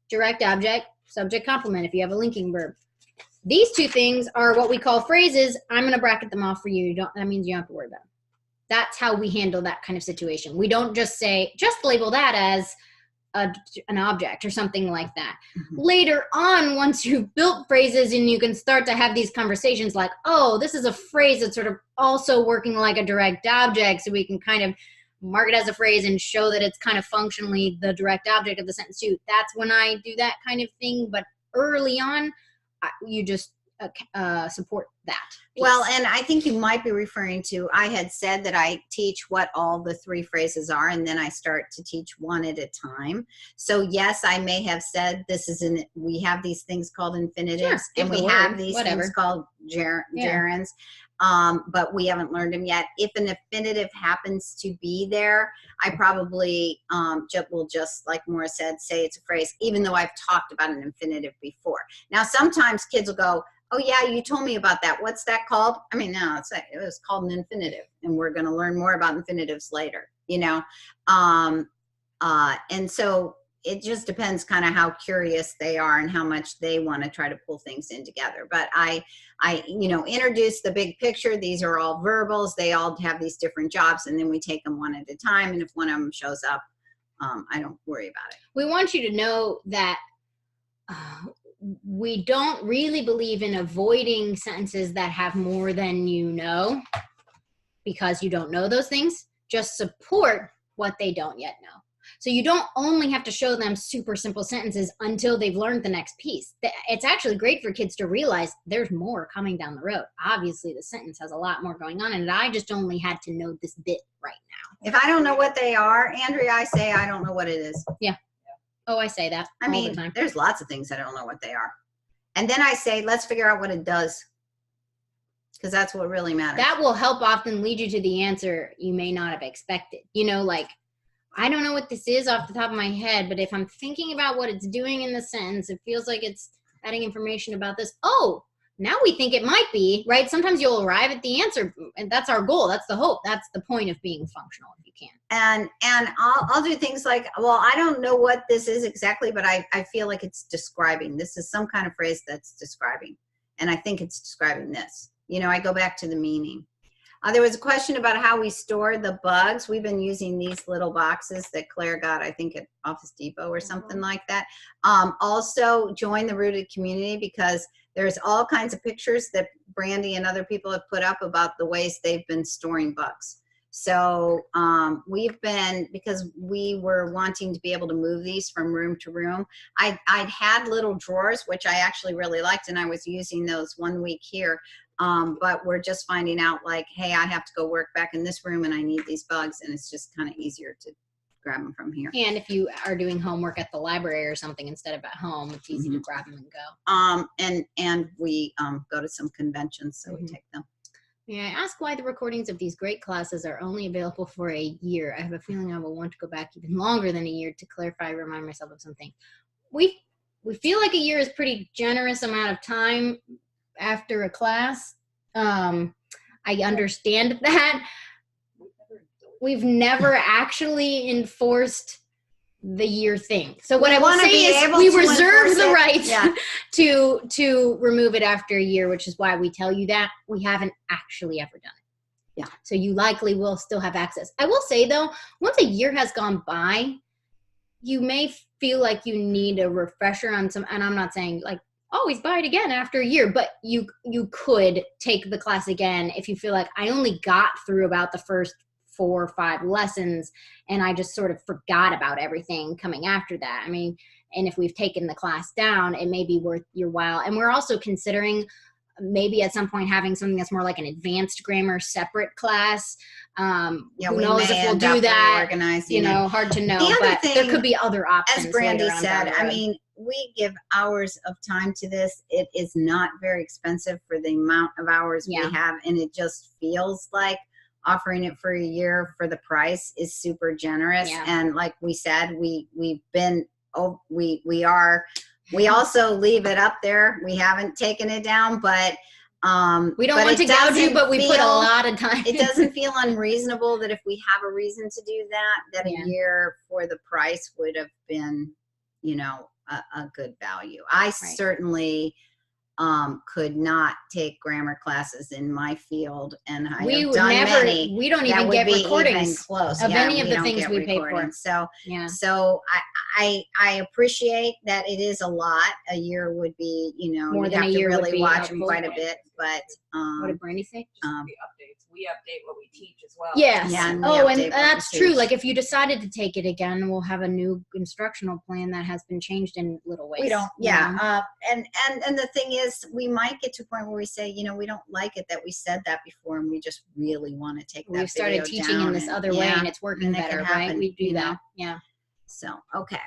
direct object, subject complement if you have a linking verb. These two things are what we call phrases. I'm going to bracket them off for you. That means you don't have to worry about them. That's how we handle that kind of situation. We don't just say, just label that as an object or something like that. Mm-hmm. Later on, once you've built phrases and you can start to have these conversations like, oh, this is a phrase that's sort of also working like a direct object, so we can kind of mark it as a phrase and show that it's kind of functionally the direct object of the sentence too. That's when I do that kind of thing. But early on, you just support that piece. Well, and I think you might be referring to, I had said that I teach what all the 3 phrases are, and then I start to teach one at a time. So yes, I may have said we have these things called infinitives, Sure, and we have these things called gerunds, but we haven't learned them yet. If an infinitive happens to be there, I probably will just, like Maura said, say it's a phrase, even though I've talked about an infinitive before. Now, sometimes kids will go, oh yeah, you told me about that. What's that called? I mean, no, it was called an infinitive, and we're going to learn more about infinitives later, and so it just depends kind of how curious they are and how much they want to try to pull things in together. But I introduce the big picture. These are all verbals. They all have these different jobs, and then we take them one at a time. And if one of them shows up, I don't worry about it. We want you to know that we don't really believe in avoiding sentences that have more than you know, because you don't know those things. Just support what they don't yet know. So you don't only have to show them super simple sentences until they've learned the next piece. It's actually great for kids to realize there's more coming down the road. Obviously, the sentence has a lot more going on, and I just only had to know this bit right now. If I don't know what they are, Andrea, I say I don't know what it is. Yeah. Oh, I say that all the time. There's lots of things I don't know what they are. And then I say, let's figure out what it does, because that's what really matters. That will help often lead you to the answer you may not have expected. Like, I don't know what this is off the top of my head, but if I'm thinking about what it's doing in the sentence, it feels like it's adding information about this. Oh, now we think it might be, right? Sometimes you'll arrive at the answer, and that's our goal. That's the hope. That's the point of being functional, if you can. And I'll do things like, well, I don't know what this is exactly, but I feel like it's describing. This is some kind of phrase that's describing. And I think it's describing this. I go back to the meaning. There was a question about how we store the bugs. We've been using these little boxes that Claire got, I think, at Office Depot or something like that. Also, join the Rooted community, because there's all kinds of pictures that Brandy and other people have put up about the ways they've been storing bugs. So because we were wanting to be able to move these from room to room, I'd had little drawers, which I actually really liked, and I was using those 1 week here. But we're just finding out, like, hey, I have to go work back in this room and I need these bugs, and it's just kind of easier to grab them from here. And if you are doing homework at the library or something instead of at home, it's easy to grab them and go. And we go to some conventions, so we take them. May I ask why the recordings of these great classes are only available for a year? I have a feeling I will want to go back even longer than a year to clarify, remind myself of something. We feel like a year is pretty generous amount of time after a class. I understand that. We've never actually enforced the year thing. So what I will say is we reserve the right to remove it after a year, which is why we tell you that. We haven't actually ever done it. Yeah. So you likely will still have access. I will say though, once a year has gone by, you may feel like you need a refresher on some, and I'm not saying like always buy it again after a year, but you could take the class again if you feel like I only got through about the first 4 or 5 lessons and I just sort of forgot about everything coming after that. I mean, and if we've taken the class down, it may be worth your while. And we're also considering maybe at some point having something that's more like an advanced grammar separate class. Yeah, Who we knows may if we'll end do up that. reorganizing You it. know, hard to know, The other but there thing, could be other options. As Brandy later on down said, the I road. mean, we give hours of time to this. It is not very expensive for the amount of hours Yeah. we have, and it just feels like offering it for a year for the price is super generous. Yeah. And like we said, we also leave it up there. We haven't taken it down, but we don't but want it to gouge you, doesn't but we put a feel- lot of time. it doesn't feel unreasonable that if we have a reason to do that Yeah. a year for the price would have been, you know, a good value. I certainly could not take grammar classes in my field, and I we have would done never. many We don't that even would get be even recordings close. of Yeah, any of the don't things get we pay for. recordings. So Yeah. so I appreciate that it is a lot. A year would be, you know, More you'd than have a to year would really be watch them helpful. quite a bit, but What did Brandy say? Just Um, the updates. We update what we teach as well. Yes. Yeah, and we Oh, update and what we that's true. teach. Like if you decided to take it again, we'll have a new instructional plan that has been changed in little ways. we don't, you yeah. know? And the thing is, we might get to a point where we say, you know, we don't like it that we said that before, and we just really want to take that We've started video teaching in down this and- other way, yeah, and it's working and it can better, right? happen, We do you that. know. Yeah. So okay.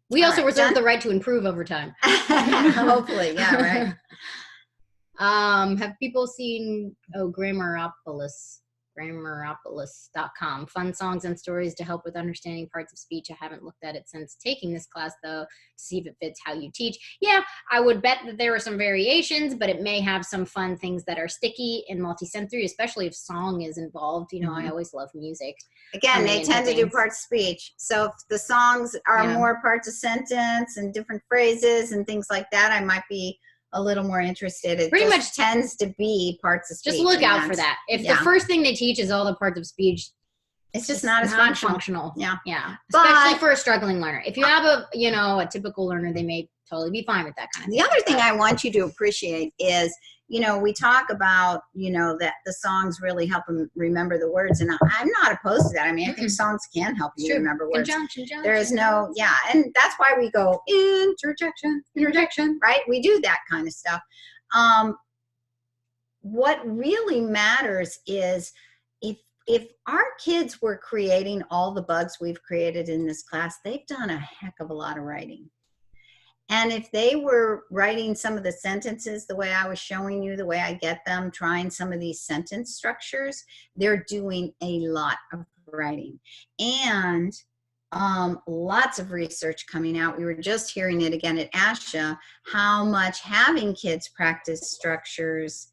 We All also right, reserve done? the right to improve over time. Hopefully, yeah, right. Have people seen Grammaropolis.com? Fun songs and stories to help with understanding parts of speech. I haven't looked at it since taking this class, though, to see if it fits how you teach. Yeah, I would bet that there are some variations, but it may have some fun things that are sticky and multisensory, especially if song is involved. You know, I always love music. Again, coming they into tend to do things. parts of speech. So if the songs are Yeah. more parts of sentence and different phrases and things like that, I might be a little more interested. It Pretty just much tends to be parts of speech. Just look and out for that's- that. If yeah. the first thing they teach is all the parts of speech, It's just not as functional. functional. Yeah. Yeah. But- Especially for a struggling learner. If you have a typical learner, they may totally be fine with that kind of The other thing I want you to appreciate is, you know, we talk about, you know, that the songs really help them remember the words, and I'm not opposed to that. I mean, I think songs can help you True. remember words. Conjunction. There is no, yeah, and that's why we go interjection, right? We do that kind of stuff. What really matters is if our kids were creating all the bugs we've created in this class, they've done a heck of a lot of writing. And if they were writing some of the sentences the way I was showing you, the way I get them, trying some of these sentence structures, they're doing a lot of writing. And lots of research coming out. We were just hearing it again at ASHA, how much having kids practice structures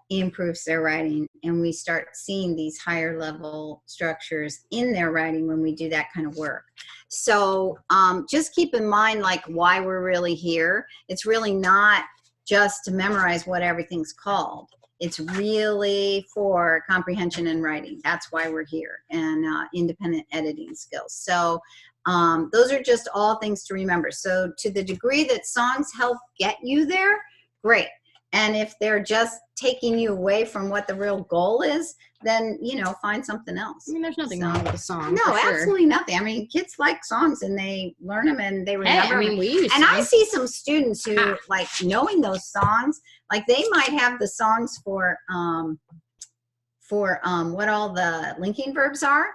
improves their writing. And we start seeing these higher level structures in their writing when we do that kind of work. So just keep in mind, like, why we're really here. It's really not just to memorize what everything's called. It's really for comprehension and writing. That's why we're here, and independent editing skills. So those are just all things to remember. So to the degree that songs help get you there, great. And if they're just taking you away from what the real goal is, then, you know, find something else. I mean, there's nothing So- wrong with a song. No, for sure. absolutely nothing. I mean, kids like songs and they learn them and they Hey, remember I mean, them. we use And I songs. see some students who, Ha. like, knowing those songs, like they might have the songs for what all the linking verbs are,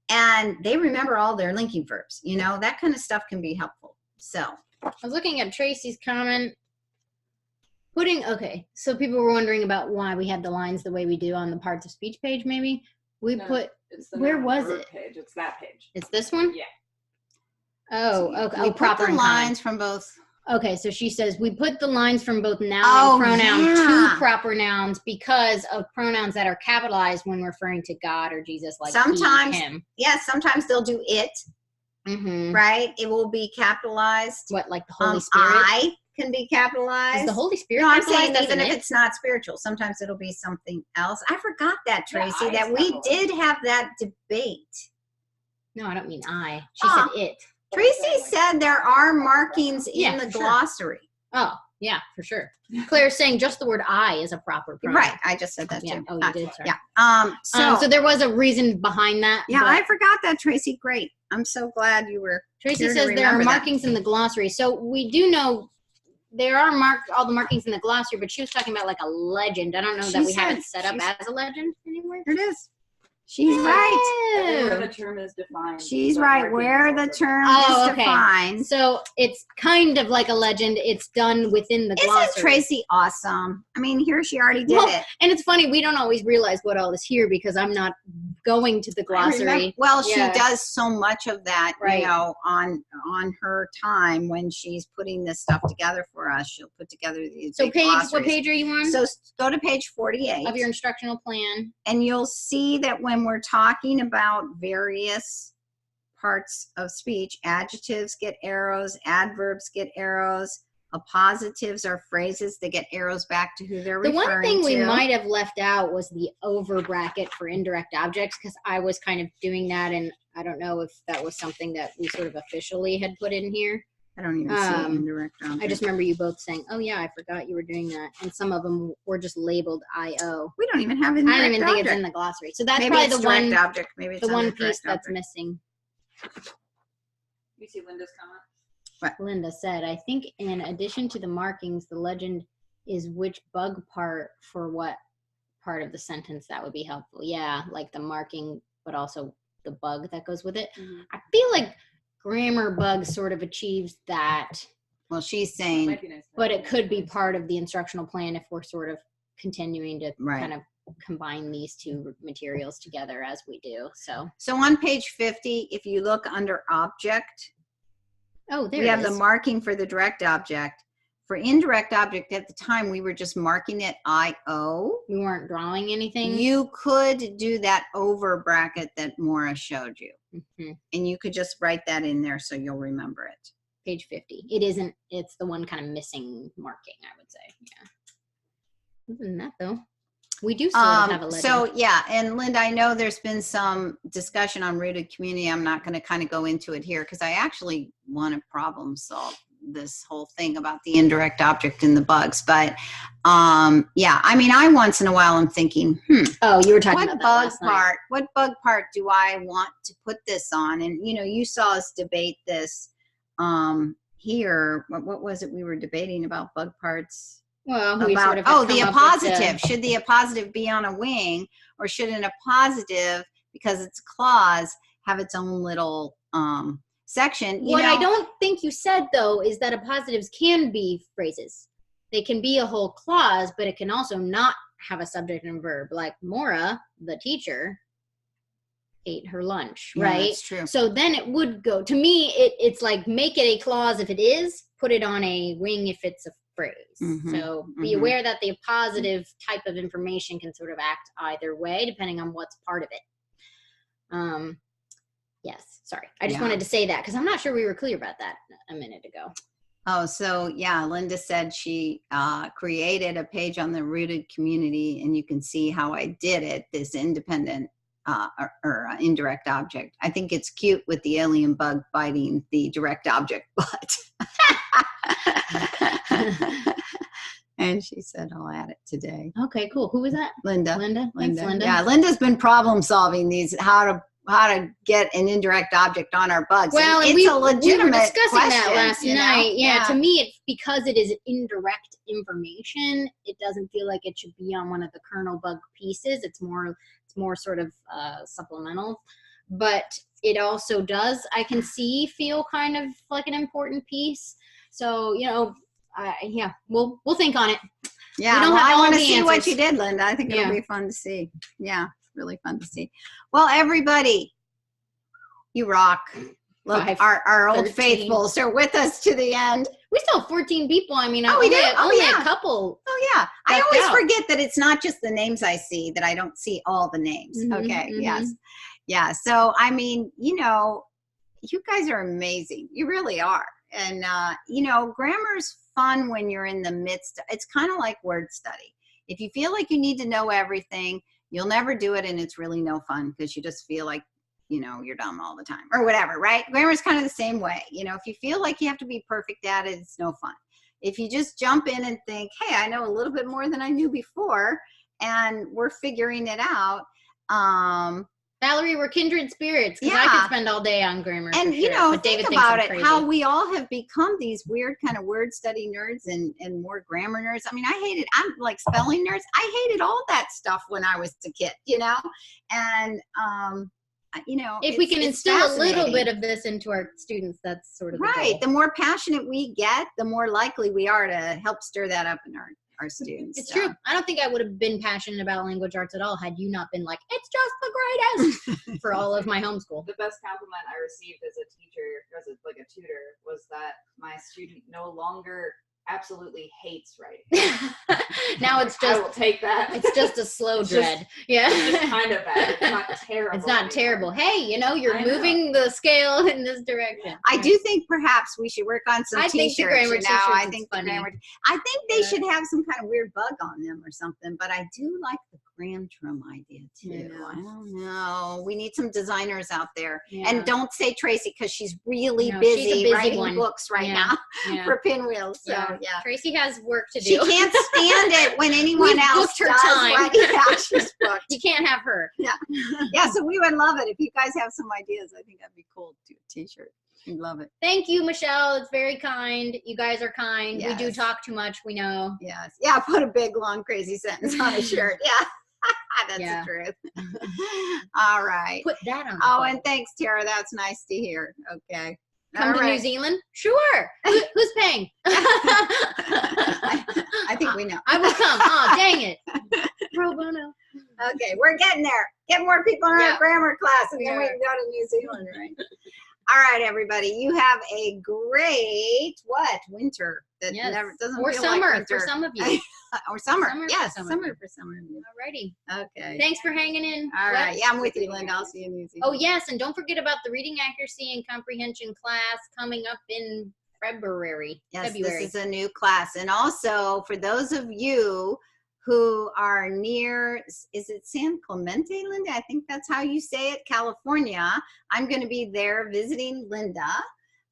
and they remember all their linking verbs. You know, that kind of stuff can be helpful. So I was looking at Tracy's comment. Okay, so people were wondering about why we had the lines the way we do on the parts of speech page, maybe. We No, put, It's the where noun was verb it? Page. It's that page. it's this one? Yeah. Oh, So okay. we Oh, proper put and the common. lines from both. Okay, so she says we put the lines from both noun Oh, and pronoun yeah. to proper nouns because of pronouns that are capitalized when referring to God or Jesus, like Sometimes- he, him. Yeah, sometimes they'll do it, Mm-hmm. right? It will be capitalized. What, like the Holy Spirit? I can be capitalized. Is the Holy Spirit No, I'm capitalized saying as even an if it? it's not spiritual, sometimes it'll be something else. I forgot that, Yeah, Tracy, I that is we capitalized. did have that debate. No, I don't mean I. She Ah. said it. Tracy said there are markings in Yeah, the sure. glossary. Oh, yeah, for sure. Claire's saying just the word I is a proper pronoun. Right, I just said that Yeah. too. Oh, you did. Sorry. Yeah. So there was a reason behind that. yeah, but I forgot that, Tracy. Great. I'm so glad you were. Tracy here to says there are remember that. markings in the glossary. So we do know there are all the markings in the glossary, but she was talking about like a legend. I don't know that we have it set up as a legend anymore. Here it is. She's right. Where the term is defined. She's but right. markings Where the also term Oh, is okay. defined. So it's kind of like a legend. It's done within the glossary. Isn't Tracy awesome? I mean, here she already did Well, it. And it's funny, we don't always realize what all is here because I'm not going to the glossary. Well, Yeah. she does so much of that, Right. you know, on her time when she's putting this stuff together for us. She'll put together these So big what glossaries. page are you on? So go to page 48. Of your instructional plan. And you'll see that when we're talking about various parts of speech, adjectives get arrows, adverbs get arrows, appositives are phrases that get arrows back to who they're The referring one thing we to. might have left out was the over bracket for indirect objects because I was kind of doing that and I don't know if that was something that we sort of officially had put in here. I don't even see indirect object. I just remember you both saying, oh yeah, I forgot you were doing that. And some of them were just labeled IO. We don't even have I indirect don't even think it's object. in the glossary. So that's Maybe probably it's the direct one, object. Maybe it's the one under direct piece that's object. missing. You see Linda's comment? Linda said, I think in addition to the markings, the legend is which bug part for what part of the sentence that would be helpful. Yeah, like the marking, but also the bug that goes with it. Mhm. I feel like grammar bug sort of achieves that, Well, she's saying, Might be nice to but have it could be names. part of the instructional plan if we're sort of continuing to Right. kind of combine these two materials together as we do. So, so on page 50, if you look under object, oh, there we it have the is. marking for the direct object. For indirect object, at the time, we were just marking it IO. We weren't drawing anything. You could do that over bracket that Maura showed you. Mhm. And you could just write that in there so you'll remember it. Page 50. It isn't, it's the one kind of missing marking, I would say. Yeah. Other than that, though, we do sort of have a legend. So yeah, and Linda, I know there's been some discussion on rooted community. I'm not going to kind of go into it here because I actually want to problem solve this whole thing about the indirect object and the bugs. But yeah, I mean, I once in a while I'm thinking, Oh, you were talking what about that bug last night. part? What bug part do I want to put this on? And you know, you saw us debate this here. What was it we were debating about bug parts? Well, we About sort of have the come up with the- appositive. Should the appositive be on a wing, or should an appositive, because it's a clause, have its own little section? You What know, I don't think you said, though, is that appositives can be phrases. They can be a whole clause, but it can also not have a subject and verb. Like Maura, the teacher, ate her lunch, Yeah, right? that's true. So then it would go, to me, it's like make it a clause if it is, put it on a wing if it's a phrase. Mhm, So be mhm. aware that the positive type of information can sort of act either way, depending on what's part of it. Yes, sorry. I just Yeah. wanted to say that because I'm not sure we were clear about that a minute ago. Oh, so yeah, Linda said she created a page on the rooted community, and you can see how I did it, this independent or indirect object. I think it's cute with the alien bug biting the direct object butt. And she said, I'll add it today. Okay, cool. Who was that? Linda. Linda. Thanks, Linda. Yeah, Linda's been problem solving these, how to get an indirect object on our bugs. Well, and it's we a legitimate were discussing that question, last you know? night. Yeah, to me, it's because it is indirect information. It doesn't feel like it should be on one of the kernel bug pieces. It's more sort of supplemental, but it also does, I can see, feel kind of like an important piece. So yeah, we'll think on it. Yeah, We don't well, have I all want to the see what answers. you did, Linda. I think it'll Yeah. be fun to see. Yeah, really fun to see. Well, everybody, you rock. Look, 5, our old 13. faithfuls are with us to the end. We still have 14 people. I mean, Oh, we only, do? Oh, only yeah. a couple. Oh, yeah. I Left always out. forget that it's not just the names I see, that I don't see all the names. Mhm, Okay, mhm. yes. Yeah, so, I mean, you guys are amazing. You really are. And, grammar's fun when you're in the midst. It's kind of like word study. If you feel like you need to know everything, you'll never do it, and it's really no fun because you just feel like, you're dumb all the time or whatever, right? Grammar's kind of the same way. If you feel like you have to be perfect at it, it's no fun. If you just jump in and think, hey, I know a little bit more than I knew before, and we're figuring it out, Valerie, we're kindred spirits because I Yeah. could spend all day on grammar. And for you sure, know, but David think thinks about I'm it, crazy. how we all have become these weird kind of word study nerds and more grammar nerds. I mean, I'm like spelling nerds. I hated all that stuff when I was a kid, you know? And you know, if we can it's instill a little fascinating. bit of this into our students, that's sort of the Right. goal. The more passionate we get, the more likely we are to help stir that up in our students. It's So. true. I don't think I would have been passionate about language arts at all had you not been like, it's just the greatest for all of my homeschool. The best compliment I received as a teacher, like a tutor, was that my student no longer absolutely hates writing. Now it's I just will take that. it's just a slow It's just- dread. Yeah. It's just kind of bad. It's not terrible. It's not anymore. terrible. Hey, you know, you're I know. moving the scale in this direction. I do think perhaps we should work on some I think the t-shirts. grammar you know? I t-shirts think is the funny. grammar. I think they Yeah. should have some kind of weird bug on them or something. But I do like the Grantrum idea too. Yeah. I don't know. We need some designers out there. Yeah. And don't say Tracy because she's really No, she's a busy, busy writing one. books right Yeah. now Yeah. for Pinwheels. So Yeah. yeah. Tracy has work to do. She can't stand it when anyone We've else booked her does. time. Right? Yeah, she's booked. You can't have her. Yeah, so we would love it if you guys have some ideas. I think that'd be cool to do a t-shirt. We'd love it. Thank you, Michelle. It's very kind. You guys are kind. We do Yes. talk too much. We know. Yes. Yeah, put a big, long, crazy sentence on a shirt. Yeah. That's Yeah. the truth. All right. Put that on. Oh, and thanks, Tara. That's nice to hear. Okay. come All to New right. Zealand? Sure. Who's paying? I think we know. I will come. Oh, dang it. Pro bono. Okay, we're getting there. Get more people in Yeah. our grammar class, and We then we are. can go to New Zealand, right? All right, everybody. You have a great winter that Yes. never doesn't Or feel summer like winter. for some of you. Or summer. Summer for Yes, some of summer you. for some of you. Alrighty. Okay. Thanks for hanging in. All What? right. Yeah, I'm with you, Linda. I'll see you in New Zealand. Oh, yes. And don't forget about the reading accuracy and comprehension class coming up in February. Yes, this is a new class. And also, for those of you who are near, is it San Clemente, Linda? I think that's how you say it, California. I'm going to be there visiting Linda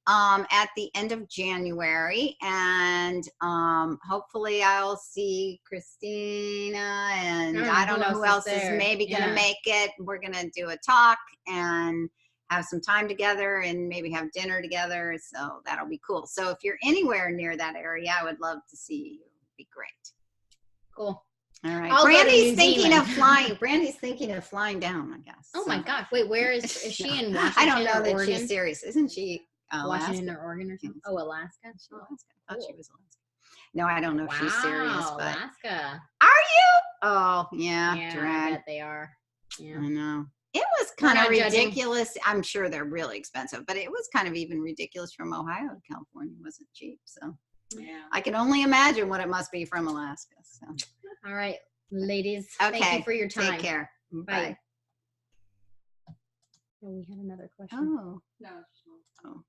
at the end of January. And hopefully I'll see Christina and I don't know who else is there. maybe going to Yeah. make it. We're going to do a talk and have some time together and maybe have dinner together. So that'll be cool. So if you're anywhere near that area, I would love to see you. It'd be great. Cool. All right. I'll go to Brandy's New thinking Zealand. of flying. Brandy's thinking of flying down, I guess. Oh So- my gosh. Wait, where is she No, in Washington I don't know or that Oregon? she's serious. Isn't she? Washington Alaska? or Oregon or something? Oh, Alaska. Is she Alaska? I thought she Cool. was Alaska. No, I don't know if she's serious, Wow, but Alaska. are you? Oh, yeah, Yeah, I drag. bet they are. Yeah. I know. It was We're kind of not judging. ridiculous. I'm sure they're really expensive, but it was kind of even ridiculous from Ohio to California. It wasn't cheap. So Yeah. I can only imagine what it must be from Alaska. So All right, ladies. Thank Okay, you for your time. take care. Bye. Oh, we had another question. Oh, No. it's just- oh.